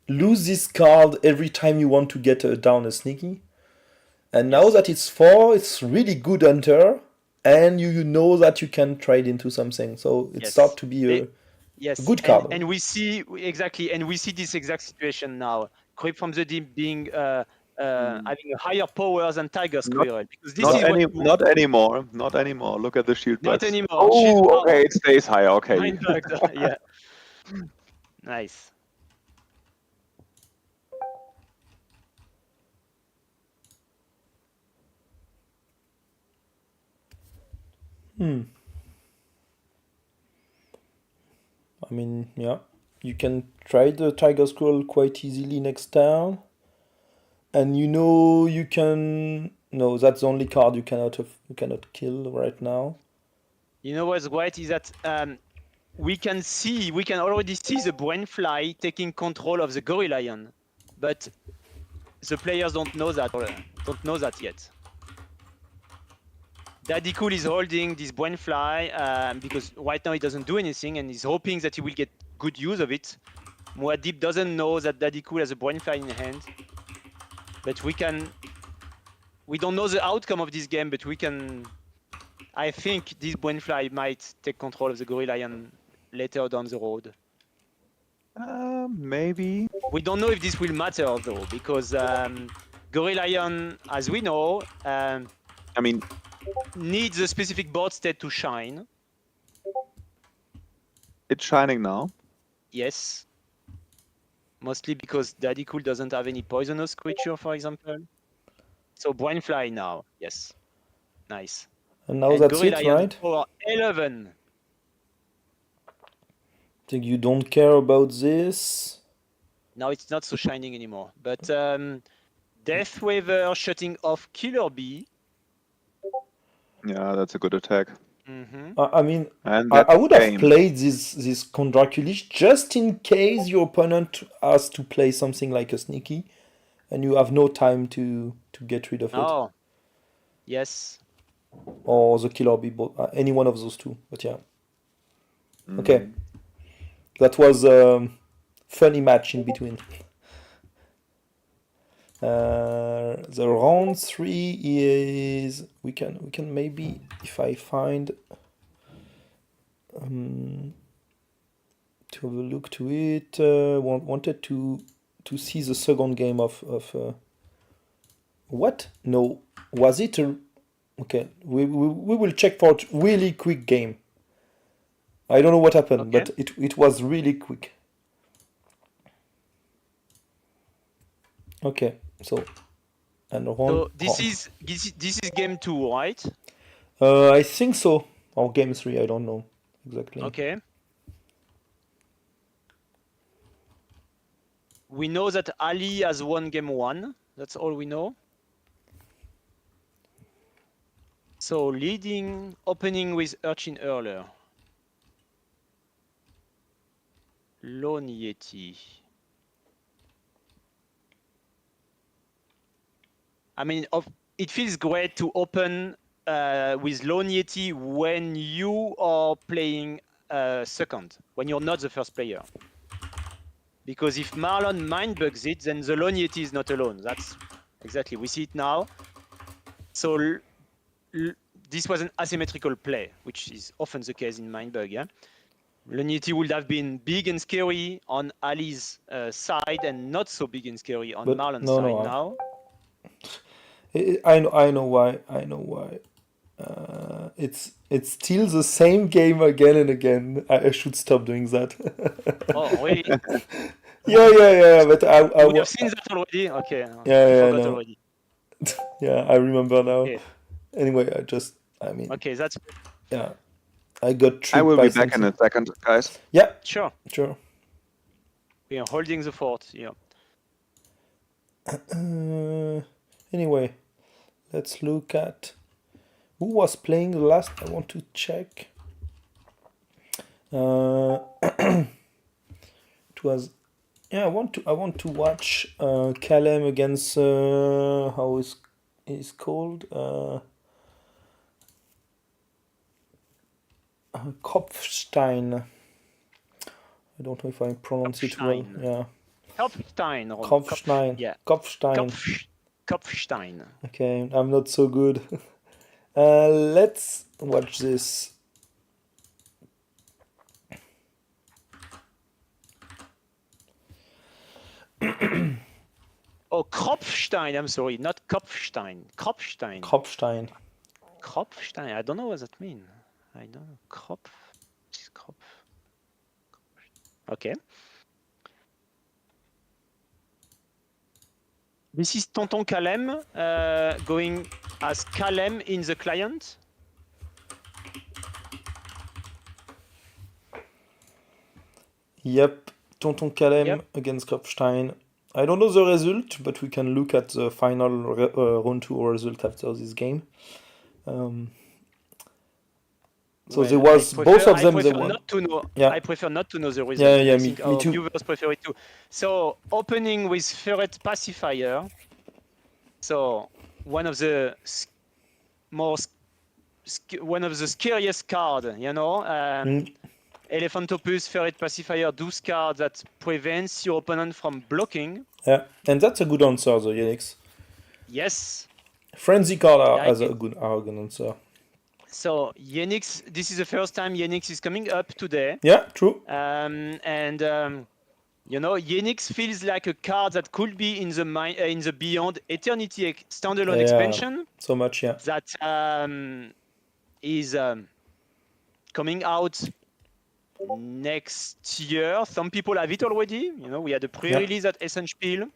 lose this card every time you want to get down a sneaky. And now that it's 4, it's really good hunter, and you know that you can trade into something. So it starts to be a good card. And we see this exact situation now. Creep from the Deep being having a higher power than Tiger Squirrel. Because this not anymore. Not anymore. Look at the shield Not price. anymore. Oh, okay, it stays higher. Okay. Yeah. Nice. I mean, yeah, you can trade the Tiger Squirrel quite easily next turn, and you can. No, that's the only card you cannot kill right now. You know what's great is that we can already see the Brainfly taking control of the Gorilla, but the players don't know that yet. Daddy Cool is holding this Brainfly because right now he doesn't do anything, and he's hoping that he will get good use of it. Muad'Dib doesn't know that Daddy Cool has a Brainfly in hand, but we don't know the outcome of this game, but I think this Brainfly might take control of the Gorilla later down the road. Maybe. We don't know if this will matter though, because Gorilla, as we know, needs a specific board state to shine. It's shining now. Yes. Mostly because Daddy Cool doesn't have any poisonous creature, for example. So Brainfly now, yes. Nice. And now that's Gorilla it, right? Power 11. I think you don't care about this. Now it's not so shining anymore. But Death Waver shutting off Killer Bee. Yeah, that's a good attack. Mm-hmm. I mean, I would have played this Condraculish just in case your opponent has to play something like a sneaky, and you have no time to get rid of it. Oh, yes. Or the Killer Bee, any one of those two. But yeah. Okay. That was a funny match in between. The round 3 is we can maybe, if I find to have a look to it, wanted to to see the second game of what? No, was it a? Okay, we will check for a really quick game. I don't know what happened, Okay. but it was really quick. Okay, so and So round. this is game 2, right? I think so. Or game 3, I don't know exactly. Okay. We know that Ali has won game 1. That's all we know. So leading, opening with Urchin Hurler. Lone Yeti. I mean, it feels great to open with Lone Yeti when you are playing second, when you're not the first player. Because if Marlon mindbugs it, then the Lone Yeti is not alone. That's exactly, we see it now. So this was an asymmetrical play, which is often the case in mindbug, yeah? Lone Yeti would have been big and scary on Ali's side and not so big and scary on But Marlon's no, side no, now. I know why. I know why. It's still the same game again and again. I should stop doing that. Oh, really? Yeah. But We have seen that already? Okay. Yeah, I yeah, forgot no. already. Yeah, I remember now. Okay. Anyway, I mean, Okay, that's yeah, I got tricked I will by be back in something. a second, guys. Yeah, sure. sure. We are holding the fort. Yeah. Anyway, let's look at who was playing the last. I want to check. It was. Yeah, I want to watch Calem against how is called Kopfstein. I don't know if I pronounce it well. Kopfstein. Yeah. Kopfstein. Kopfstein. Yeah. Kopfstein. Kopfstein. Okay, I'm not so good. Let's watch this. Oh, Kropfstein. I'm sorry, not Kopfstein. Kropfstein. Kopfstein. Kropfstein. I don't know what that means. I don't know. Kropf. Okay. This is Tonton Calem going as Calem in the client. Yep, Tonton Calem Yep. against Kopfstein. I don't know the result, but we can look at the final round 2 result after this game. So there was both of them. I They prefer won. not to know. Yeah. I prefer not to know the result. Yeah, I me think our too. viewers prefer it too. So opening with Ferret Pacifier. So one of the scariest card, you know. Elephantopus, Ferret Pacifier, those cards that prevents your opponent from blocking. Yeah, and that's a good answer, the Yenix. Yes. Frenzy card Like has a good answer. So Yenix, this is the first time Yenix is coming up today. Yeah, true. You know, Yenix feels like a card that could be in the Beyond Eternity standalone expansion. So much, yeah. That is coming out next year. Some people have it already. You know, we had a pre-release at Essen Spiel.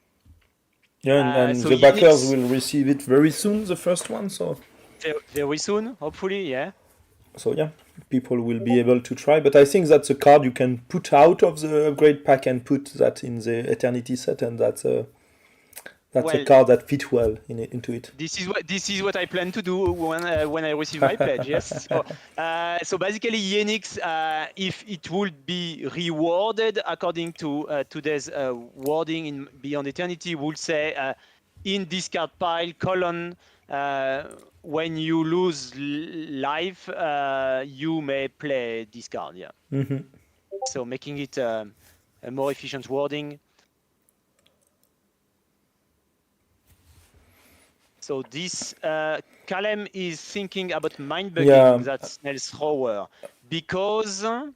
Yeah, and so the backers Yenix will receive it very soon, the first one, so... Very soon, hopefully, yeah. So yeah, people will be able to try. But I think that's a card you can put out of the upgrade pack and put that in the Eternity set, and that's a card that fits well into it. This is what I plan to do when I receive my pledge. Yes. So basically, Yenix, if it would be rewarded according to today's wording in Beyond Eternity, would say in discard pile colon. When you lose life, you may play discard. Yeah. Mm-hmm. So making it a more efficient wording. So this Calem is thinking about mind bugging that Snail's Thrower because of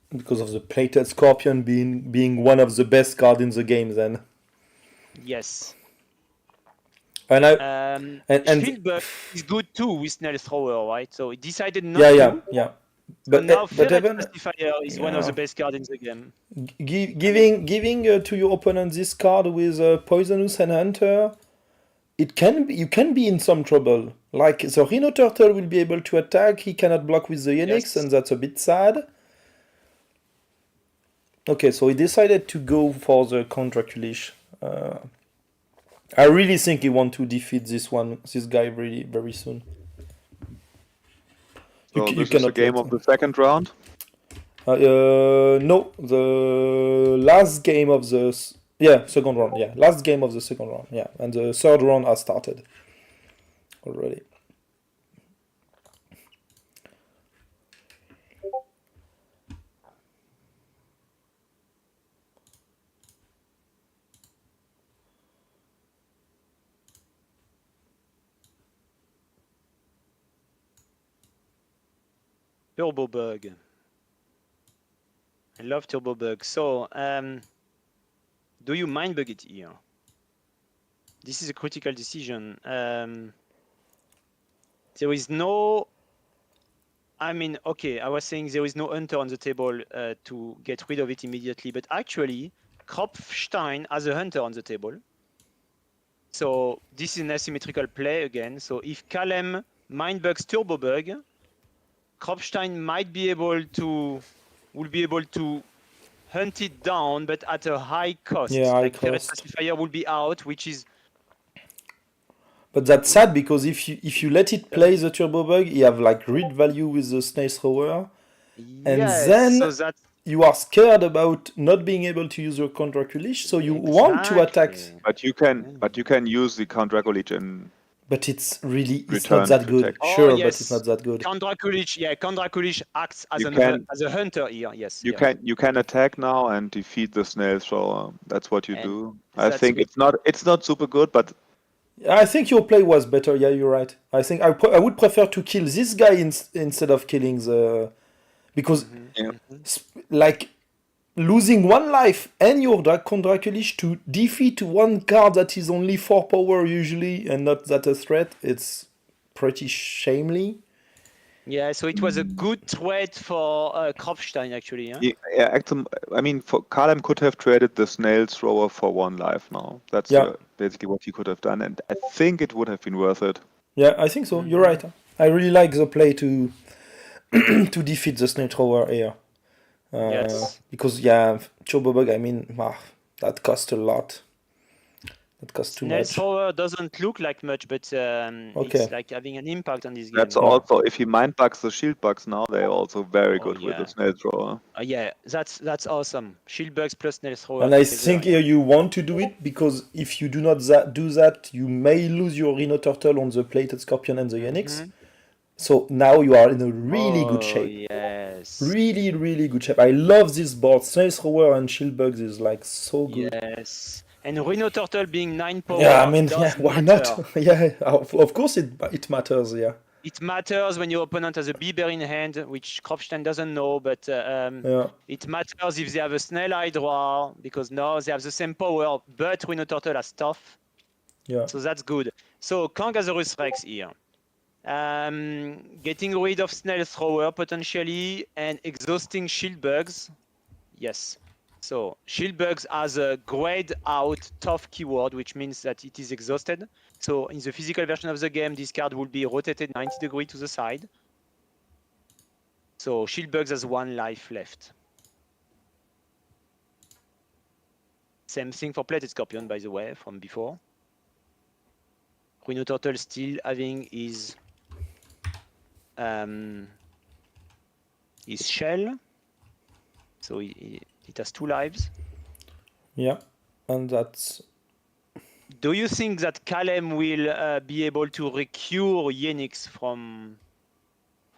the plated Scorpion being one of the best cards in the game. Then Yes. And I and Schildberg is good too with Snail Thrower, right? So he decided not to. yeah. So now But Ferret even Pacifier is one of the best cards in the game. giving to your opponent this card with Poisonous and Hunter, you can be in some trouble. Like the Rhino Turtle will be able to attack, he cannot block with the Yenix, Yes. and that's a bit sad. Okay, so he decided to go for the Contraculish. I really think he want to defeat this guy really very soon. So you this is the cannot game let of the second round. No, the last game of the second round. Yeah, last game of the second round. Yeah, and the third round has started already. Turbo Bug. I love Turbo Bug. So, do you mind bug it here? This is a critical decision. There is no. I mean, okay, I was saying there is no Hunter on the table to get rid of it immediately, but actually, Kropfstein has a Hunter on the table. So this is an asymmetrical play again. So if Kalem mindbugs Turbo Bug, Kropfstein might be able to hunt it down, but at a high cost. Yeah, high like Ferret cost. Pacifier will be out, which is. But that's sad because if you let it play the Turbo Bug, you have like read value with the Snail Thrower, and Yes, then so that's you are scared about not being able to use your Contraculish, so you want to attack. But you can use the Contraculish and. But it's not Return that to good. attack. Sure, Oh, but it's yes. not that good. Kondrakulic acts as as a hunter here. Yes. You can attack now and defeat the Snail Thrower. That's what you And do. I that's think good. it's not super good, but I think your play was better. Yeah, you're right. I think I would prefer to kill this guy instead of killing the, because yeah. like losing one life and your Kondrakulish to defeat one card that is only 4 power usually and not that a threat, it's pretty shamely. Yeah, so it was a good trade for Kropfstein actually. Yeah? Actually, I mean, Kalem could have traded the Snail Thrower for 1 life now. That's basically what he could have done, and I think it would have been worth it. Yeah, I think so. You're right. I really like the play to to defeat the Snail Thrower here. Yes. Because Turbo Bug, I mean, that cost a lot. That costs too Snail much. Thrower doesn't look like much, but it's like having an impact on this game. That's also, if he mind bugs the shield bugs now, they're also very good with the Snail Thrower. Yeah, that's awesome. Shield bugs plus Snail Thrower. And I think here you want to do it because if you do not do that, you may lose your Rhino Turtle on the Plated Scorpion and the Yenix. So now you are in a really good shape. Yes. Really, really good shape. I love this board. Snail Thrower and Shield Bugs is like so good. Yes. And Rhino Turtle being 9 power. Yeah, I mean, why not? Yeah, of course it matters, yeah. It matters when your opponent has a Beaver in hand, which Kropfstein doesn't know, but it matters if they have a Snail Hydra, because now they have the same power, but Rhino Turtle has stuff. Yeah. So that's good. So Kangasaurus Rex here. Getting rid of Snail Thrower potentially, and exhausting Shield Bugs. Yes. So Shield Bugs has a grayed out tough keyword, which means that it is exhausted. So in the physical version of the game, this card will be rotated 90 degrees to the side. So Shield Bugs has 1 life left. Same thing for Plated Scorpion, by the way, from before. Rhino Turtle still having his shell. So it has 2 lives. Yeah, and that's... Do you think that Kalem will be able to recure Yenix from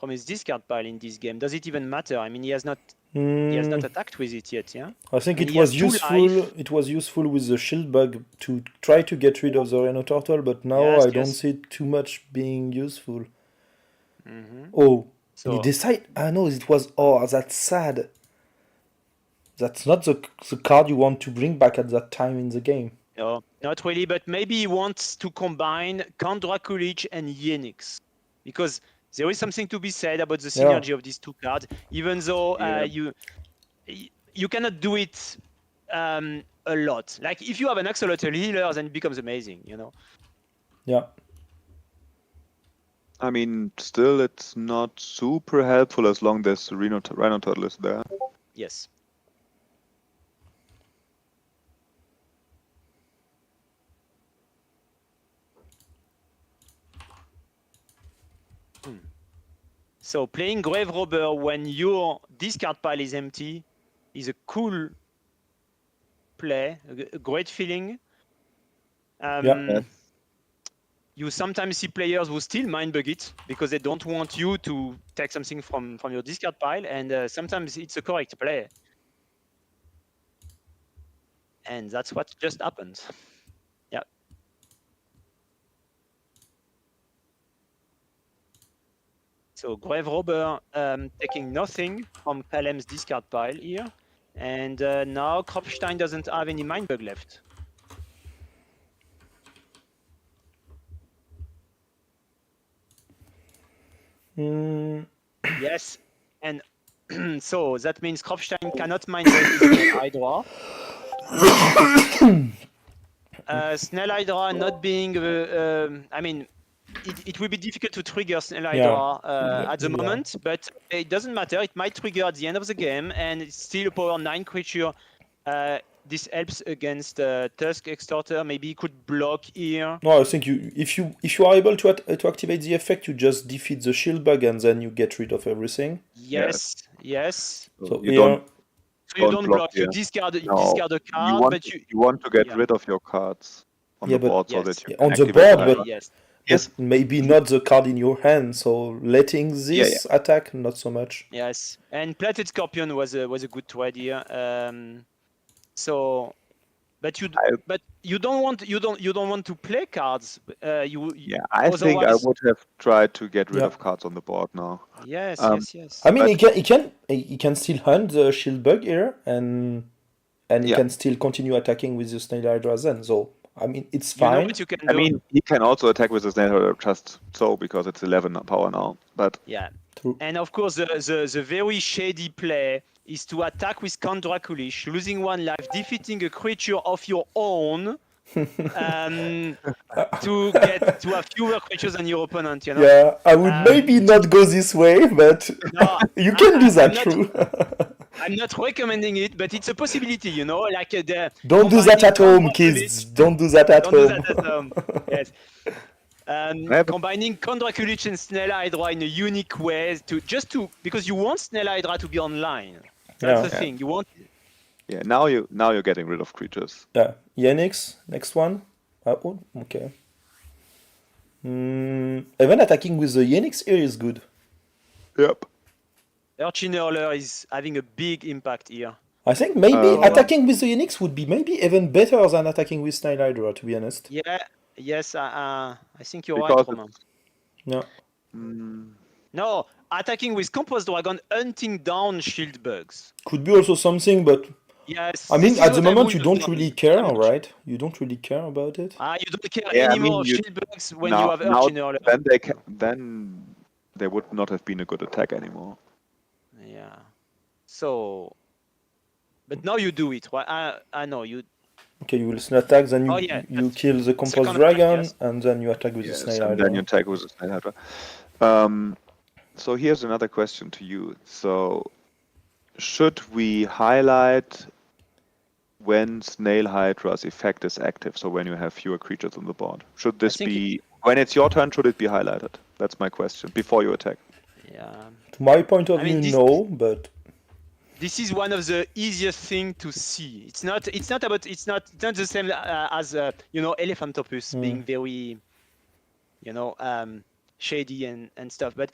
his discard pile in this game? Does it even matter? I mean, he has not attacked with it yet, yeah? I think it was useful. It was useful with the Shield Bug to try to get rid of the Rhino Turtle, but now I don't see it too much being useful. Oh, so he decided... no, it was... Oh, that's sad. That's not the card you want to bring back at that time in the game. No, not really, but maybe he wants to combine Count Draculich and Yenix, because there is something to be said about the synergy of these two cards, even though you cannot do it a lot. Like if you have an axolotl healer, then it becomes amazing, you know. Yeah. I mean, still, it's not super helpful as long as Rhino Turtle is there. Yes. So playing Grave Robber when your discard pile is empty is a cool play, a great feeling. You sometimes see players who still mind bug it because they don't want you to take something from your discard pile, and sometimes it's a correct play. And that's what just happened. Yeah. So Grave Robber taking nothing from Kalem's discard pile here. And now Kropfstein doesn't have any mind bug left. Yes, and so that means Kropfstein cannot mind bug his Hydra. Snell Hydra not being, I mean, it will be difficult to trigger Snell Hydra at the moment, but it doesn't matter. It might trigger at the end of the game, and it's still a power 9 creature. This helps against Tusk Extorter. Maybe he could block here. No, I think if you are able to activate the effect, you just defeat the shield bug and then you get rid of everything. Yes. So you don't block. You discard a card, but you want to get rid of your cards on the board so that you can on the activate board, but yes, maybe not the card in your hand. So letting this attack, not so much. Yes, and Plated Scorpion was a good trade here. So, but you don't want to play cards. I think I would have tried to get rid of cards on the board now. Yes. I mean, he can still hunt the shield bug here, and he can still continue attacking with the Snail Hydra then. So I mean, it's fine. You know what you can do? I mean, he can also attack with the Snail Hydra just so because it's 11 power now. But yeah, true. And of course, the very shady play is to attack with Count Draculich, losing 1 life, defeating a creature of your own, to have fewer creatures than your opponent. You know? Yeah, I would maybe not go this way, but you can do that. True. I'm not recommending it, but it's a possibility. You know, like don't do that at home, kids. Don't do that at home. Yes. Combining Count Draculich and Snail Hydra in a unique way because you want Snail Hydra to be online. That's the thing. You want. Yeah. Now you're getting rid of creatures. Yeah. Yenix, next one. Oh, okay. Even attacking with the Yenix here is good. Yep. Urchin Hurler is having a big impact here. I think maybe attacking with the Yenix would be maybe even better than attacking with Snail Hydra, to be honest. Yeah. Yes. I think you're right, Romain. No. No, attacking with Compost Dragon, hunting down shield bugs. Could be also something, but yes. I mean, at the moment, you don't really care, right? You don't really care about it. You don't care anymore of shield bugs when you have Urchin Hurler. Then they would not have been a good attack anymore. Yeah. So, but now you do it, right? I know you. Okay, you will attack, then you kill the Compost Dragon, and then you attack with the Snail Hydra. And then you attack with the Snail Hydra. So here's another question to you. So, should we highlight when Snail Hydra's effect is active? So when you have fewer creatures on the board, should this be when it's your turn? Should it be highlighted? That's my question. Before you attack. Yeah. To my point of view, no, but. This is one of the easiest thing to see. It's not the same as Elephantopus being very, shady and stuff. But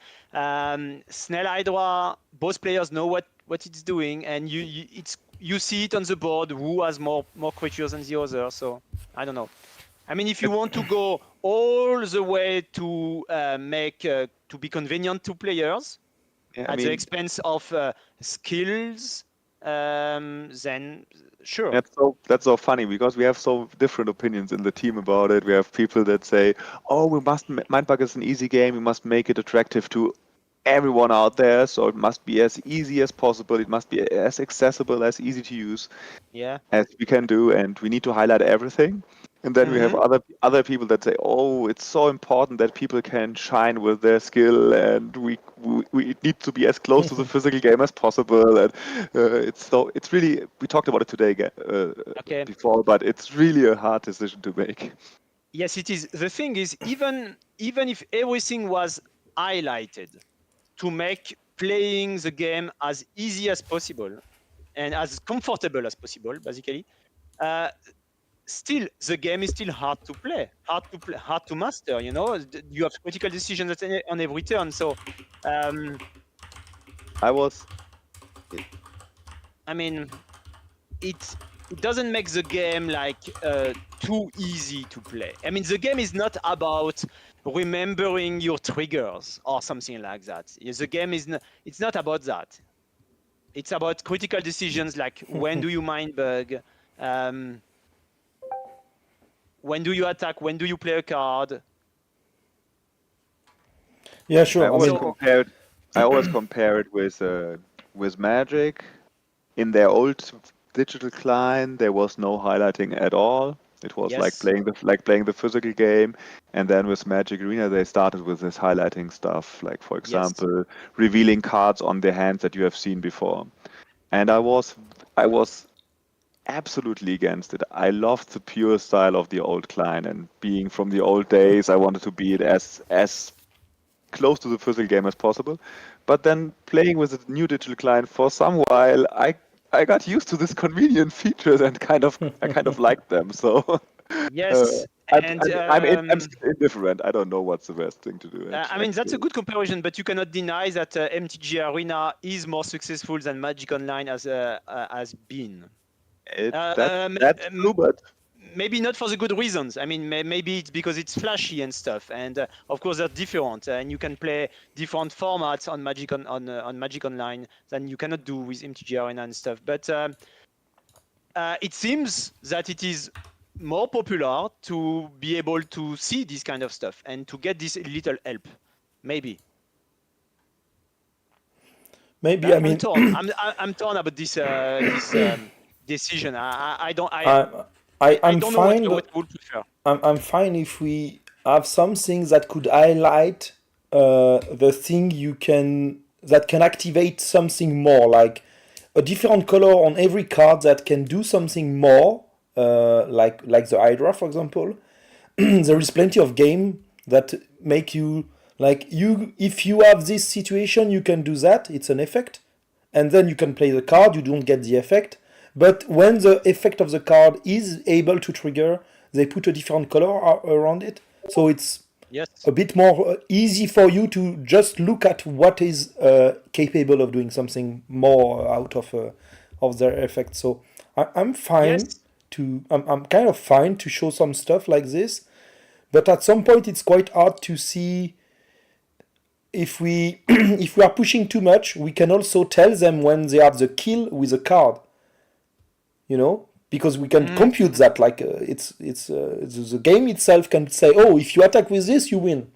Snail Hydra, both players know what it's doing, and you see it on the board who has more creatures than the other. So I don't know. I mean, if you want to go all the way to make to be convenient to players. Yeah, at the expense of skills, then sure. That's so funny because we have so different opinions in the team about it. We have people that say, "Oh, Mindbug is an easy game. We must make it attractive to everyone out there. So it must be as easy as possible. It must be as accessible, as easy to use Yeah. as we can do, and we need to highlight everything." And then we have other people that say, "Oh, it's so important that people can shine with their skill, and we need to be as close to the physical game as possible." And it's really, we talked about it today Okay. before, but it's really a hard decision to make. Yes, it is. The thing is, even if everything was highlighted to make playing the game as easy as possible and as comfortable as possible, basically, still the game is still hard to play, hard to master. You know, you have critical decisions on every turn. So, I mean, it doesn't make the game like too easy to play. I mean, the game is not about remembering your triggers or something like that. The game is it's not about that. It's about critical decisions like when do you mind bug, when do you attack, when do you play a card. Yeah, sure. I always compare it with Magic. In their old digital client, there was no highlighting at all. It was Yes. like playing the physical game, and then with Magic Arena, they started with this highlighting stuff, like for example, revealing cards on their hands that you have seen before. And I was absolutely against it. I loved the pure style of the old client, and being from the old days, I wanted to be it as close to the physical game as possible. But then playing with a new digital client for some while, I got used to this convenient features and I kind of liked them. So Yes, and I'm still indifferent. I don't know what's the best thing to do. I mean, that's a good comparison, but you cannot deny that MTG Arena is more successful than Magic Online has been. That's true, but maybe not for the good reasons. I mean, maybe it's because it's flashy and stuff, and of course they're different, and you can play different formats on Magic on Magic Online than you cannot do with MTG Arena and stuff. But it seems that it is more popular to be able to see this kind of stuff and to get this little help, maybe. Maybe I mean I'm torn. I'm torn about this decision. I don't. I'm don't fine. know what I would prefer. I'm fine if we have something that could highlight the thing that can activate something more, like a different color on every card that can do something more, like the Hydra, for example. There is plenty of game that make you if you have this situation, you can do that. It's an effect, and then you can play the card. You don't get the effect. But when the effect of the card is able to trigger, they put a different color around it. So it's a bit more easy for you to just look at what is capable of doing something more out of their effect. So I'm fine I'm kind of fine to show some stuff like this. But at some point, it's quite hard to see if we are pushing too much. We can also tell them when they have the kill with a card. You know, because we can compute that, like it's the game itself can say, oh, if you attack with this, you win.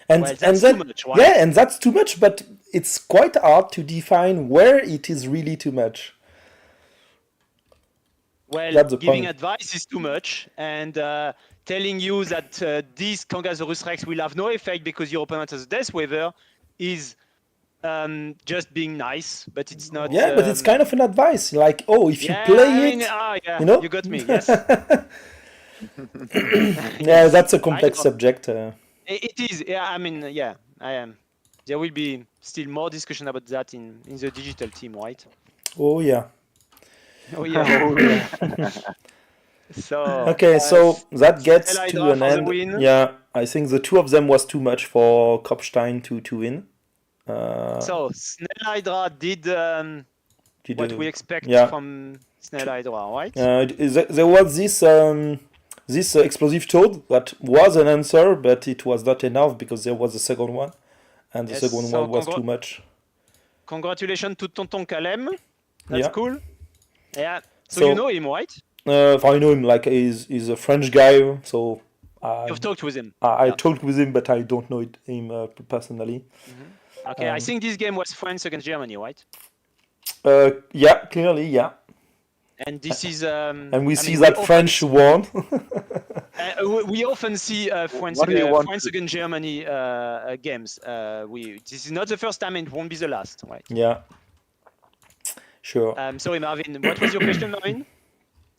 And that's then, too much, right? Yeah, and that's too much, but it's quite hard to define where it is really too much. Well, giving advice is too much, and telling you that this Kangasaurus Rex will have no effect because your opponent has a Death Waiver is just being nice, but it's not. Yeah, but it's kind of an advice, like, oh, if you play it, you know, you got me. Yes. Yeah, that's a complex subject. It is. Yeah, I mean, yeah, I am. There will be still more discussion about that in the digital team, right? Oh yeah. Oh yeah. So okay, so that gets to an end. Yeah, I think the two of them was too much for Kopstein to win. So Snell Hydra did what we expect from Snell Hydra, right? There was this explosive toad that was an answer, but it was not enough because there was a second one, and the second one was too much. Congratulations to Tonton Kalem. That's Yeah. cool. Yeah. So So- you know him, right? If I know him, like he's a French guy, so You've talked with him. I Yeah. talked with him, but I don't know him personally. Okay, I think this game was France against Germany, right? Yeah, clearly, yeah. And this is. And we I see mean, that French won. we often see France, What do you want France to- against Germany games. This is not the first time, and it won't be the last, right? Yeah. Sure. Sorry, Marvin. What was your question, Marvin?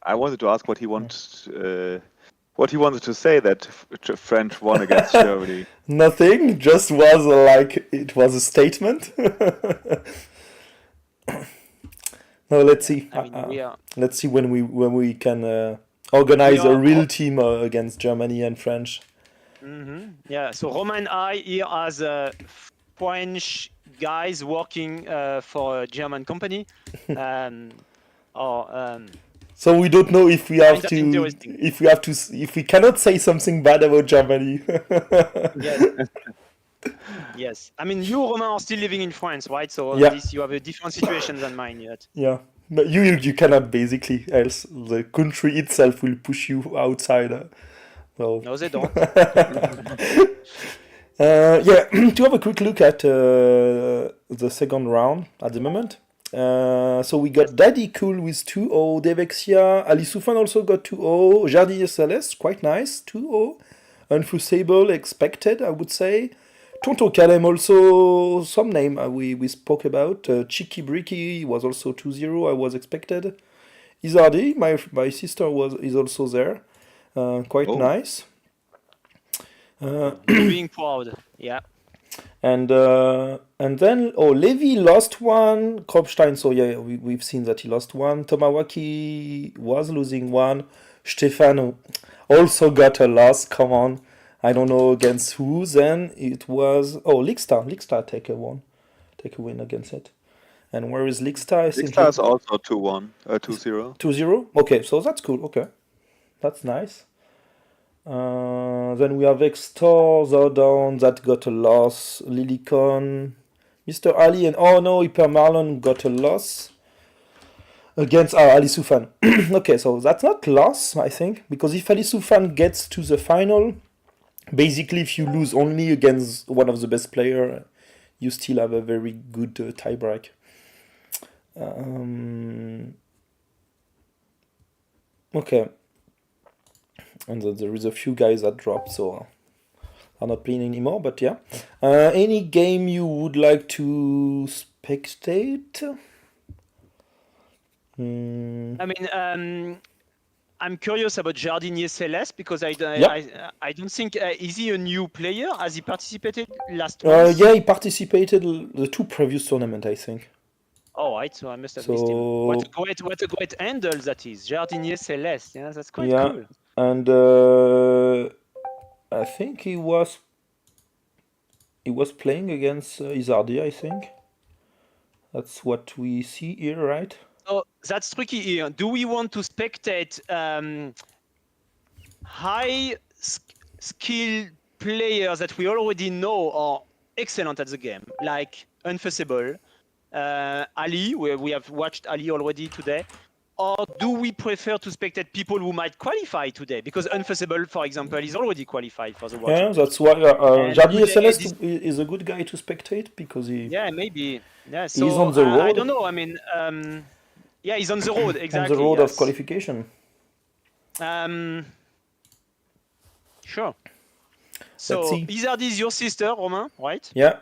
I wanted to ask what he wanted to say that French won against Germany. Nothing. Just was like it was a statement. No, let's see. I mean, we are. Let's see when we can organize We a are- real team against Germany and French. Yeah. So Roman and I here as French guys working for a German company. So we don't know if we have Kind of to, interesting. if we cannot say something bad about Germany. Yes. Yes. I mean, you, Roman, are still living in France, right? So Yeah. this, you have a different situation than mine yet. Yeah, but you cannot basically, else the country itself will push you outside. So No, they don't. yeah, to have a quick look at the second round at the moment. So we got Daddy Cool with 2-0, Devexia, Ali Soufan also got 2-0, Jardinier Celeste, quite nice, 2-0, Unforeseeable, expected, I would say. Tonto Kalem also, some name we spoke about, Cheeky Bricky was also 2-0, I was expected. Izardi, my sister is also there, quite Oh. nice. Being proud. Yeah. And then Levi lost one, Kropstein, so yeah, we've seen that he lost one. Tomawaki was losing one. Stefano also got a loss, come on. I don't know against who then. It was Lixstar take a win against it. And where is Lixstar? I think Sixta is also 2-1, 2-0. 2-0? Okay, so that's cool, okay. That's nice. Then we have Extor, Zordon, that got a loss. Lilicon, Mr. Ali, and Hyper Marlon got a loss against Ali Soufan. Okay, so that's not loss, I think, because if Ali Soufan gets to the final, basically if you lose only against one of the best players, you still have a very good tiebreak. Okay. And then there is a few guys that dropped, so are not playing anymore, but yeah. Any game you would like to spectate? I mean, I'm curious about Jardinier Celeste because I don't think is he a new player? Has he participated last month? Yeah, he participated the two previous tournament, I think. Oh, right, so I must have missed him. So What a great handle that is, Jardinier Celeste. Yeah, that's quite yeah, cool. and I think he was playing against Izardi, I think. That's what we see here, right? So that's tricky here. Do we want to spectate high skilled players that we already know are excellent at the game, like Unfussable, Ali, where we have watched Ali already today? Or do we prefer to spectate people who might qualify today? Because Unfussable, for example, is already qualified for the World Yeah, Championship. that's why And Jardinier today Celeste is a good guy to spectate because he Yeah, maybe. Yeah, so he's on the road. I don't know. I mean, yeah, he's on the road. Exactly. on the road yes. of qualification. Sure. So see. Izardi is your sister, Romain, right? Yeah.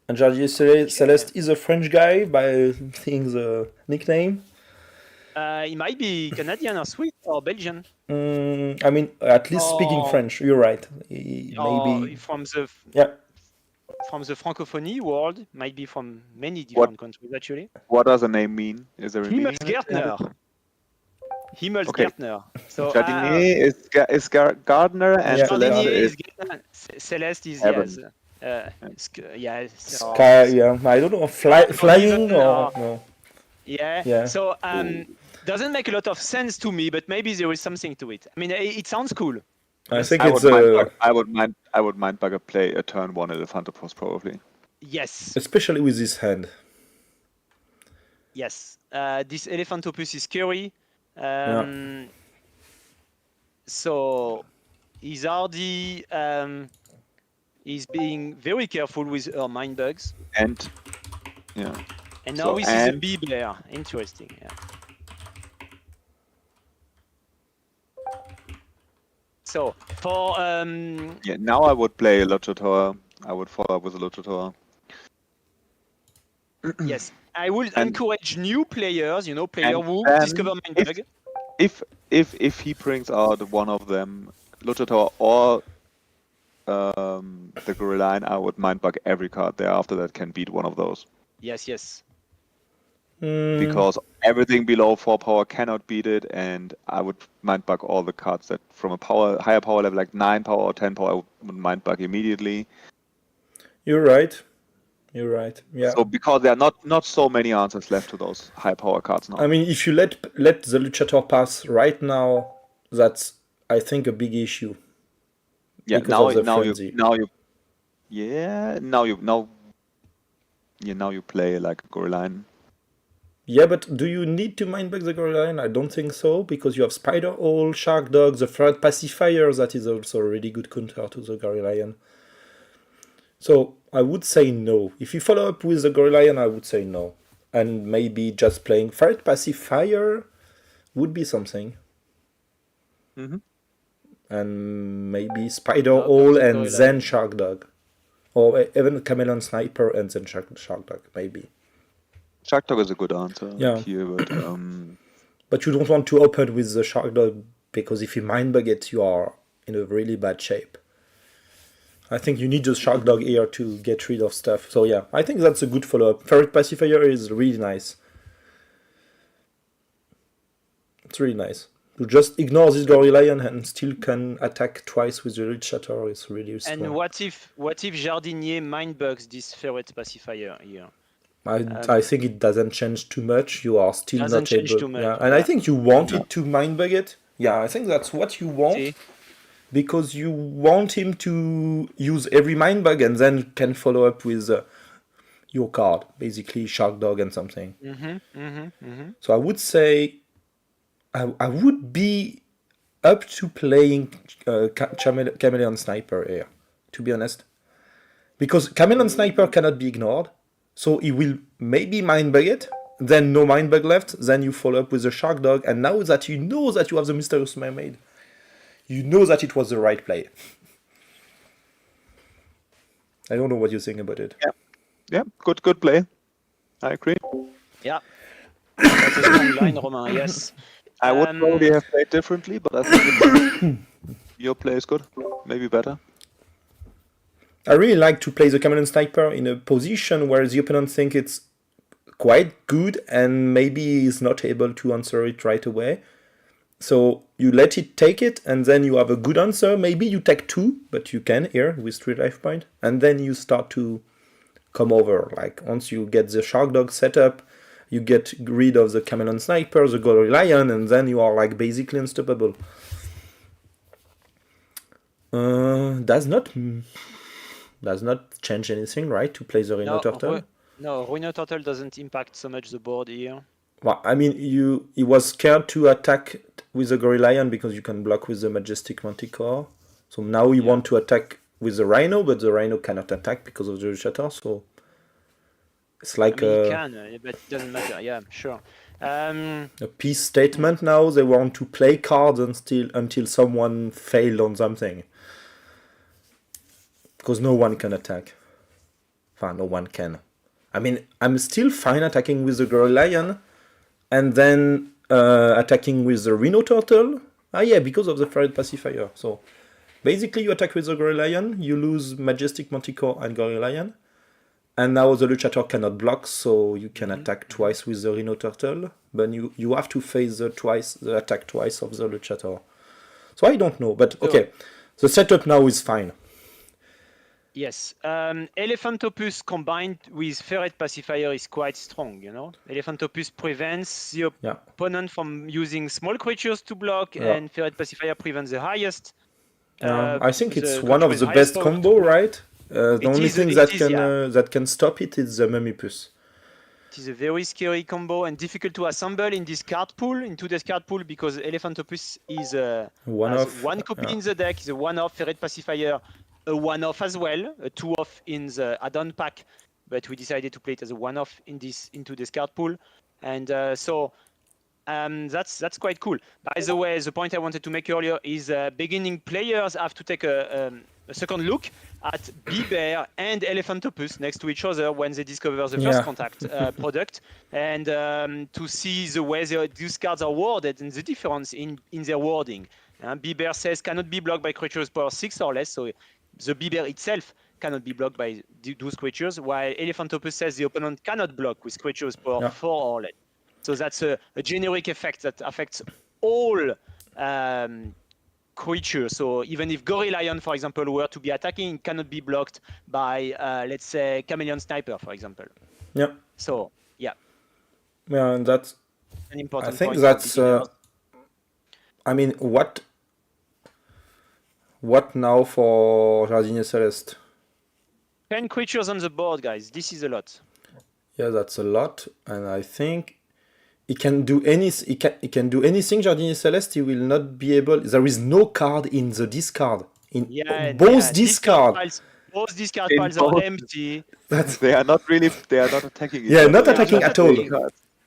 And Jardinier Celeste is a French guy by seeing the nickname. He might be Canadian or Swiss or Belgian. I mean, at least speaking Or- French. You're right. Or Maybe. from the francophonie world, might be from many different countries actually. What does the name mean? Is there a meaning? in it? Himmelsgärtner. Himmelsgärtner. So Jardinier is Gardner and Yeah. Celeste Jardinier is is Gärtner. Celeste is Heaven. yes. Sky, yeah. I don't know. Flying even, or no. Yeah. Yeah. So doesn't make a lot of sense to me, but maybe there is something to it. I mean, it sounds cool. I think I it's would mind Bugger play a turn 1 Elefantopost probably. Yes. especially with his hand. Yes, this Elephantopus is scary. So he's already he's being very careful with her mind bugs. And yeah. And So, now he sees a and- bee bear. Interesting. Yeah. So for Yeah, now I would play a Lochotor. I would follow up with a Lochotor. yes, I would And- encourage new players. Player and who then discover mind bug. If he brings out one of them, Lochotor or the Gorilline, I would mind bug every card there after that can beat one of those. Yes. Because everything below 4 power cannot beat it, and I would mind bug all the cards that from a higher power level like 9 power or 10 power I would mind bug immediately. You're right. Yeah. So because there are not so many answers left to those high power cards now. I mean, if you let the Luchator pass right now, that's, I think, a big issue. Yeah, because of the now frenzy. you play like a Gorilline. Yeah, but do you need to mind bug the Gorilline? I don't think so, because you have Spider Hole, Shark Dog, the Threat Pacifier, that is also a really good counter to the Gorilline. So I would say no. If you follow up with the Gorilline, I would say no. And maybe just playing Threat Pacifier would be something. Mm-hmm. And maybe Spider Hole and then Shark Dog. Or even Chameleon Sniper and then Shark Dog, maybe. Shark Dog is a good answer here, but you don't want to open with the Shark Dog, because if you mind bug it, you are in a really bad shape. I think you need the Shark Dog here to get rid of stuff. So yeah, I think that's a good follow-up. Ferret Pacifier is really nice. It's really nice. You just ignore this Gorillion and still can attack twice with the Luchator. It's really strong. And what if Jardinier mind bugs this Ferret Pacifier here? I think it doesn't change too much. You are still not able. Too much. Yeah, and I think you want it to mind bug it. Yeah, I think that's what you want. See? Because you want him to use every mind bug and then can follow up with your card, basically Shark Dog and something. So I would say I would be up to playing Chameleon Sniper here, to be honest. Because Chameleon Sniper cannot be ignored. So he will maybe mind bug it, then no mind bug left, then you follow up with the Shark Dog, and now that you know that you have the Mysterious Mermaid, you know that it was the right play. I don't know what you think about it. Yeah, good play. I agree. Yeah. That's a strong line, Romain, yes. I would probably have played differently, but I think your play is good. Maybe better. I really like to play the Chameleon Sniper in a position where the opponent thinks it's quite good and maybe is not able to answer it right away. So you let it take it, and then you have a good answer. Maybe you take 2, but you can here with 3 life points. And then you start to come over. Like once you get the Shark Dog set up, you get rid of the Chameleon Sniper, the Gorillion, and then you are like basically unstoppable. Does not change anything, right? To play the Rhino Turtle? No, Rhino Turtle doesn't impact so much the board here. Well, I mean, he was scared to attack with the Gorillion because you can block with the Majestic Manticore. So now you want to attack with the Rhino, but the Rhino cannot attack because of the Luchator. So it's like he can, but it doesn't matter. Yeah, sure. A peace statement now. They want to play cards until someone failed on something. Because no one can attack. Enfin, no one can. I mean, I'm still fine attacking with the Gorillion and then attacking with the Rhino Turtle. Because of the Ferret Pacifier. So basically you attack with the Gorillion, you lose Majestic Manticore and Gorillion. And now the Luchator cannot block, so you can attack twice with the Rhino Turtle. But you have to face the attack twice of the Luchator. So I don't know, but okay. The setup now is fine. Yes, Elephantopus combined with Ferret Pacifier is quite strong, Elephantopus prevents the opponent from using small creatures to block, and Ferret Pacifier prevents the highest. I think it's one of the best combo, right? The only thing that can stop it is the Mummipus. It is a very scary combo and difficult to assemble in this card pool, into this card pool, because Elephantopus is has one copy in the deck, is a one-off Ferret Pacifier, a one-off as well, a two-off in the add-on pack, but we decided to play it as a one-off into this card pool, and that's quite cool. By the way, the point I wanted to make earlier is beginning players have to take a second look at Bear and Elephantopus next to each other when they discover the first contact product, and to see the way these cards are worded and the difference in their wording. Bear says cannot be blocked by creatures power 6 or less, so the Bear itself cannot be blocked by those creatures, while Elephantopus says the opponent cannot block with creatures power 4 or less. So that's a generic effect that affects all creatures. So even if Gorilla, for example, were to be attacking, it cannot be blocked by, let's say, Chameleon Sniper, for example. Yeah. So, yeah. Yeah, and that's an important I think point. That's, I mean, what now for Jardinier Celeste? 10 creatures on the board, guys. This is a lot. Yeah, that's a lot, and I think he can do anything. He can do anything. Jardinier Celeste. He will not be able. There is no card in the discard. Both discard piles are empty. They are not attacking. Yeah, not attacking at all.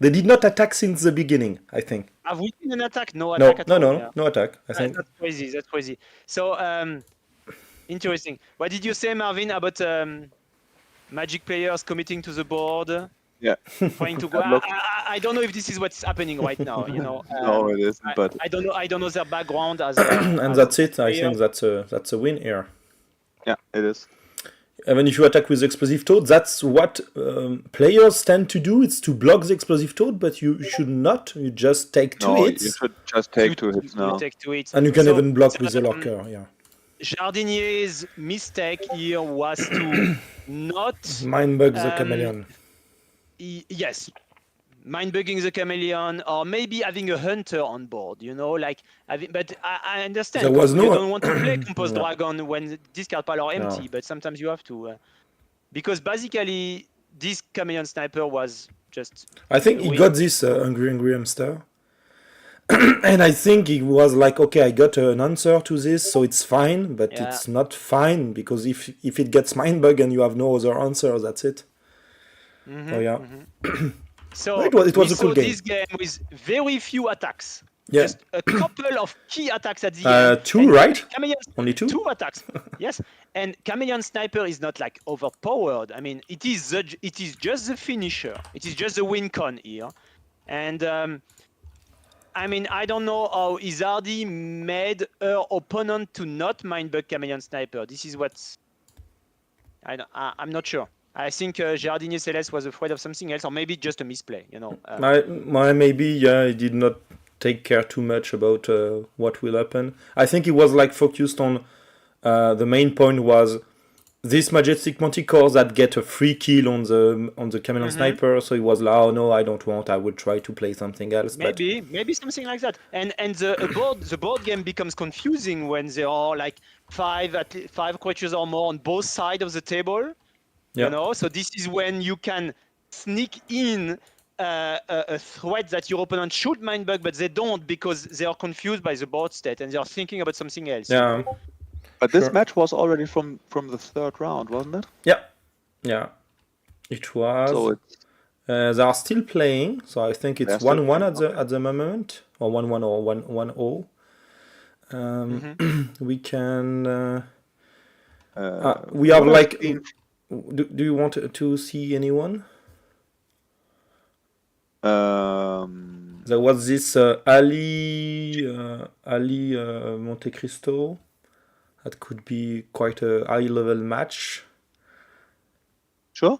They did not attack since the beginning, I think. Have we seen an attack? No attack at all. No attack. I think that's crazy. That's crazy. So interesting. What did you say, Marvin, about Magic players committing to the board? Yeah. Trying to go. I don't know if this is what's happening right now. You know. No, it isn't. But I don't know. I don't know their background as. and as that's it. I think that's a win here. Yeah, it is. Even if you attack with Explosive Toad, that's what players tend to do. It's to block the Explosive Toad, but you should not. You just take two hits. You should just take two hits now. Take 2 hits. And you can even block with the Lurker. Yeah. Jardinier's mistake here was to not mindbug the Chameleon. Yes, mindbugging the Chameleon, or maybe having a hunter on board. You know, like but I understand. There was you no. don't want to play Compost Dragon when discard pile are empty, but sometimes you have to, because basically this Chameleon Sniper was just. I think he got this Hungry Hamster. And I think he was like, okay, I got an answer to this, so it's fine, but it's not fine, because if it gets mindbug and you have no other answer, that's it. Oh yeah. So it was a cool game. This game with very few attacks. Yeah. Just a couple of key attacks at the end. 2, and right? Only 2? 2 attacks. Yes. And Chameleon Sniper is not like overpowered. I mean, it is just the finisher. It is just the win con here. And I mean, I don't know how Izardi made her opponent to not mindbug Chameleon Sniper. This is what's. I'm not sure. I think Jardinier Celeste was afraid of something else, or maybe just a misplay, you know. Maybe, he did not take care too much about what will happen. I think he was like focused on the main point was this Majestic Manticore that get a free kill on the Chameleon Sniper, so he was like, oh no, I don't want, I would try to play something else. Maybe something like that. And the board game becomes confusing when there are like 5 creatures or more on both sides of the table. You know, so this is when you can sneak in a threat that your opponent should mindbug, but they don't because they are confused by the board state and they are thinking about something else. Yeah. But this match was already from the 3rd round, wasn't it? Yeah. It was. So they are still playing, so I think it's 1-1 at the moment, or 1-1 or 1-0. We can. We have like. Do you want to see anyone? There was this Ali Monte Cristo. That could be quite a high-level match. Sure.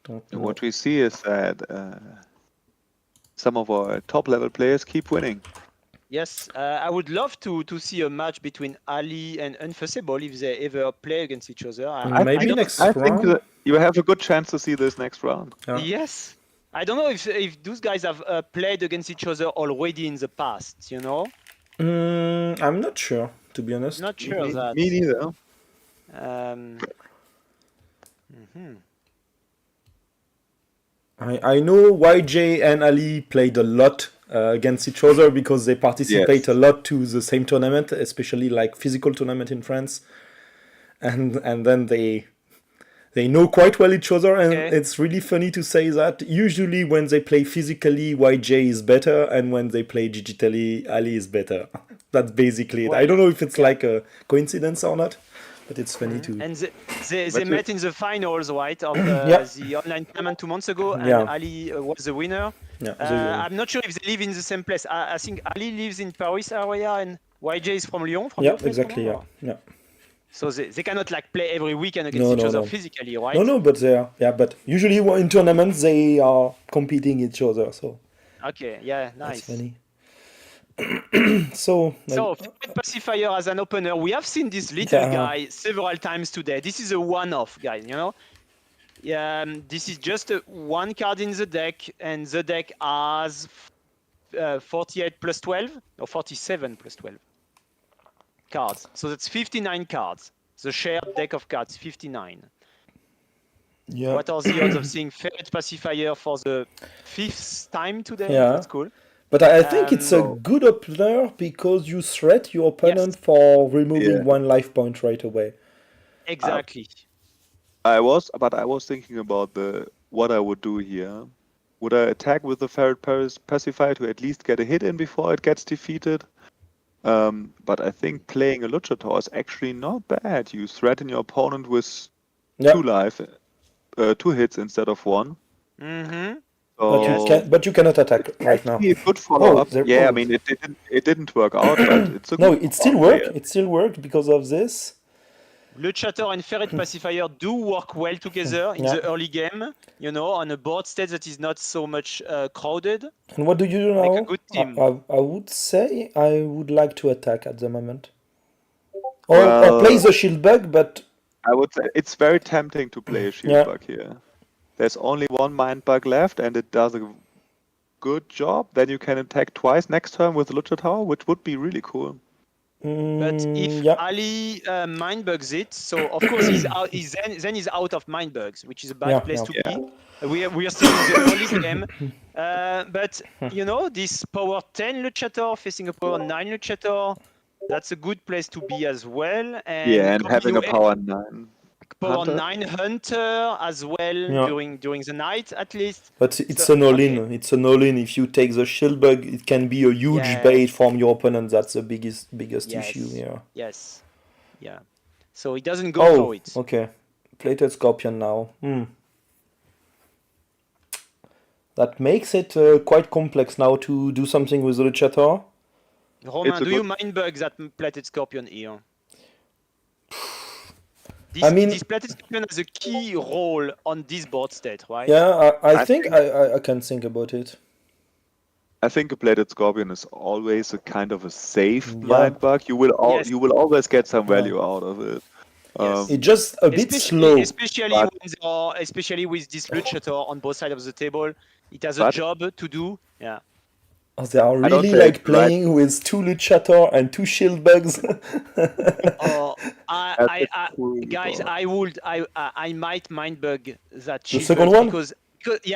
Don't know. What we see is that some of our top-level players keep winning. Yes, I would love to see a match between Ali and Unfussable if they ever play against each other. Maybe next round. I think that you have a good chance to see this next round. Yes. I don't know if those guys have played against each other already in the past, you know? I'm not sure, to be honest. Not sure of that. Me neither. I know YJ and Ali played a lot against each other because they participate a lot to the same tournament, especially like physical tournament in France, and then they know quite well each other, and it's really funny to say that usually when they play physically, YJ is better, and when they play digitally, Ali is better. That's basically it. I don't know if it's like a coincidence or not, but it's funny too. And they met in the finals, right, of the online tournament 2 months ago, and Ali was the winner. I'm not sure if they live in the same place. I think Ali lives in Paris area, and YJ is from Lyon. From exactly. Yeah. So they cannot like play every weekend against each other physically, right? No, but they are. Yeah, but usually in tournaments they are competing each other. So. Okay. Yeah. Nice. That's funny. So Favorite pacifier as an opener, we have seen this little guy several times today. This is a one-off, guys. You know, this is just one card in the deck, and the deck has 48 plus 12 or 47 plus 12 cards. So that's 59 cards. The shared deck of cards, 59. Yeah. What are the odds of seeing favorite pacifier for the 5th time today? Yeah. That's cool. But I think it's a good opener because you threat your opponent for removing one life point right away. Exactly. I was thinking about what I would do here. Would I attack with the Ferret Pacifier to at least get a hit in before it gets defeated? But I think playing a Luchador is actually not bad. You threaten your opponent with 2 life, 2 hits instead of 1. Mm-hmm. But you cannot attack right now. A good follow-up. I mean, it didn't work out, but it's a good it still worked. It still worked because of this. Luchador and Ferret Pacifier do work well together in the early game, you know, on a board state that is not so much crowded. And what do you do now? Like a good team. I would say I would like to attack at the moment. Or play the shield bug, but... I would say it's very tempting to play a shield bug here. There's only 1 mind bug left, and it does a good job. Then you can attack twice next turn with Luchador, which would be really cool. But if Ali mind bugs it, so of course he's out. He's out of mind bugs, which is a bad place to be. We are still in the early game, but you know, this power 10 Luchador facing a power 9 Luchador, that's a good place to be as well. And having a power 9. Power 9 Hunter as well during the night at least. But it's an all-in. It's an all-in. If you take the shield bug, it can be a huge bait from your opponent. That's the biggest issue here. Yes. Yeah. So it doesn't go for it. Okay. Plated Scorpion now. That makes it quite complex now to do something with the Luchador. Romain, do you mind bug that Plated Scorpion here? This Plated Scorpion has a key role on this board state, right? Yeah, I think I can think about it. I think a Plated Scorpion is always a kind of a safe mind bug. You will always get some value out of it. It's just a bit slow. Especially with this Luchador on both sides of the table. It has a job to do. Yeah. They are really like playing with 2 Luchador and 2 shield bugs. Guys, I might mind bug that shield the second one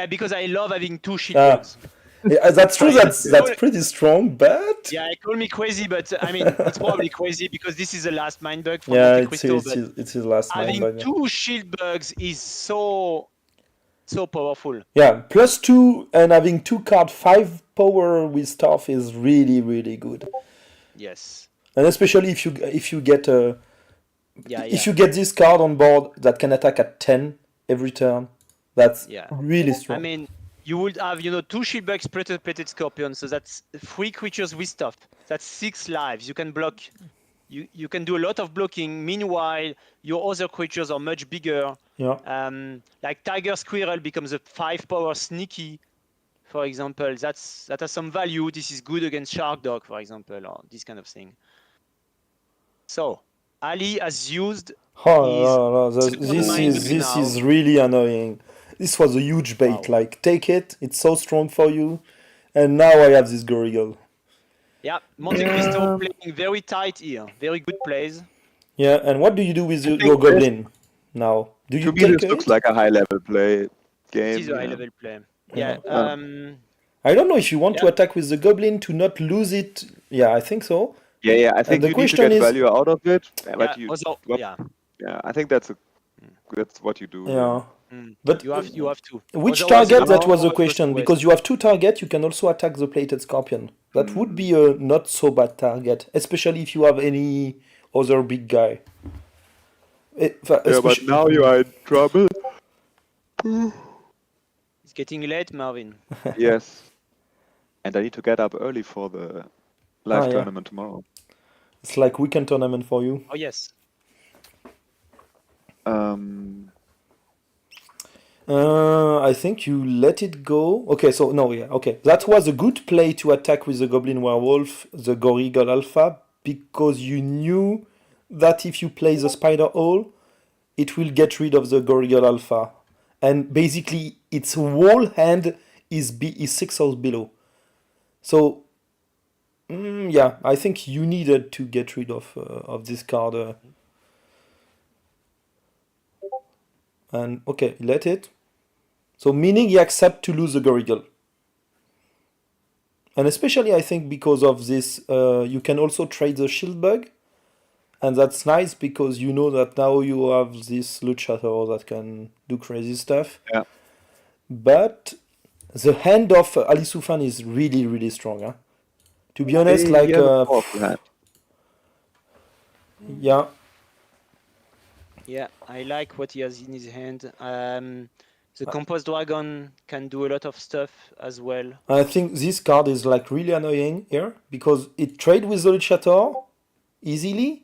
because I love having 2 shield bugs. Yeah, that's true. That's pretty strong, but call me crazy, but I mean it's probably crazy because this is the last mind bug from Monte Cristo. It's his last mind bug. Having 2 shield bugs is so powerful. Yeah, +2 and having 2 card 5 power with stuff is really, really good. Yes. And especially if you get if you get this card on board that can attack at 10 every turn, that's really strong. I mean, you would have 2 shield bugs, Plated Scorpion, so that's 3 creatures with stuff. That's 6 lives. You can block. You can do a lot of blocking. Meanwhile, your other creatures are much bigger. Yeah. Like Tiger Squirrel becomes a 5 power sneaky, for example. That has some value. This is good against Shark Dog, for example, or this kind of thing. So Ali has used. This is really annoying. This was a huge bait. Wow. Like, take it. It's so strong for you, and now I have this Gorigal. Yeah, Monte Cristo playing very tight here. Very good plays. Yeah, and what do you do with your Goblin now? Do you to me, this looks like a high-level play game. It is a high-level play. Yeah. I don't know if you want to Yeah. attack with the goblin to not lose it. Yeah, I think so. Yeah, I think the you need to question get is- value out of it, Yeah. but you, Also, what, yeah. yeah, I think that's what you do. Yeah. Mm. But You have to. which Otherwise, target? That was the goes to question. waste. Because you have two targets, you can also attack the plated scorpion. That would be a not so bad target, especially if you have any other big guy. Yeah, but now you are in trouble. It's getting late, Marvin. Yes. And I need to get up early for the live yeah. tournament tomorrow. It's like weekend tournament for you. Oh yes. I think you let it go. Okay, so no, yeah, okay. That was a good play to attack with the Goblin Werewolf, the Gorigol Alpha, because you knew that if you play the Spider Hole, it will get rid of the Gorigol Alpha. And basically, its whole hand is 6 hours below. So, yeah, I think you needed to get rid of this card. And okay, let it. So meaning he accept to lose the Gorigol. And especially I think because of this, you can also trade the shield bug. And that's nice because you know that now you have this Luchador that can do crazy stuff. Yeah. But the hand of Alisufan is really, really strong. Huh? To be honest, He like... has a powerful hand. yeah. Yeah, I like what he has in his hand. The Compost Dragon can do a lot of stuff as well. I think this card is like really annoying here because it trade with the Luchador easily.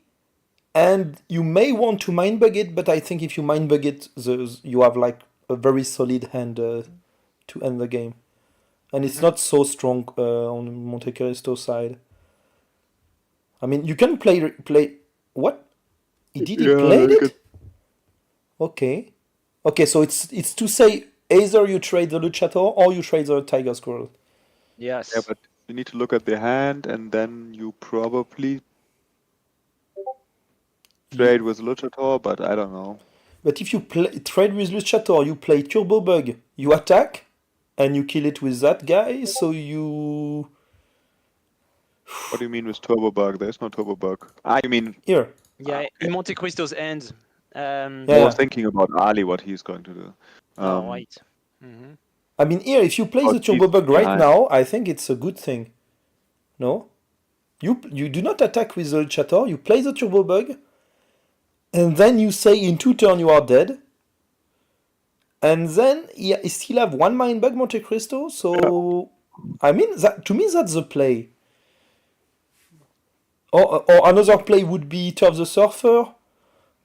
And you may want to mind bug it, but I think if you mind bug it, you have like a very solid hand to end the game. And it's not so strong on Monte Cristo side. I mean, you can play... What? He played it? Okay. Okay, so it's to say either you trade the Luchador or you trade the Tiger Squirrel. Yes. Yeah, but you need to look at the hand and then you probably trade with Luchador, but I don't know. But if you trade with Luchador, you play Turbo Bug, you attack, and you kill it with that guy, so you... What do you mean with Turbo Bug? There's no Turbo Bug. You mean... Here. Yeah, in Monte Cristo's end. I was thinking about Ali, what he's going to do. Right. I mean, here, if you play the Turbo Bug right now, I think it's a good thing. No? You do not attack with the Luchador, you play the Turbo Bug, and then you say in 2 turns you are dead. And then he still have 1 Mind Bug Monte Cristo, so... I mean, to me that's the play. Or another play would be Turf the Surfer,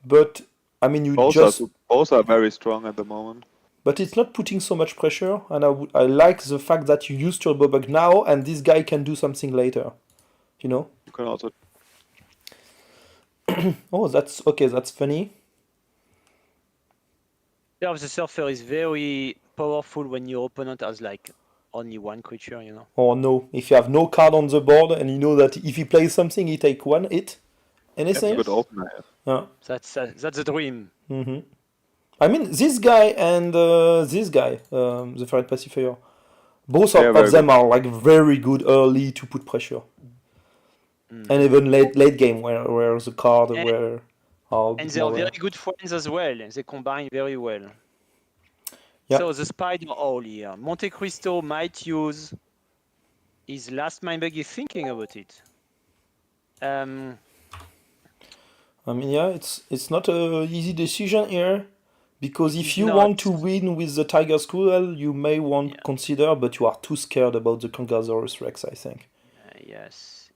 but I mean both are very strong at the moment. But it's not putting so much pressure, and I like the fact that you use Turbo Bug now, and this guy can do something later. You know? You can also... Oh, that's funny. Yeah, the Surfer is very powerful when your opponent has like only 1 creature, you know. Or no, if you have no card on the board, and you know that if he plays something, he take 1 hit. Anything? That's a good opener. Yeah. That's the dream. Mm-hmm. I mean, this guy and this guy, the Ferret Pacifier, both of them are like very good early to put pressure. And even late game where the card were... And they are very good friends as well. They combine very well. Yeah. So the Spider Hole here. Monte Cristo might use his last Mind Bug. He's thinking about it. I mean, yeah, it's not an easy decision here. Because if you want to win with the Tiger Squirrel, you may want to consider, but you are too scared about the Congasaurus Rex, I think. Yes.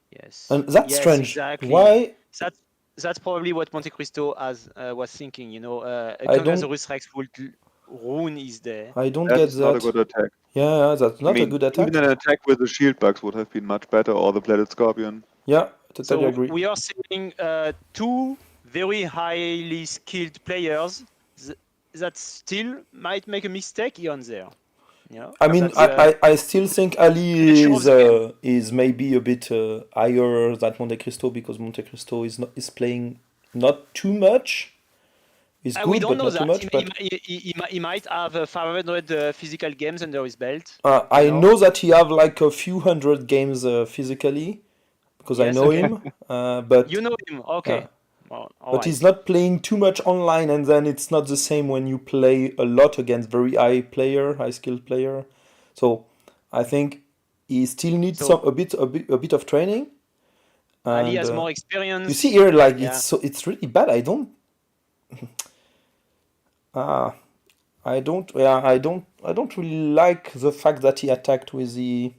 And that's strange. Exactly. Why? That's probably what Monte Cristo was thinking. You know, a Congasaurus Rex would ruin his day. I don't get that. That's not a good attack. Yeah, that's not a good attack. Even an attack with the shield bugs would have been much better, or the Plated Scorpion. Yeah, totally agree. We are seeing 2 very highly skilled players that still might make a mistake here and there. Yeah. I mean, I still think Ali is maybe a bit higher than Monte Cristo because Monte Cristo is playing not too much, is We good, don't but know not too that. much. But He might have 500 physical games under his belt. I know that he have like a few hundred games physically because I Yes, know okay. him. But You know him, okay. Well, all but right. he's not playing too much online, and then it's not the same when you play a lot against very high skilled player. So I think he still needs So- a bit of training. Ali And has more experience. you see here, like Yeah. it's really bad. I don't really like the fact that he attacked with he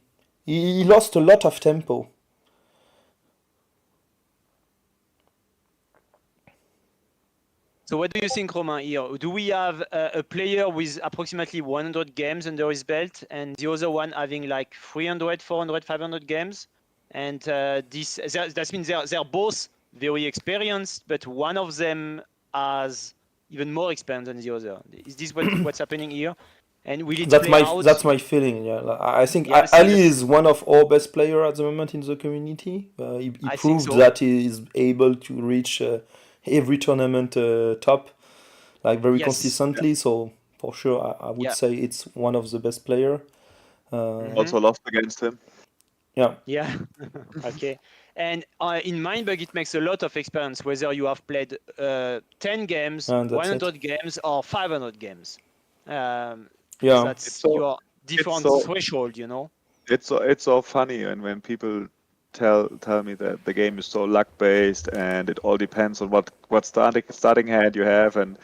lost a lot of tempo. So what do you think, Romain, here? Do we have a player with approximately 100 games under his belt and the other one having like 300, 400, 500 games? And that means they're both very experienced, but one of them has even more experience than the other. Is this what's happening here? And will it play out? That's my feeling. Yeah, I think Yeah, Ali is one of our best player at the moment in the community. He I think proved so. that he is able to reach every tournament top, like very Yes. consistently. So for sure, I would Yeah. say it's one of the best player. Also lost against him. Yeah. Yeah. Okay. And in Mindbug, it makes a lot of experience whether you have played 10 games, And that's 100 games, or 500 games. Yeah. That's your it's different so- threshold, you know. It's so funny, and when people tell me that the game is so luck based and it all depends on what starting hand you have, and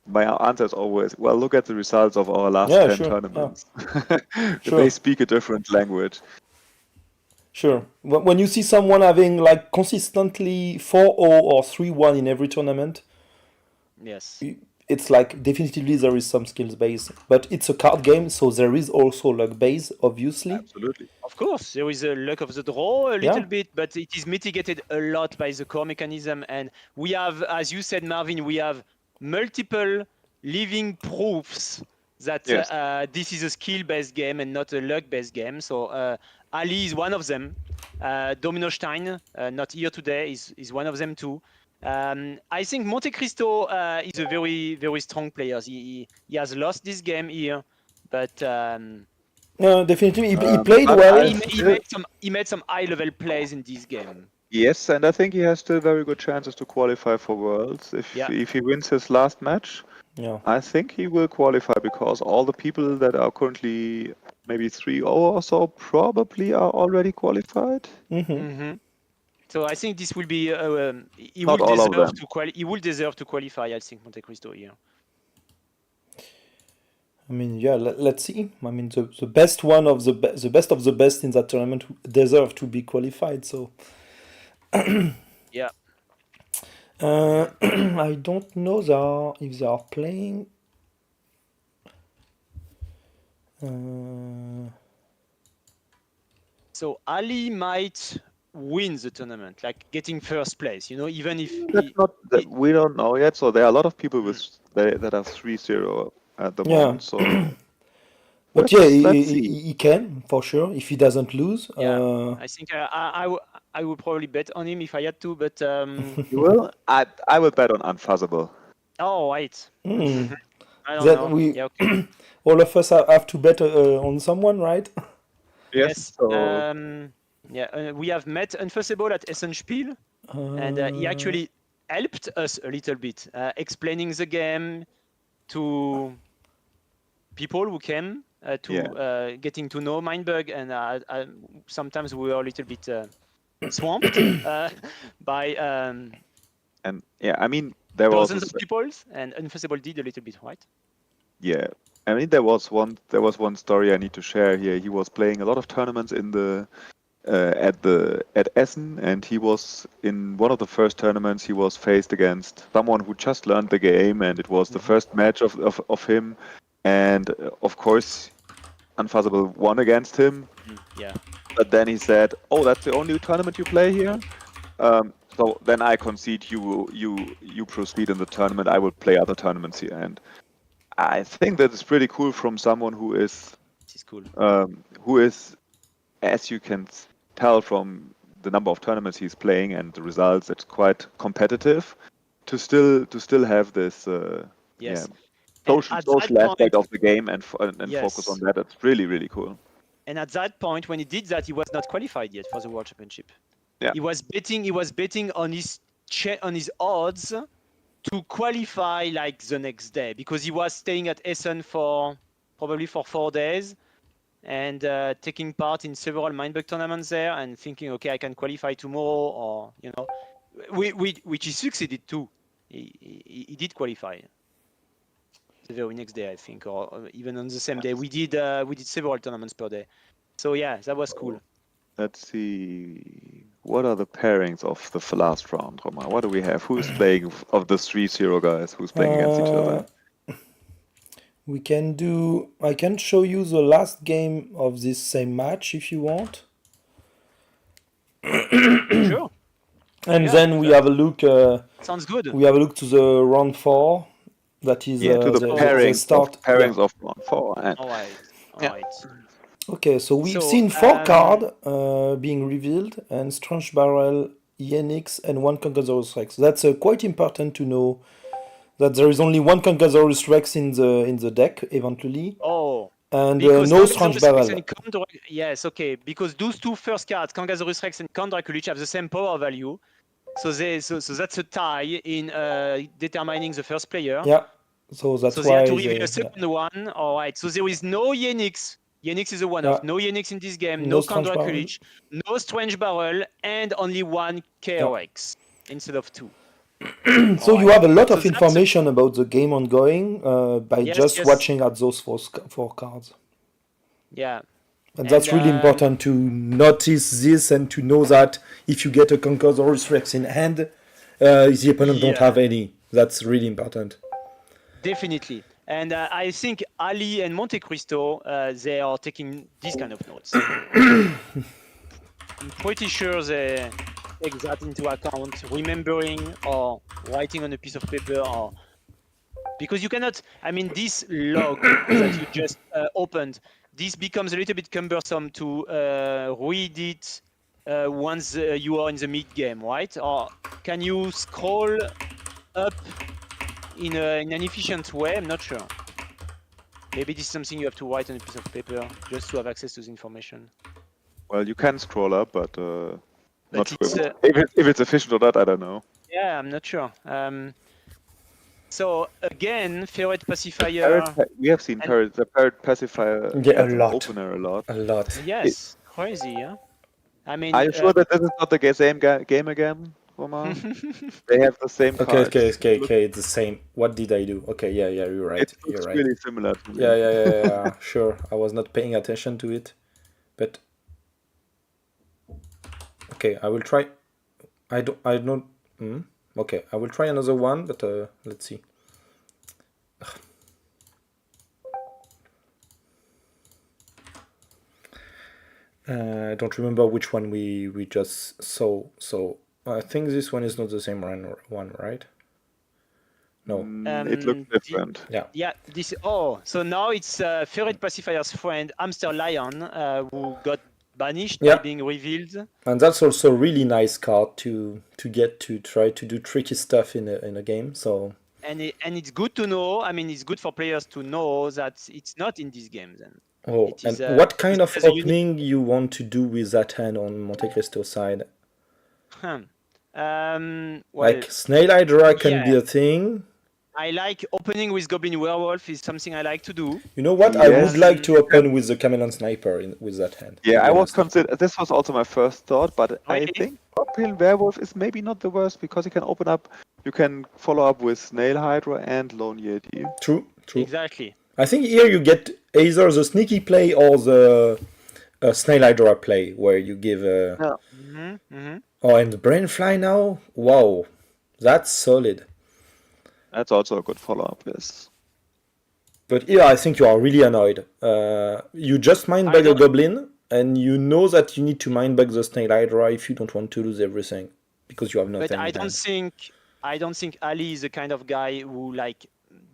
my answer is always, well, look at the results of our last Yeah, 10 sure, tournaments. Sure. They speak a different language. Sure. When you see someone having like consistently 4-0 or 3-1 in every tournament, Yes. it's like definitively there is some skills base, but it's a card game, so there is also luck base, obviously. Absolutely. Of course, there is a luck of the draw a little Yeah. bit, but it is mitigated a lot by the core mechanism. And we have, as you said, Marvin, we have multiple living proofs that Yes. this is a skill-based game and not a luck-based game. So Ali is one of them. Domino Stein, not here today, is one of them too. I think Monte Cristo is a very, very strong player. He has lost this game here, but Definitely, he played but well. he made some high level plays in this game. Yes, and I think he has still very good chances to qualify for Worlds. Yeah. If he wins his last match, Yeah. I think he will qualify, because all the people that are currently maybe 3-0 or so probably are already qualified. So I think this will be he Not will all of deserve them. he will deserve to qualify. I think Monte Cristo here. I mean, yeah, let's see. I mean, the best one of the best of the best in that tournament deserve to be qualified. So Yeah. I don't know if they are playing. So Ali might win the tournament, like getting first place. You know, even if We don't know yet. So there are a lot of people that are 3-0 at the Yeah. moment. So But yeah, let's see. he can for sure if he doesn't lose. Yeah. I think I would probably bet on him if I had to, but You will? I will bet on Unfuzzable. oh right. Hmm. I don't That know. we Yeah, okay. all of us have to bet on someone, right? Yes. So We have met Unfuzzable at Essen Spiel, and he actually helped us a little bit, explaining the game to people who came to getting to know Mindbug, and sometimes we were a little bit swamped by and yeah, I mean there was dozens of people, and Unfuzzable did a little bit, right? Yeah, I mean there was one story I need to share here. He was playing a lot of tournaments in the at Essen, and he was in one of the first tournaments. He was faced against someone who just learned the game, and it was the first match of him. And of course, Unfuzzable won against him. Yeah. But then he said, "Oh, that's the only tournament you play here. So then I concede. You proceed in the tournament. I will play other tournaments here." And I think that is pretty cool from someone who is This is cool. as you can tell from the number of tournaments he's playing and the results, it's quite competitive, to still have this Yes. yeah, And social at that aspect point, of the game and focus yes. on that. That's really cool. And at that point, when he did that, he was not qualified yet for the World Championship. Yeah. He was betting on his odds to qualify like the next day, because he was staying at Essen probably for 4 days and taking part in several Mindbug tournaments there and thinking, okay, I can qualify tomorrow, or which he succeeded too. He did qualify the very next day, I think, or even on the same day. We did several tournaments per day. So yeah, that was cool. Let's see. What are the pairings of the last round, Roman? What do we have? Who's playing of the 3-0 guys? Who's playing against each other? We can do. I can show you the last game of this same match if you want. Sure. And Yeah, then we have a look. Sounds good. We have a look to the round 4. That is To the the start. pairings of round 4. And All right. Yeah. All right. Okay, so we've So, seen 4 cards being revealed, and Strange Barrel, Yenix, and 1 Congasaurus Rex. That's quite important to know that there is only 1 Congasaurus Rex in the deck eventually, Oh, and because no Kangasaurus Strange Rex Barrel. and yes, okay. Because those two first cards, Kangasaurus Rex and Count Dracula, have the same power value. So that's a tie in determining the first player. Yeah, so that's So why they had to reveal a second one. All right. So there is no Yenix. Yenix is a one-off. Yeah. No Yenix in this game. No No Strange Count Barrel. Dracula, no Strange Barrel, and only 1 KOX instead of 2. So All you right. have a lot So of that's information about the game ongoing by Yes, just yes. watching at those 4 cards. Yeah. And that's really important to notice this and to know that if you get a Congasaurus Rex in hand, the opponent don't Yeah. have any. That's really important. Definitely. And I think Ali and Monte Cristo, they are taking these kind of notes. I'm pretty sure they take that into account, remembering or writing on a piece of paper, or because you cannot. I mean, this log that you just opened, this becomes a little bit cumbersome to read it once you are in the mid game, right? Or can you scroll up in an efficient way? I'm not sure. Maybe this is something you have to write on a piece of paper just to have access to the information. well, you can scroll up, but not But sure it's, if it's efficient or not. I don't know. Yeah, I'm not sure. So again, Ferret Pacifier. We have seen the parrot pacifier Yeah, as a an lot. opener a lot. A lot. Yes, crazy, yeah. I mean, Are you sure that this is not the same game again, Roman? They have the same Okay, cards. okay, it's the same. What did I do? Okay, yeah, you're right. It You're looks right. really similar to me. Yeah, sure. I was not paying attention to it, but okay, I will try. I don't. Okay, I will try another one, but let's see. I don't remember which one we just saw. So I think this one is not the same one, right? No. It looks different. Yeah, this. Oh, so now it's Ferret Pacifier's friend, Hamster Lion, who got banished by being revealed. And that's also a really nice card to get to try to do tricky stuff in a game. So. And it's good to know. I mean, it's good for players to know that it's not in this game then. Oh, and what kind of opening you want to do with that hand on Monte Cristo side? Well, like Snail Hydra can be a thing. I like opening with Goblin Werewolf is something I like to do. You know what? I would like to open with the Chameleon Sniper with that hand. Yeah, I was considered. This was also my first thought, but I think Goblin Werewolf is maybe not the worst because you can open up. You can follow up with Snail Hydra and Lone Yeti. True. Exactly. I think here you get either the sneaky play or the Snail Hydra play, where you give Oh, and the Brainfly now? Wow, that's solid. That's also a good follow-up, yes. But here I think you are really annoyed. You just mindbag a Goblin, and you know that you need to mindbag the Snail Hydra if you don't want to lose everything, because you have nothing. But I don't think Ali is the kind of guy who like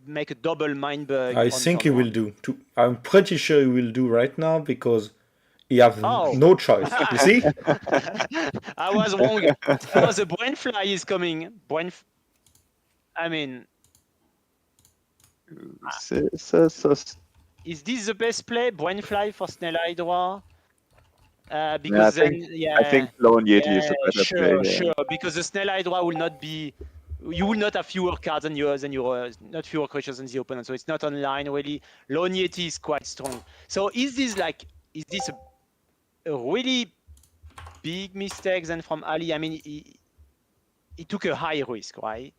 make a double mindbug. I think he will do. I'm pretty sure he will do right now because he have no choice. You see? I was wrong. No, the Brainfly is coming. I mean, is this the best play? Brainfly for Snell Hydra? Yeah, Because then, I think Lone Yeti is the better sure, play. sure. Because the Snell Hydra will not be, you will not have fewer cards than yours, not fewer creatures than the opponent. So it's not online really. Lone Yeti is quite strong. So is this a really big mistake then from Ali? I mean, he took a high risk, right?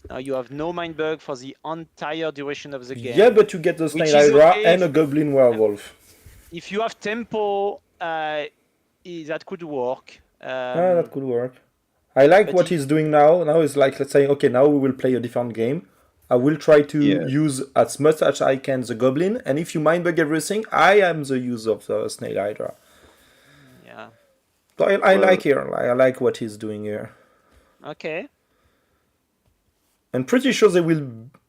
Now you have no mind bug for the entire duration of the game. Yeah, but you get the Snail which is Hydra okay and a Goblin Werewolf. If you have tempo, that could work. That could work. I like but what he's doing now. Now it's like, let's say, okay, now we will play a different game. I will try to use as much as I can the Goblin, and if you mind bug everything, I am the user of the Snail Hydra. Yeah. So I like here. I like what he's doing here. Okay. I'm pretty sure they will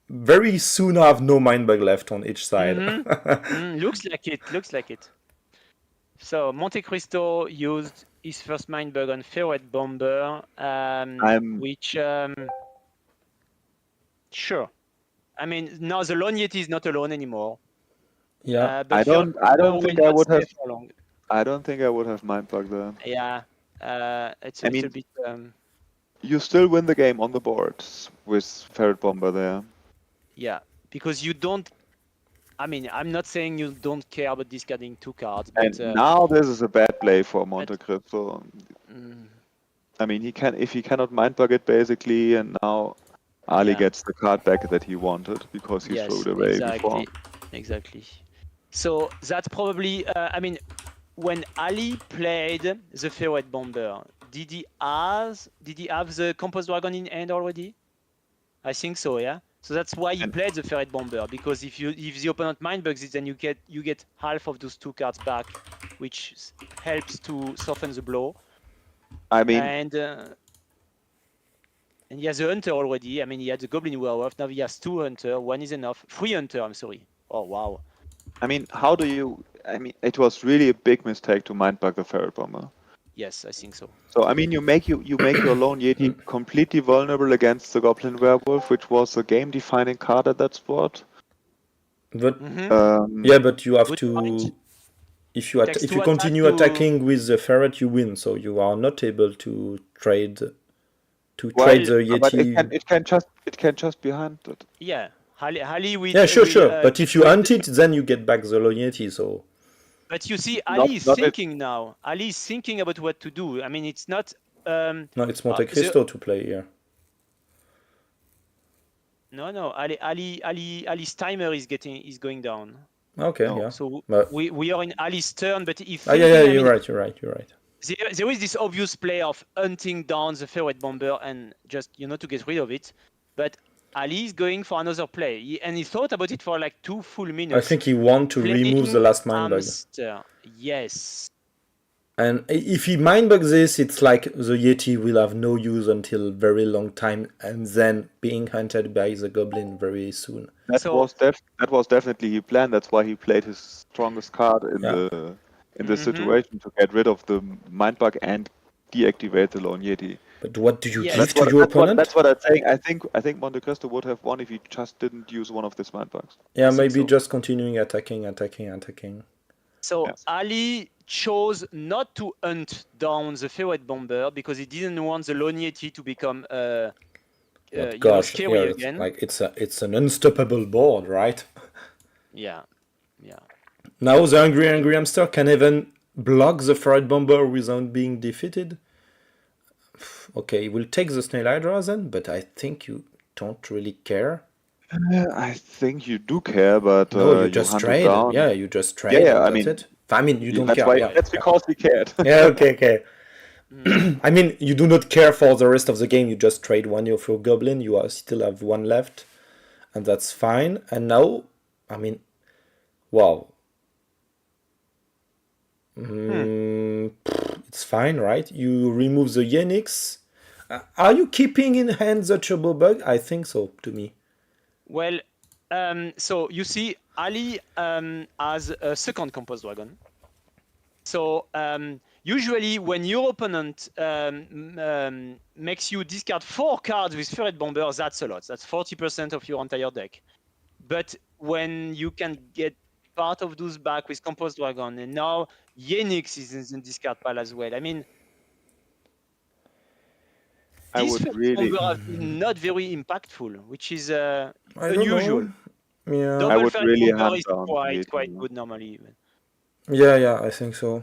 very soon have no mind bug left on each side. Looks like it. Looks like it. So Monte Cristo used his first mind bug on Ferret Bomber, which sure. I mean, now the Lone Yeti is not alone anymore. Yeah. But I don't think I would have. I don't think I would have mind bug there. Yeah. It's a little bit. You still win the game on the board with Ferret Bomber there. Yeah, because you don't. I mean, I'm not saying you don't care about discarding 2 cards, but and now this is a bad play for Monte Cristo. I mean, if he cannot mind bug it basically, and now Ali gets the card back that he wanted because he threw it away before. Exactly. So that's probably. I mean, when Ali played the Ferret Bomber, did he have the Compost Dragon in hand already? I think so, yeah. So that's why he played the Ferret Bomber, because if the opponent mind bugs it, then you get half of those 2 cards back, which helps to soften the blow. I mean, and he has a Hunter already. I mean, he had the Goblin Werewolf. Now he has 2 Hunter. 1 is enough. 3 Hunter. I'm sorry. Oh wow. I mean, how do you? I mean, it was really a big mistake to mind bug the Ferret Bomber. Yes, I think so. So I mean, you make your Lone Yeti completely vulnerable against the Goblin Werewolf, which was a game-defining card at that spot. But yeah, but you have to. Point. If you continue attacking with the Ferret, you win. So you are not able to trade trade the Yeti. But it can just be hunted. Yeah, Ali will. Yeah, sure. But if you hunt it, then you get back the Lone Yeti. So. But you see, Ali is thinking now. Ali is thinking about what to do. I mean, it's not. No, it's Monte Cristo to play here. No. Ali's timer is going down. Okay, yeah. So we are in Ali's turn, but if you're right. There is this obvious play of hunting down the Ferret Bomber and just to get rid of it, but Ali is going for another play, and he thought about it for like 2 full minutes. I think he wanted to remove the last mind bug. Yes. And if he mind bugs this, it's like the Yeti will have no use until very long time, and then being hunted by the Goblin very soon. That was definitely his plan. That's why he played his strongest card in the situation to get rid of the mind bug and deactivate the Lone Yeti. But what do you give to your opponent? That's what I'm saying. I think Monte Cristo would have won if he just didn't use one of these mind bugs. Yeah, maybe just continuing attacking. So Ali chose not to hunt down the Ferret Bomber because he didn't want the Lone Yeti to become scary again. Like it's an unstoppable board, right? Yeah. Now the Angry Hamster can even block the Ferret Bomber without being defeated. Okay, we'll take the Snail Hydra then, but I think you don't really care. I think you do care, but no, you just trade. Yeah, you just trade. Yeah, I mean, you don't care. That's because we cared. Yeah, okay. I mean, you do not care for the rest of the game. You just trade one of your Goblin. You still have 1 left, and that's fine. And now, I mean, wow. It's fine, right? You remove the Yenix. Are you keeping in hand the Turbo Bug? I think so, to me. Well, so you see, Ali has a second Compost Dragon. So usually when your opponent makes you discard 4 cards with Ferret Bomber, that's a lot. That's 40% of your entire deck. But when you can get part of those back with Compost Dragon, and now Yenix is in the discard pile as well. I mean, I these would Ferret really, Bomber have been not very impactful, which is I don't unusual. know. Yeah. I Double would Ferret really Bomber hand is down the quite Yeti. good normally. Even. Yeah, I think so.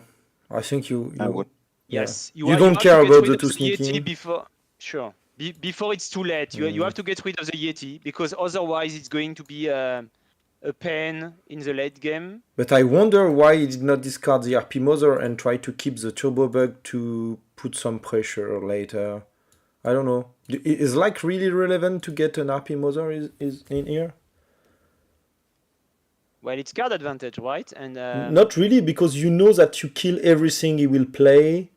I think you I would. yeah. Yes, You don't have care to get about rid the of too the Yeti sneaky. before. Sure. Before it's too late, you have to get rid of the Yeti because otherwise it's going to be a pain in the late game. But I wonder why he did not discard the RP Mother and try to keep the Turbo Bug to put some pressure later. I don't know. Is like really relevant to get an RP Mother is in here? Well, it's card advantage, right? And Not really, because you know that you kill everything he will play.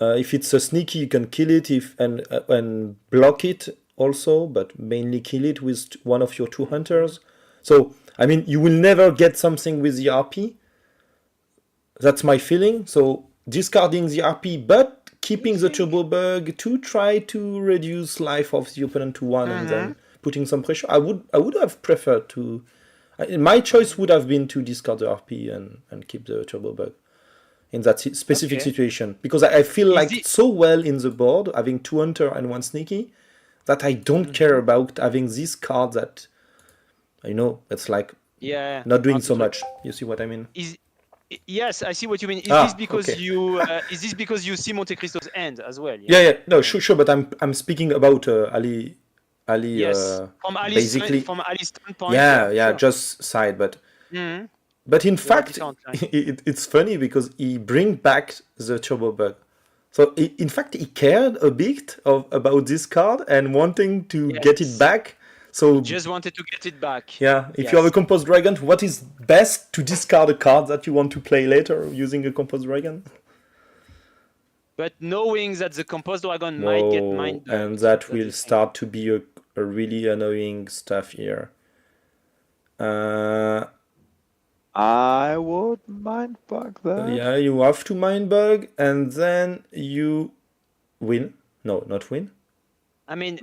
If it's a sneaky, you can kill it and block it also, but mainly kill it with one of your 2 hunters. So, I mean, you will never get something with the RP. That's my feeling. So, discarding the RP, but keeping the Turbo Bug to try to reduce life of the opponent to 1 and then putting some pressure. I would have preferred to... My choice would have been to discard the RP and keep the Turbo Bug in that specific situation, because I feel like it's so well in the board, having 2 hunter and 1 sneaky, that I don't care about having this card that, you know, it's like not doing so much. You see what I mean? Yes, I see what you mean. Is this because you see Monte Cristo's end as well? Yeah. No, sure. But I'm speaking about Ali. Yes, from Ali's standpoint. Yeah, sure. just side, but. But in fact, it's funny because he bring back the Turbo Bug. So in fact, he cared a bit about this card and wanting to get it back. So he just wanted to get it back. Yeah, if you have a Compost Dragon, what is best to discard a card that you want to play later using a Compost Dragon? But knowing that the Compost Dragon might get mind bugged, and that will start to be a really annoying stuff here. I would mind bug that. Yeah, you have to mind bug, and then you win. No, not win. I mean,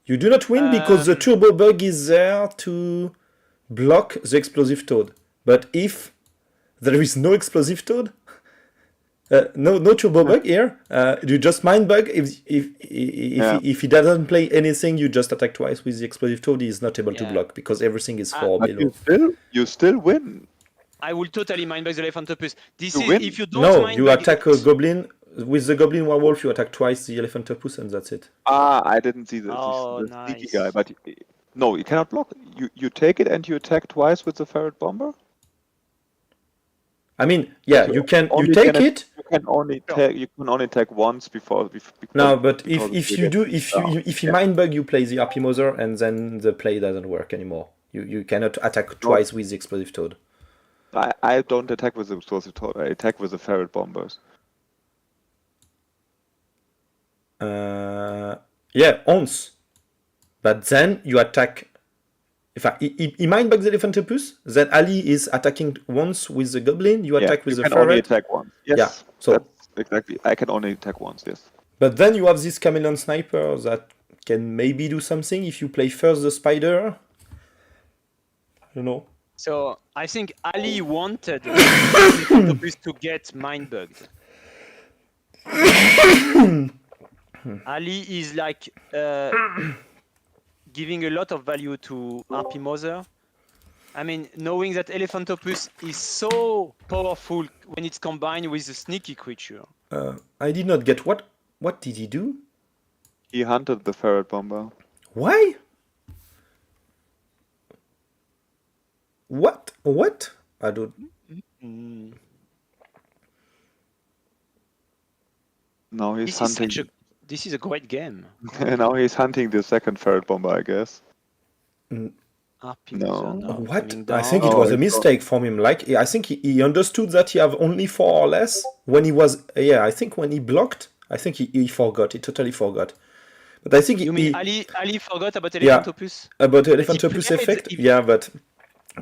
you do not win because the Turbo Bug is there to block the Explosive Toad. But if there is no Explosive Toad, no Turbo Bug here, you just mind bug. If he doesn't play anything, you just attack twice with the Explosive Toad. He is not able to block because everything is 4 below. You still win. I will totally mind bug the Elephantopus. If you don't no, mind you bug attack a Goblin. With the Goblin Werewolf, you attack twice the Elephantopus, and that's it. I didn't see the sneaky guy, but no, you cannot block. You take it and you attack twice with the Ferret Bomber. I mean, yeah, you can. You take it. You can only attack once before. No, but if you mind bug, you play the RP Mother, and then the play doesn't work anymore. You cannot attack twice with the Explosive Toad. I don't attack with the Explosive Toad. I attack with the Ferret Bombers. Once. But then you attack. If he mind bugs the Elephantopus, then Ali is attacking once with the Goblin. You attack with the Ferret. Only attack once. Yes. Yeah. So that's exactly. I can only attack once. Yes. But then you have this Chameleon Sniper that can maybe do something if you play first the Spider. I don't know. So I think Ali wanted Elephantopus to get mind bugged. Ali is like giving a lot of value to RP Mother. I mean, knowing that Elephantopus is so powerful when it's combined with a sneaky creature. I did not get what did he do? He hunted the Ferret Bomber. Why? What? I don't. Now he's hunting. This is a great game. Now he's hunting the second Ferret Bomber, I guess. No. What? I think it was a mistake from him. Like, I think he understood that he have only 4 or less. When he was, I think when he blocked, I think he forgot. He totally forgot. But I think Ali forgot about Elephantopus? Yeah, about Elephantopus effect. Yeah, but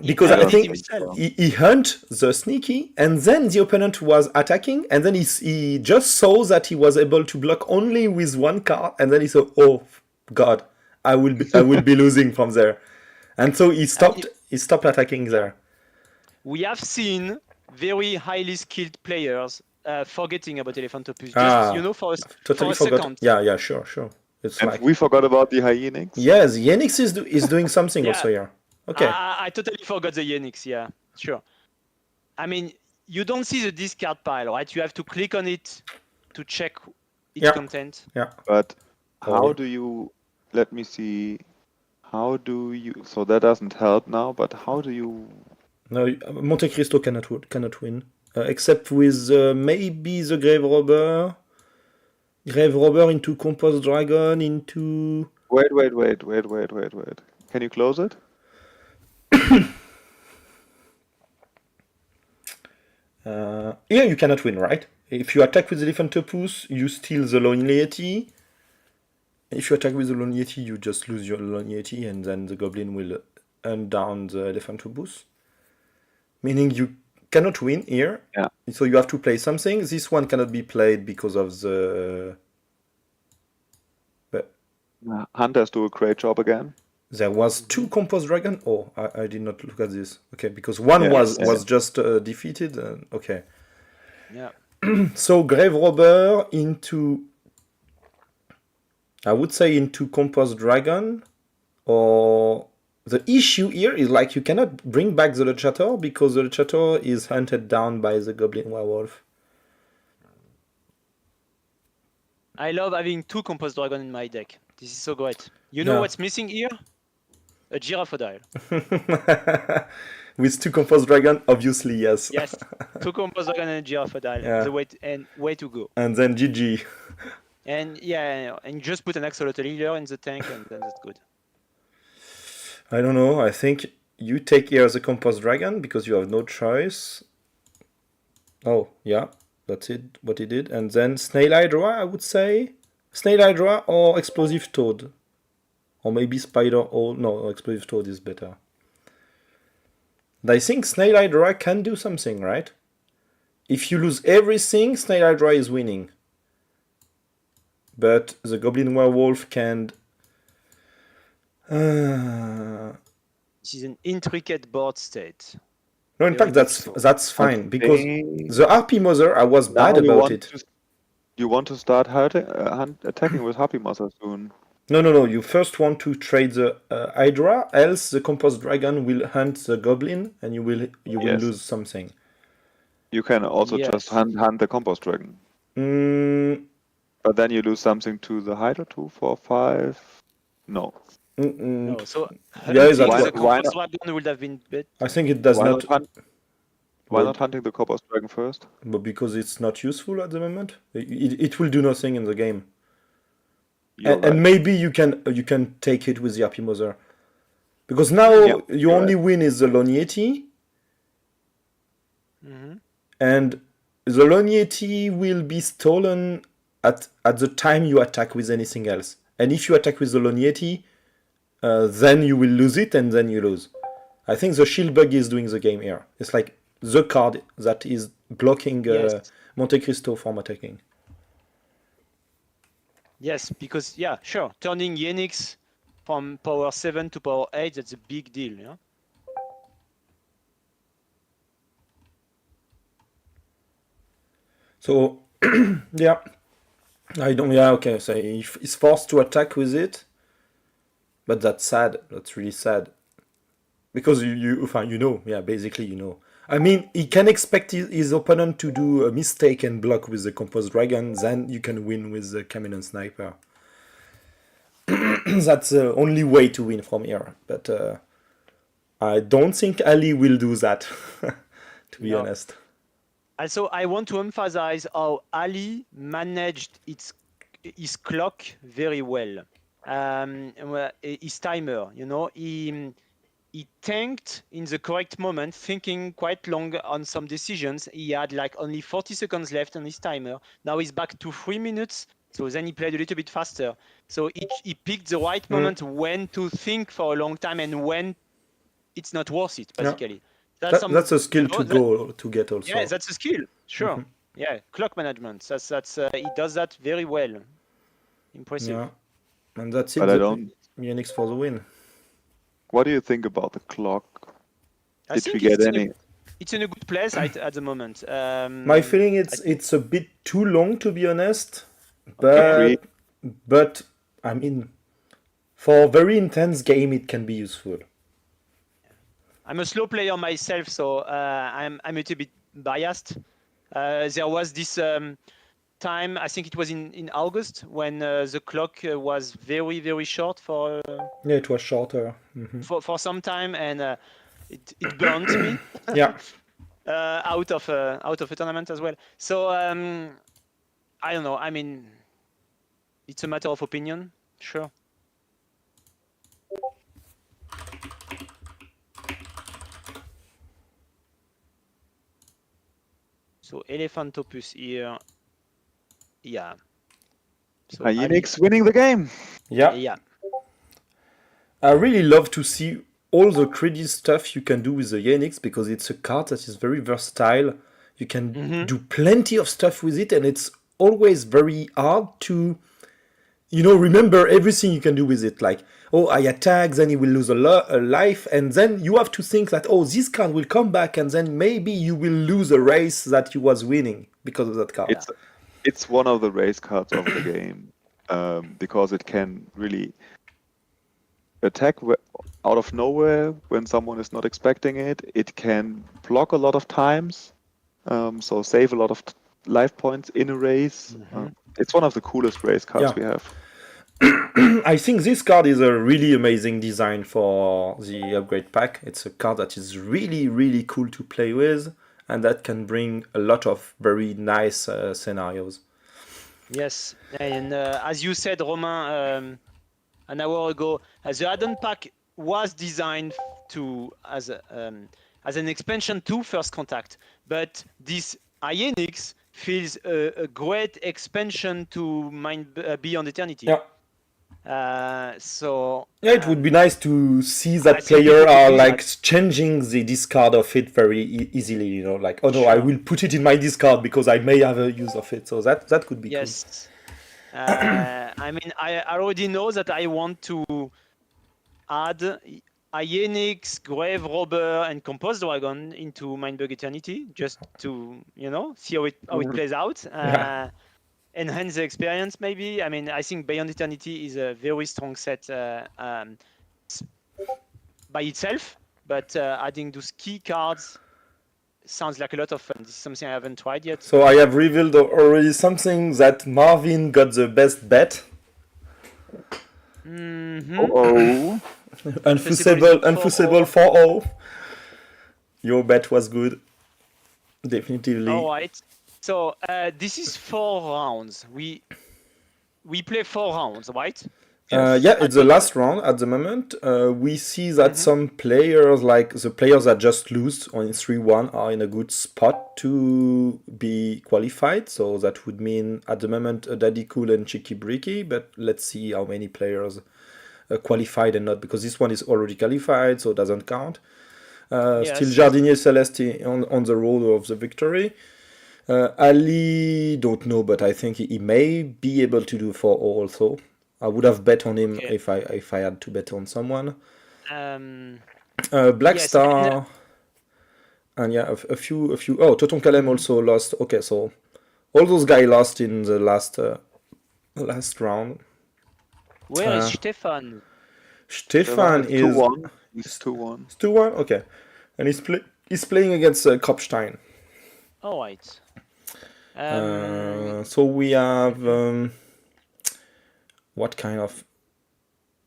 Because I did it think himself. he hunt the sneaky, and then the opponent was attacking, and then he just saw that he was able to block only with one card, and then he said, "Oh God, I will be losing from there," and so he stopped attacking there. We have seen very highly skilled players forgetting about Elephantopus. Just for Totally a forgot. second. Yeah, sure. It's And like we forgot about the Hyenix. yes, Yenix is doing something Yeah. also here. Okay. I totally forgot the Yenix. Yeah, sure. I mean, you don't see the discard pile, right? You have to click on it to check its content. Yeah. But how do you? Let me see. How do you? So that doesn't help now. But how do you? No, Monte Cristo cannot win, except with maybe the Grave Robber. Grave Robber into Compost Dragon into. Wait. Can you close it? Here you cannot win, right? If you attack with Elephant Opus, you steal the Lone Yeti. If you attack with the Lone Yeti, you just lose your Lone Yeti, and then the Goblin will hunt down the Elephant Opus. Meaning you cannot win here. Yeah. So you have to play something. This one cannot be played because of the. But Hunters do a great job again. there was two Compost Dragon. Oh, I did not look at this. Okay, because one was just defeated. Okay. Yeah. So Grave Robber into. I would say into Compost Dragon, or the issue here is like you cannot bring back the Lechator because the Lechator is hunted down by the Goblin Werewolf. I love having two Compost Dragon in my deck. This is so great. You know what's missing here? A Giraffodile. With two Compost Dragon, obviously, yes. Yes, two Compost Dragon and a Giraffodile. Yeah. The way to go. And then GG. And and just put an Axolotl Healer in the tank, and then that's good. I don't know. I think you take here the Compost Dragon because you have no choice. Oh, yeah. That's it, what he did. And then Snail Hydra, I would say. Snail Hydra or Explosive Toad. Or maybe Spider or... No, Explosive Toad is better. And I think Snail Hydra can do something, right? If you lose everything, Snail Hydra is winning. But the Goblin Werewolf can... This is an intricate board state. No, in fact, that's fine. Because the RP Mother, I was bad about it. You want to start attacking with Harpy Mother soon. No. You first want to trade the Hydra, else the Compost Dragon will hunt the Goblin, and you will lose something. You can also just hunt the Compost Dragon. But then you lose something to the Hydra, 2, 4, 5. No. No, so the Compost Dragon would have been better. I think it does not. Why not hunting the Compost Dragon first? But because it's not useful at the moment. It will do nothing in the game. And maybe you can take it with the Happy Mother. Because now you only win is the Lone Yeti. And the Lone Yeti will be stolen at the time you attack with anything else. And if you attack with the Lone Yeti, then you will lose it and then you lose. I think the Shield Bug is doing the game here. It's like the card that is blocking Monte Cristo from attacking. Yes, because sure, turning Yenix from power 7 to power 8, that's a big deal, yeah. So okay. So he's forced to attack with it, but that's sad. That's really sad, because basically you know. I mean, he can expect his opponent to do a mistake and block with the Compost Dragon, then you can win with the Chameleon Sniper. That's the only way to win from here. But I don't think Ali will do that, to be honest. Also, I want to emphasize how Ali managed his clock very well. His timer, he tanked in the correct moment, thinking quite long on some decisions. He had like only 40 seconds left on his timer. Now he's back to 3 minutes. So then he played a little bit faster. So he picked the right moment when to think for a long time and when it's not worth it, Yeah. basically. That's a skill to get also. Yeah, that's a skill, sure. Mhm. Yeah, clock management. That's he does that very well. Impressive. Yeah, and that's it. But I don't. Unix for the win. What do you think about the clock? I Did think we get any? it's in a good place at the moment. My feeling it's a bit too long, to be honest, Agreed. but I mean, for a very intense game, it can be useful. I'm a slow player myself, so I'm a little bit biased. There was this time, I think it was in August, when the clock was very, very short for Yeah, it was shorter. for some time, and it burned me Yeah. out of a tournament as well. So I don't know. I mean, it's a matter of opinion, sure. So Elephantopus here. Yeah. So Unix winning the game. Yeah. Yeah. I really love to see all the crazy stuff you can do with the Unix, because it's a card that is very versatile. You can do plenty of stuff with it, and it's always very hard to, remember everything you can do with it. Like, oh, I attack, then you will lose a life, and then you have to think that, oh, this card will come back, and then maybe you will lose a race that you was winning because of that card. It's one of the race cards of the game, because it can really attack out of nowhere when someone is not expecting it. It can block a lot of times, so save a lot of life points in a race. It's one of the coolest race cards we have. I think this card is a really amazing design for the upgrade pack. It's a card that is really, really cool to play with, and that can bring a lot of very nice scenarios. Yes, and as you said, Romain, an hour ago, the add-on pack was designed as an expansion to First Contact, but this Unix feels a great expansion to Beyond Eternity. Yeah. So yeah, it would be nice to see that I think player people are use like that. changing the discard of it very easily. Like, oh no, I Sure. will put it in my discard because I may have a use of it. So that could be Yes. I mean, I already know that I want to add Unix, Grave Robber, and Compost Dragon into Mindbug Eternity, just to see how it plays out. Yeah. Enhance the experience, maybe. I mean, I think Beyond Eternity is a very strong set by itself, but adding those key cards sounds like a lot of fun. This is something I haven't tried yet. So I have revealed already something that Marvin got the best bet. Oh, Unfussable 4-0. Your bet was good. Definitively. All right. So this is 4 rounds. We play 4 rounds, right? Yeah, it's the last round at the moment. We see that some players, like the players that just lose on 3-1, are in a good spot to be qualified. So that would mean at the moment Daddy Cool and Cheeky Bricky, but let's see how many players qualified and not, because this one is already qualified, so it doesn't count. Still Jardinier Celeste on the road of the victory. Ali, don't know, but I think he may be able to do 4-0 also. I would have bet on him if I had to bet on someone. Black Star, and yeah, a few. Oh, Toton Kalem also lost. Okay, so all those guys lost in the last round. Where is Stefan? Stefan is 2-1. He's 2-1. 2-1. Okay, and he's playing against Kropstein. All right. So we have what kind of?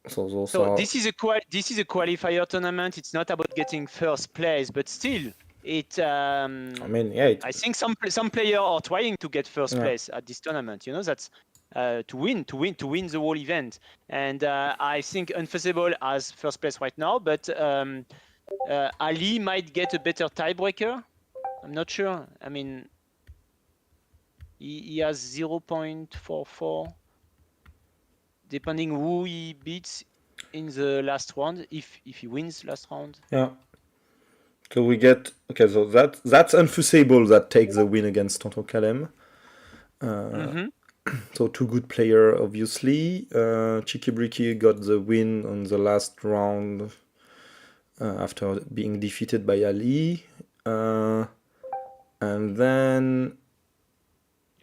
So this is a qualifier tournament. It's not about getting first place, but still, it. I mean, yeah. I think some players are trying to get first place at this tournament. That's to win the whole event. And I think Unfussable has first place right now, but Ali might get a better tiebreaker. I'm not sure. I mean, he has 0.44. Depending who he beats. in the last round if he wins last round. Yeah. So we get so that's Unfussable that takes the win against Tonton Kalem. So two good player, obviously. Cheeky Bricky got the win on the last round after being defeated by Ali. And then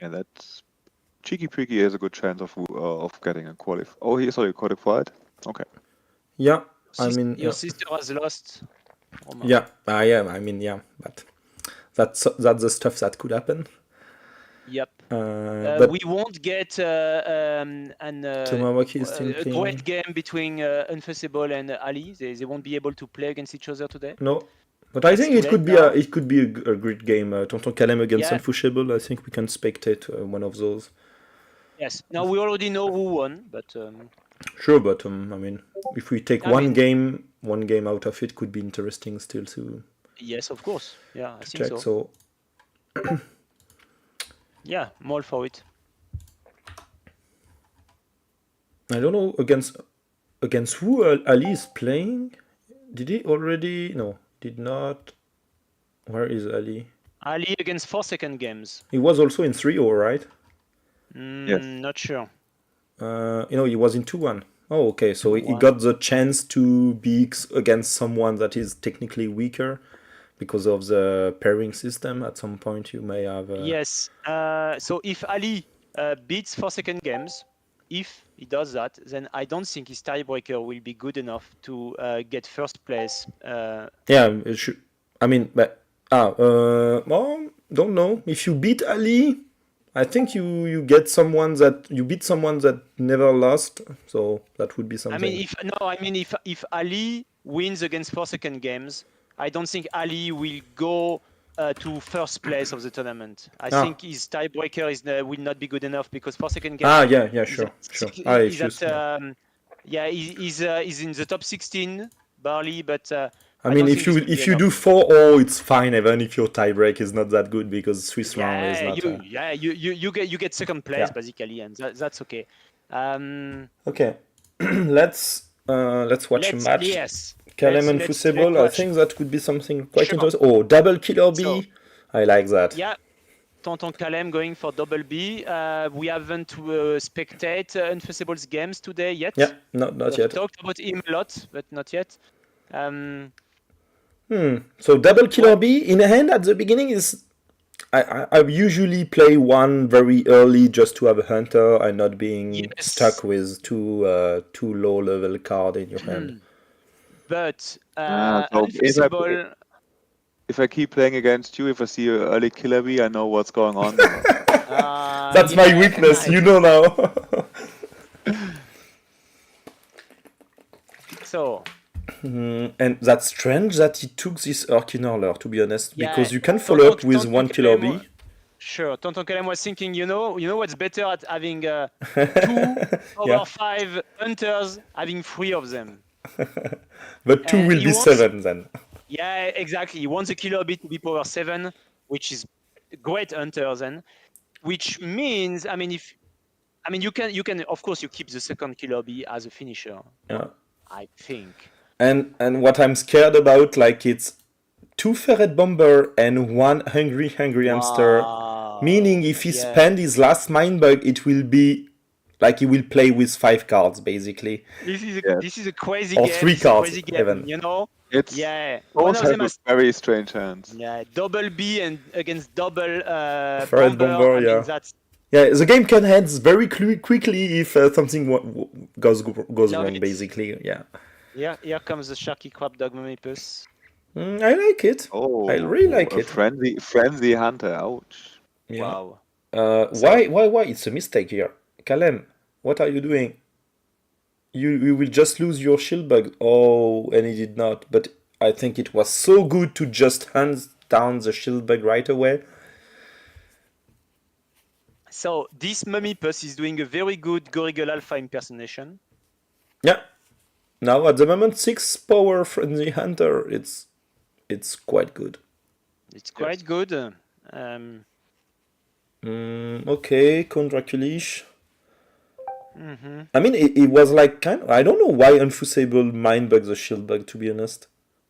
Yeah, that's Cheeky Pricky has a good chance of getting a qualify. Oh, he's already qualified. Okay. yeah, I mean Your sister has lost. Romain. yeah, I mean yeah, but that's the stuff that could happen. Yep. But We won't get Tomawaki is a thinking great game between Unfussable and Ali. They won't be able to play against each other today. no. But I It's think too it could late be now. a great game. Tonton Kalem against Yeah. Unfushable. I think we can spectate one of those. Yes. Now we already know who won, but Sure, but I mean, if we take I one mean- game out of it, could be interesting still to yes, of course. Yeah, I think check. so. So Yeah, I'm all for it. I don't know against who Ali is playing. Did he already? No, did not. Where is Ali? Ali against 4 second games. He was also in 3-0, right? Yes. Not sure. He was in 2-1. Oh, okay. So he 2-1. got the chance to be against someone that is technically weaker because of the pairing system. At some point, you may have. Yes. So if Ali beats 4 second games, if he does that, then I don't think his tiebreaker will be good enough to get first place. Yeah, it should. I mean, but well, don't know. If you beat Ali, I think you get someone that you beat someone that never lost. So that would be something. I mean if Ali wins against 4 second games, I don't think Ali will go to first place of the tournament. I think his tiebreaker will not be good enough because 4 second games. Yeah, sure. He's in the top 16, barely, but. I mean, if you do 4-0, it's fine, even if your tiebreak is not that good because Swiss round is not. You get second place basically, and that's okay. Okay, let's watch a match. Yes. Kalem and Fussable, I think that could be something quite interesting. Oh, double killer B. I like that. Yeah, Tonton Kalem going for double B. We haven't spectate Unfussable's games today yet. Yeah, not yet. Talked about him a lot, but not yet. So double killer B in hand at the beginning is. I usually play one very early just to have a hunter and not being stuck with two low level card in your hand. But Unfussable. If I keep playing against you, if I see an early killer bee, I know what's going on. That's my weakness, you know now. So. And that's strange that he took this Urkinarler, to be honest, because you can follow up with one killer bee. Sure, Tonton Kalem was thinking, you know what's better at having 2 over 5 hunters, having 3 of them. But 2 will be 7 then. Yeah, exactly. He wants a killer bee to be power 7, which is great hunter then. Which means, you can of course you keep the second killer bee as a finisher. Yeah. I think. And what I'm scared about, like it's 2 ferret bomber and 1 hungry hamster. Meaning if he spends his last mind bug, it will be like he will play with 5 cards basically. This is a crazy game. Or 3 cards even. You know? It's one of them has very strange hands. Yeah, double B and against double ferret bomber. Yeah, the game can end very quickly if something goes wrong, basically. Yeah. Yeah, here comes the Sharky Crab Dog Mamipus. I like it. Oh, I really like it. Friendly hunter. Ouch. Yeah. Wow. Why? It's a mistake here. Kalem, what are you doing? You will just lose your shield bug. Oh, and he did not. But I think it was so good to just hands down the shield bug right away. So this Mamipus is doing a very good Gorigel Alpha impersonation. Yeah. Now at the moment 6 power friendly hunter. It's quite good. It's quite good. Okay, Kondrakulish. Mm-hmm. I mean, it was like kind of, I don't know why Unfussable mind bug the shield bug, to be honest.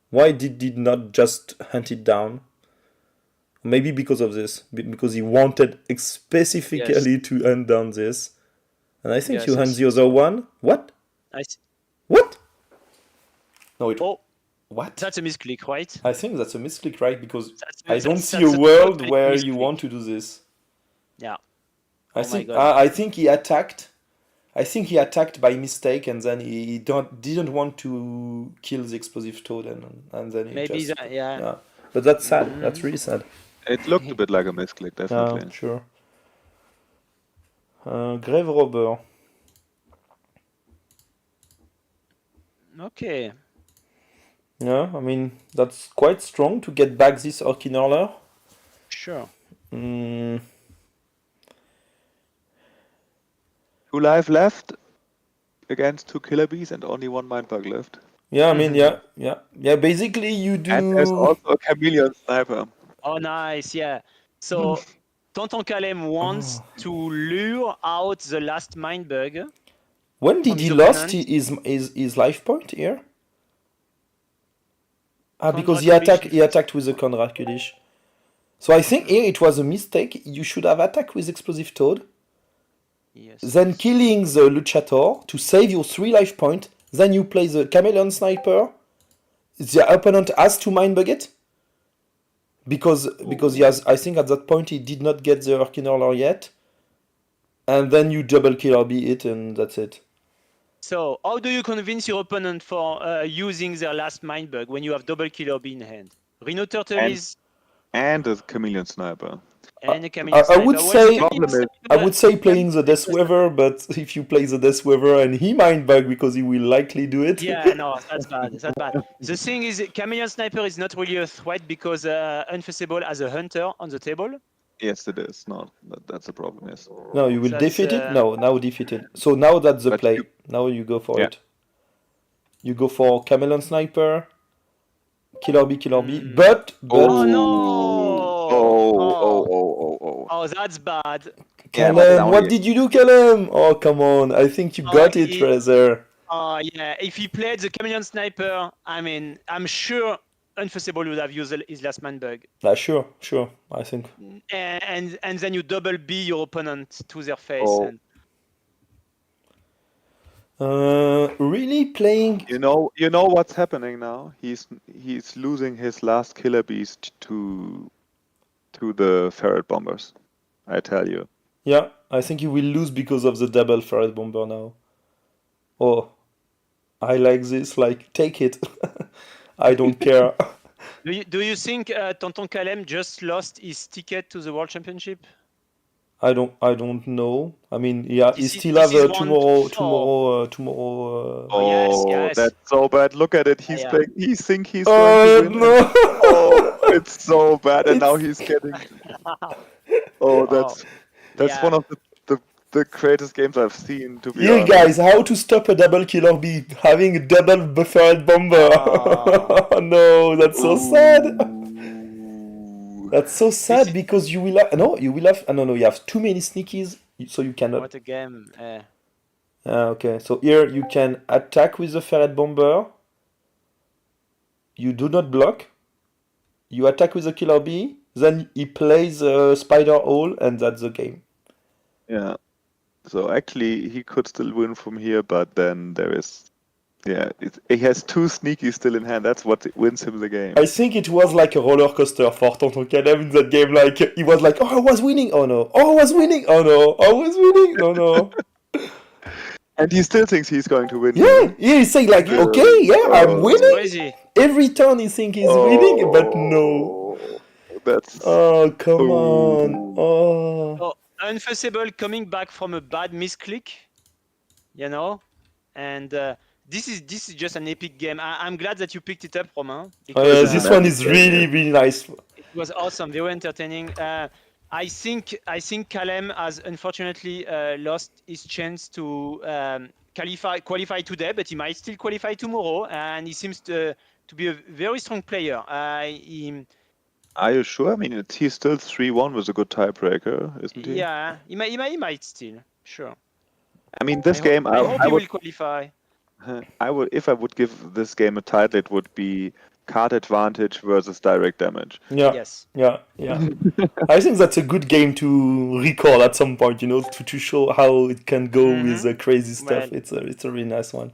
Why did not just hunt it down? Maybe because of this, because he wanted specifically to hunt down this. And I think Yes, you I hunt see. the other one. What? I see. What? No, it. Oh, What? that's a misclick, right? I think that's a misclick, right? Because I don't That's see a a world totally where you misclick. want to do this. Yeah. I Oh my think God. I think he attacked. I think he attacked by mistake, and then he didn't want to kill the explosive toad, and then he Maybe just that, yeah. yeah. But that's sad. That's really sad. It looked a bit like a misclick, Yeah, definitely. sure. Grave Robber. Okay. Yeah, I mean that's quite strong to get back this Orkin Hurler. Sure. Mm, 2 life left against 2 killer bees and only 1 mind bug left. yeah, I mean yeah. Basically, you And there's do. also a chameleon sniper. Oh, nice. Yeah. So Tonton Kalem wants to lure out the last mind bug. When did from he his lost opponent. his life point here? Because Konrad he attacked with the Konrad Kulish. So I think here it was a mistake. You should have attacked with Explosive Toad, Yes. then killing the Luchator to save your 3 life point. Then you play the Chameleon Sniper. The opponent has to mind bug it. Because he has, I think at that point he did not get the Orkin Hurler yet. And then you double kill RB it and that's it. So how do you convince your opponent for using their last mind bug when you have double killer bee in hand? Rhino Turtle is And a chameleon sniper. and a chameleon I would sniper. Well, say- the chameleon Problem is- I sniper- would say playing the Death Weaver, but if you play the Death Weaver and he mind bug because he will likely do it. Yeah, no, that's bad. That's bad. The thing is, chameleon sniper is not really a threat because Unfussable has a hunter on the table. Yes, it is. No, that's a problem, yes. No, you will That's, defeat it? No, now defeat it. So now that's the But play. you- Now you go for Yeah. it. You go for Chameleon Sniper, Killer B, but Oh no! Oh, that's bad. Yeah, but Callum, now what he- did you do, Callum? Oh, come on. I think you got it, he- rather. Oh yeah, if he played the chameleon sniper, I mean, I'm sure Unfussable would have used his last man bug. Sure, I think. And then you double B your opponent to their face. Oh. And Really playing. You know what's happening now. He's losing his last killer beast to the ferret bombers. I tell you. Yeah, I think you will lose because of the double Ferret Bomber now. Oh, I like this. Like, take it. I don't care. do you think Tonton Kalem just lost his ticket to the World Championship? I don't know. I mean, yeah, he This still is have one tomorrow. Oh, yes. That's so bad. Look at it. He's Yeah. playing. He think he's going to win. no! Oh, it's so bad, and now he's getting. Oh, that's Yeah. one of the greatest games I've seen. To be Here, honest. guys, how to stop a double killer bee? Having a double buffered bomber. Oh. No, that's so sad. Ooh. That's so sad because you will have you have too many sneakies, so you cannot. What a game. Okay, so here you can attack with the ferret bomber. You do not block. You attack with the killer bee. Then he plays a spider hole, and that's the game. Yeah. So actually, he could still win from here, but then there is. Yeah, he has 2 sneakies still in hand. That's what wins him the game. I think it was like a roller coaster for Tonton Kalem in that game. Like he was like, "Oh, I was winning. Oh no. Oh, I was winning. Oh no. I was winning. Oh no." And he still thinks he's going to win. Yeah, he's saying like, "Okay, yeah, I'm It's winning." crazy. Every turn he think he's winning, but no. That's. Oh, come on. Oh. So, Unfussable coming back from a bad misclick, and this is just an epic game. I'm glad that you picked it up, Romain. Oh yeah, because, this one is really, really nice. It was awesome, very entertaining. I think Kalem has unfortunately lost his chance to qualify today, but he might still qualify tomorrow. And he seems to be a very strong player. Are you sure? I mean, he's still 3-1 with a good tiebreaker, isn't he? Yeah, he might still, sure. I mean, this I game, I hope I he would, will qualify. if I would give this game a title, it would be card advantage versus direct damage. Yeah, Yes. yeah, yeah. I think that's a good game to record at some point, to show how it can go with crazy stuff. Well, It's a really nice one.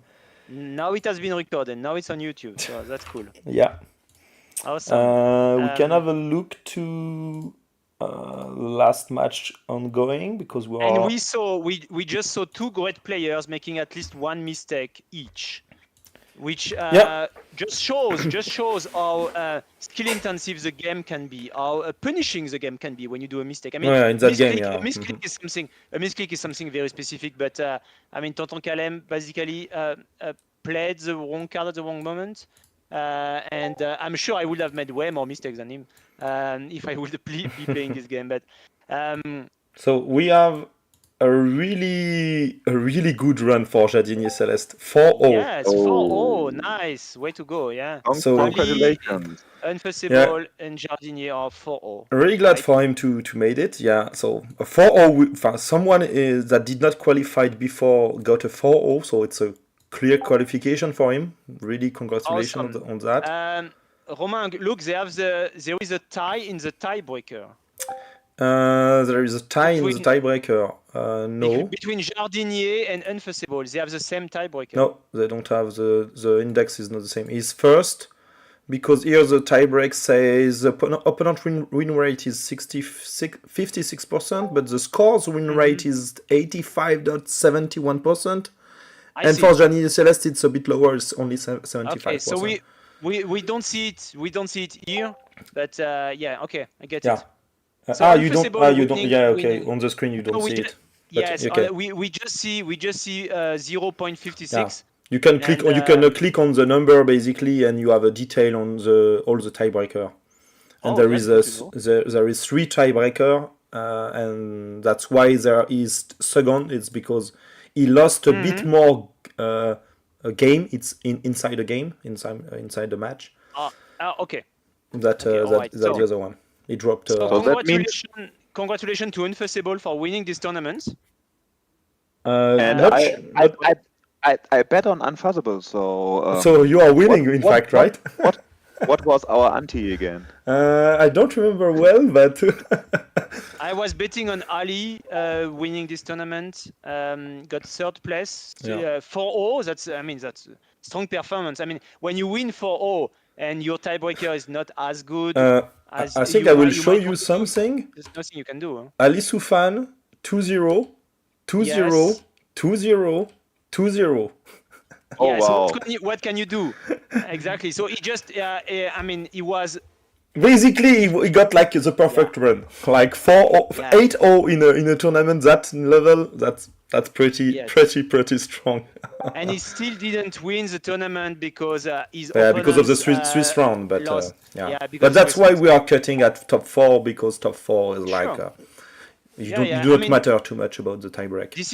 now it has been recorded. Now it's on YouTube, so that's cool. Yeah. Awesome. We can have a look to last match ongoing because And we just saw two great players making at least one mistake each, which just shows how skill intensive the game can be, how punishing the game can be when you do a mistake. I mean, in that game, a yeah. misclick is something very specific, but I mean, Tonton Kalem basically played the wrong card at the wrong moment. And I'm sure I would have made way more mistakes than him if I would be playing this game. But so we have a really good run for Jardinier Celeste. 4-0. Yes, 4-0, nice, way to go, yeah. So congratulations. Unfussable and Jardinier are 4-0. Really glad for him to made it. Yeah, so a 4-0. Someone that did not qualify before got a 4-0, so it's a clear qualification for him. Really, congratulations on that. Romain, look, there is a tie in the tiebreaker. There is a tie in the tiebreaker. No. Between Jardinier and Unfussable, they have the same tiebreaker. No, they don't have the index is not the same. He's first because here the tiebreak says the opponent win rate is 56%, but the score's win rate is 85.71%. And for Jardinier Celeste, it's a bit lower. It's only 75%. Okay, so we don't see it. We don't see it here, but yeah, okay, I get it. So you don't. Yeah, okay. On the screen you don't see it. Yes, okay. we just see 0.56. Yeah. You can click or you can click on the number basically, and you have a detail on all the tiebreaker. And there is there is 3 tiebreaker, and that's why there is second. It's because he lost a bit more a game. It's inside the game, inside the match. Okay. That the other one. He dropped. So congratulations to Unfussable for winning this tournament. And I bet on Unfussable, so. So you are winning, in fact, right? What was our ante again? I don't remember well, but. I was betting on Ali winning this tournament. Got 3rd place. 4-0. That's strong performance. I mean, when you win 4-0 and your tiebreaker is not as good. I think I will show you something. There's nothing you can do. Huh? Ali Soufan 2-0, 2-0, 2-0, 2-0. Oh, yeah, wow. So what can you do? Exactly. So he just, he was. Basically, he got like the perfect run, like 8-0 in a tournament that level. That's pretty strong. And he still didn't win the tournament because his because of the Swiss round, but lost. But that's why we are cutting at top 4 because top 4 is like you do not matter too much about the tiebreak. This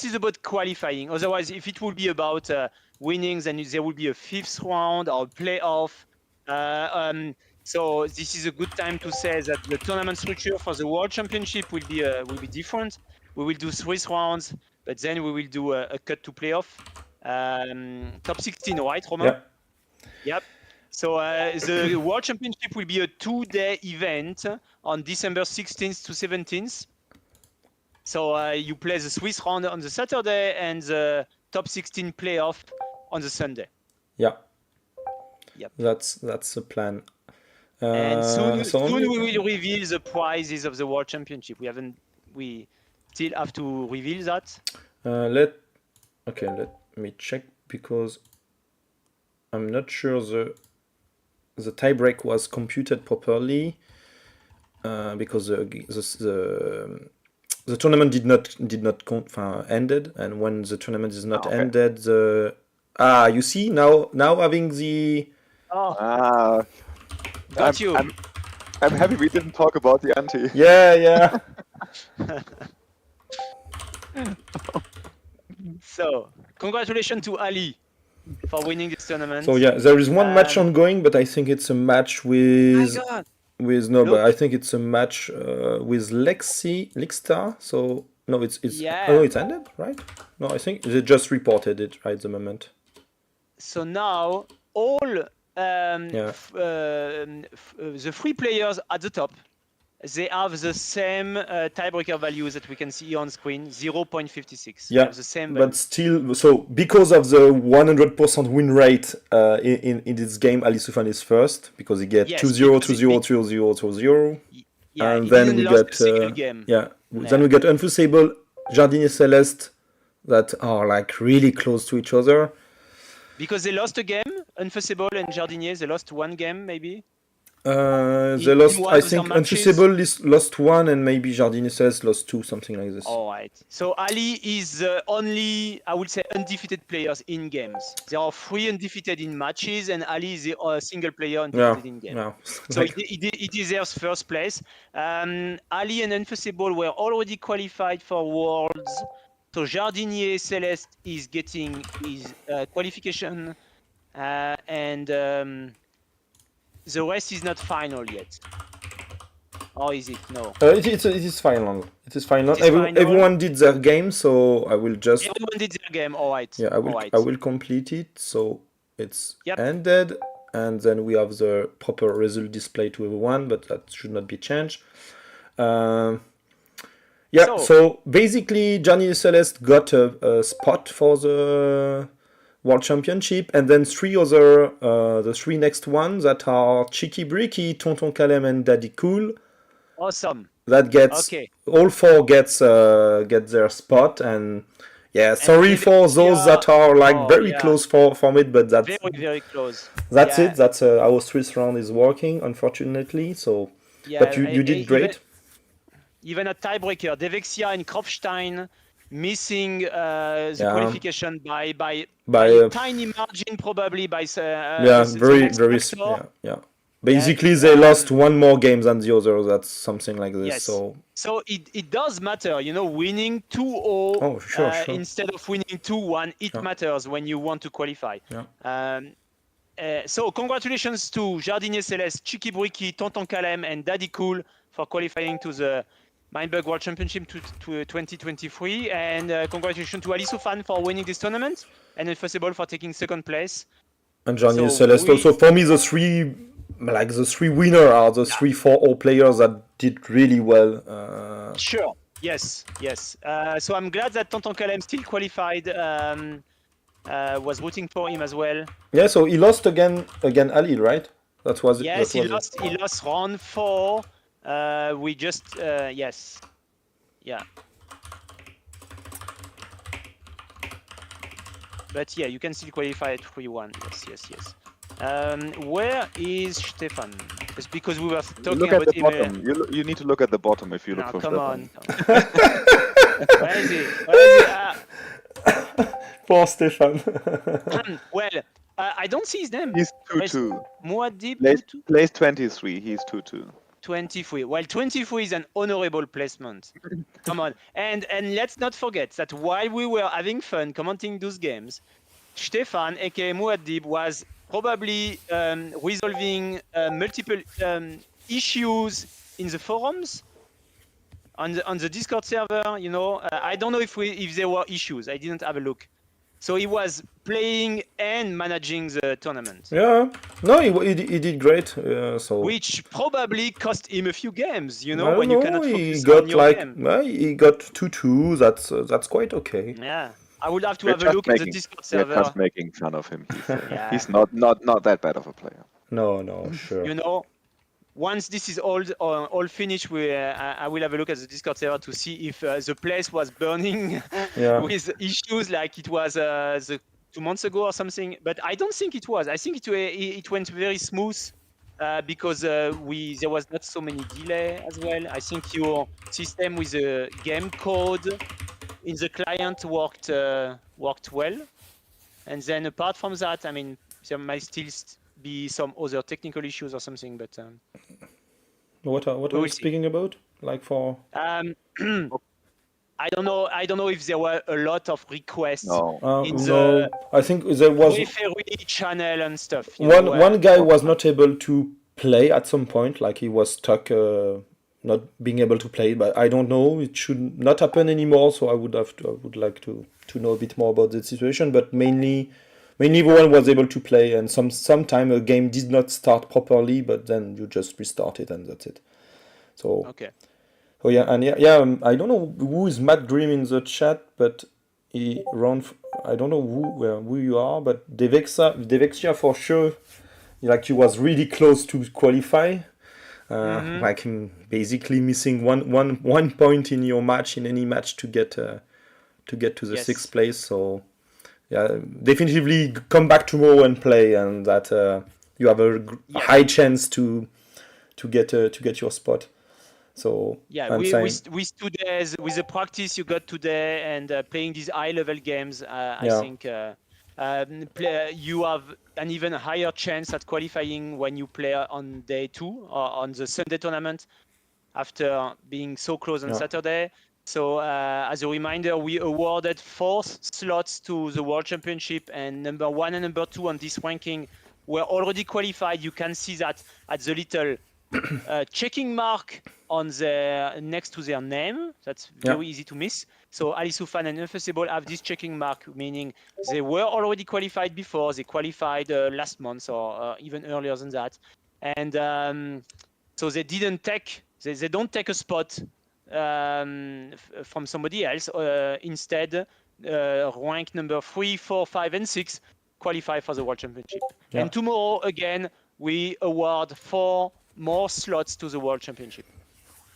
is about qualifying. Otherwise, if it would be about winnings, then there would be a 5th round or playoff. So this is a good time to say that the tournament structure for the World Championship will be different. We will do 3 rounds, but then we will do a cut to playoff. Top 16, right, Romain? Yeah. Yep. So the World Championship will be a 2-day event on December 16th to 17th. So you play the Swiss round on the Saturday and the top 16 playoff on the Sunday. Yeah. Yep. That's the plan. And soon we will reveal the prizes of the World Championship. We still have to reveal that. Let me check because I'm not sure the tiebreak was computed properly because the tournament did not ended, and when the tournament is not ended, you see now having the Got you. I'm happy we didn't talk about the ante. Yeah. So, congratulations to Ali for winning this tournament. So there is one match ongoing, but I think it's a match with but I think it's a match with Lexstar. So No, it's Yeah. oh, it's ended, right? No, I think they just reported it right at the moment. So now all Yeah. the three players at the top, they have the same tiebreaker values that we can see on screen, 0.56. They Yeah, have the same value. but still, so because of the 100% win rate in this game, Ali Soufan is first because he get Yes, 2-0, because 2-0, 2-0, 2-0. Yeah, And he then didn't we lost got a single game. yeah. Then we got Unforeseeable, Jardinier Celeste that are like really close to each other. Because they lost a game, Unforeseeable and Jardinier, they lost one game maybe. They In lost, one I of their think, matches. Unforeseeable lost one, and maybe Jardinier Celeste lost two, something like this. All right. So Ali is the only, I would say, undefeated players in games. There are 3 undefeated in matches, and Ali is the single player undefeated in games. Yeah. So he deserves first place. Ali and Unforeseeable were already qualified for Worlds. So Jardinier Celeste is getting his qualification, and the rest is not final yet. Or is it? No. It is final. It is final. It is final. Everyone did their game, so I will just. Everyone did their game. All right. Yeah, I will complete it. So it's ended, and then we have the proper result display to everyone, but that should not be changed. So basically, Jardinier Celeste got a spot for the World Championship, and then the 3 next ones that are Cheeky Bricky, Tonton Kalem, and Daddy Cool. Awesome. That gets all 4 get their spot, and sorry for those that are like very close from it, but that's very close. That's it. That's our Swiss round is working, unfortunately. So, but you did great. Even a tiebreaker, Devexia and Kropfstein missing the qualification by a tiny margin, probably by very Basically, they lost one more game than the other. That's something like this. Yes. So it does matter, winning 2-0 instead of winning 2-1. It matters when you want to qualify. So congratulations to Jardinier Celeste, Cheeky Bricky, Tonton Kalem, and Daddy Cool for qualifying to the Mindbug World Championship to 2023, and congratulations to Ali Soufan for winning this tournament, and Unforeseeable for taking second place. And Jardinier Celeste also. For me, the three winners are the 3-4-0 players that did really well. Sure. Yes. So I'm glad that Tonton Kalem still qualified. Was rooting for him as well. Yeah. So he lost again Ali, right? That was it. Yes, he lost round 4. We just yes, yeah, but yeah, you can still qualify at 3-1. Yes. Where is Stefan? It's because we were talking look about at the bottom. You need to look at the bottom if you look for Stefan. Where is he? Poor Stefan. Well, I don't see his name. He's 2-2. Muad'Dib Place 23. He's 2-2. 23. Well, 23 is an honorable placement. Come on. And let's not forget that while we were having fun commenting those games, Stefan, aka Muad'Dib, was probably resolving multiple issues in the forums on the Discord server. I don't know if there were issues. I didn't have a look. So he was playing and managing the tournament. Yeah, no, he did great. Which probably cost him a few games, you cannot he focus got on your game. He got 2-2. That's quite okay. Yeah, I would have to have a look at the Discord server. We're just making fun of him. He's not that bad of a player. No, sure. Once this is all finished, I will have a look at the Discord server to see if the place was burning with issues like it was 2 months ago or something. But I don't think it was. I think it went very smooth because there was not so many delay as well. I think your system with the game code in the client worked well. And then apart from that, I mean, there might still be some other technical issues or something, but what are we speaking about? Like for I don't know if there were a lot of requests in the I think there was referee channel and stuff. One guy was not able to play at some point, like he was stuck not being able to play. But I don't know. It should not happen anymore. So I would like to know a bit more about the situation. But mainly everyone was able to play, and sometime a game did not start properly, but then you just restart it and that's it. So Okay. oh yeah, and I don't know who is Matt Dream in the chat, but I don't know who you are, but Devexia for sure. Like he was really close to qualify. Like basically missing one point in your match, in any match, to get to the Yes. 6th place. So yeah, definitively come back tomorrow and play, and that you have a high chance to get your spot. So Yeah, I'm saying, with today's, with the practice you got today and playing these high-level games, I Yeah. think you have an even higher chance at qualifying when you play on day 2 or on the Sunday tournament after being so close on Yeah. Saturday. So as a reminder, we awarded 4 slots to the World Championship, and number 1 and number 2 on this ranking were already qualified. You can see that at the little checking mark on next to their name. That's very easy to miss. So Alice Ufan and Unfussable have this checking mark, meaning they were already qualified before. They qualified last month or even earlier than that. And so they didn't take, they don't take a spot from somebody else. Instead, rank number 3, 4, 5, and 6 qualify for the World Championship. Yeah. And tomorrow, again, we award 4 more slots to the World Championship.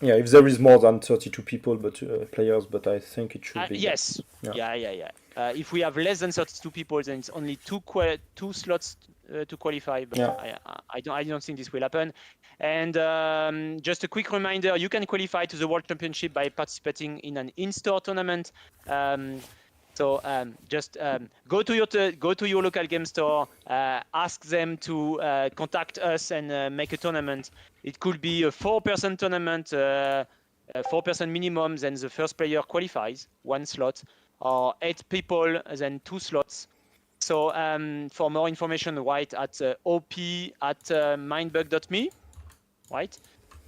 Yeah, if there is more than 32 people, but players, but I think it should be. Yes. Yeah. If we have less than 32 people, then it's only two slots to qualify. But I don't think this will happen. And just a quick reminder: you can qualify to the World Championship by participating in an in-store tournament. So just go to your local game store, ask them to contact us and make a tournament. It could be a 4-person tournament, 4-person minimum, then the first player qualifies, 1 slot, or 8 people, then 2 slots. So for more information, write at op@mindbug.me, right?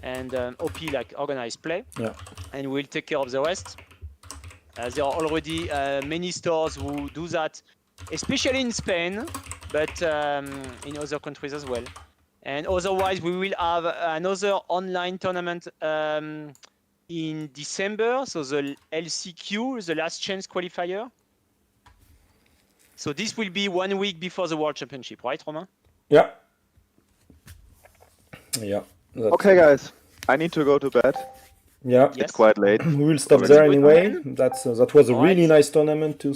And op like organized play. Yeah. And we'll take care of the rest. There are already many stores who do that, especially in Spain, but in other countries as well. And otherwise, we will have another online tournament in December, so the LCQ, the Last Chance Qualifier. So this will be 1 week before the World Championship, right, Romain? Yeah. Yeah. Okay, guys, I need to go to bed. Yeah. It's quite late. We will stop there anyway. That was a really nice tournament to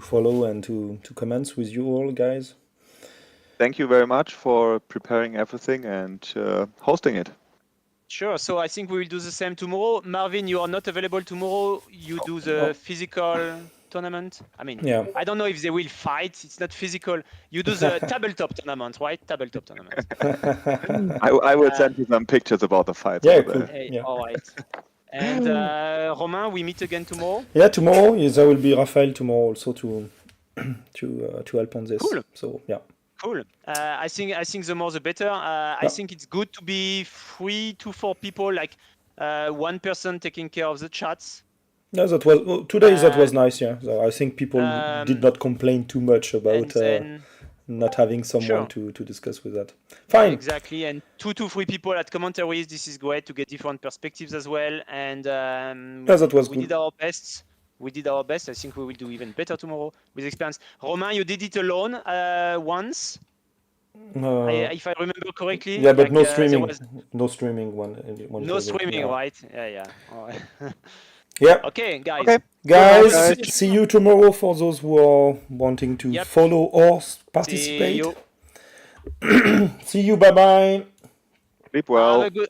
follow and to commence with you all, guys. Thank you very much for preparing everything and hosting it. Sure. So I think we will do the same tomorrow. Marvin, you are not available tomorrow. You do the physical tournament. I mean, I don't know if they will fight. It's not physical. You do the tabletop tournament, right? Tabletop tournament. I will send you some pictures about the fights. Yeah, cool. All right. And Romain, we meet again tomorrow. Yeah, tomorrow there will be Raphael tomorrow also to help on this. Cool. So yeah. Cool. I think the more the better. I think it's good to be 3 to 4 people, like 1 person taking care of the chats. Yeah, that was today. That was nice. Yeah, so I think people did not complain too much about not having someone to discuss with that. Fine. Exactly, and 2 to 3 people at commentaries. This is great to get different perspectives as well. And that was we good. did our best. I think we will do even better tomorrow with experience. Romain, you did it alone once. If I remember correctly. Yeah, but no streaming. No streaming one. No streaming, right? Yeah. All right. Yeah. Okay, guys. Okay. Guys, see you tomorrow for those who are wanting to follow or participate. See you. See you. Bye bye. Sleep well. Have a good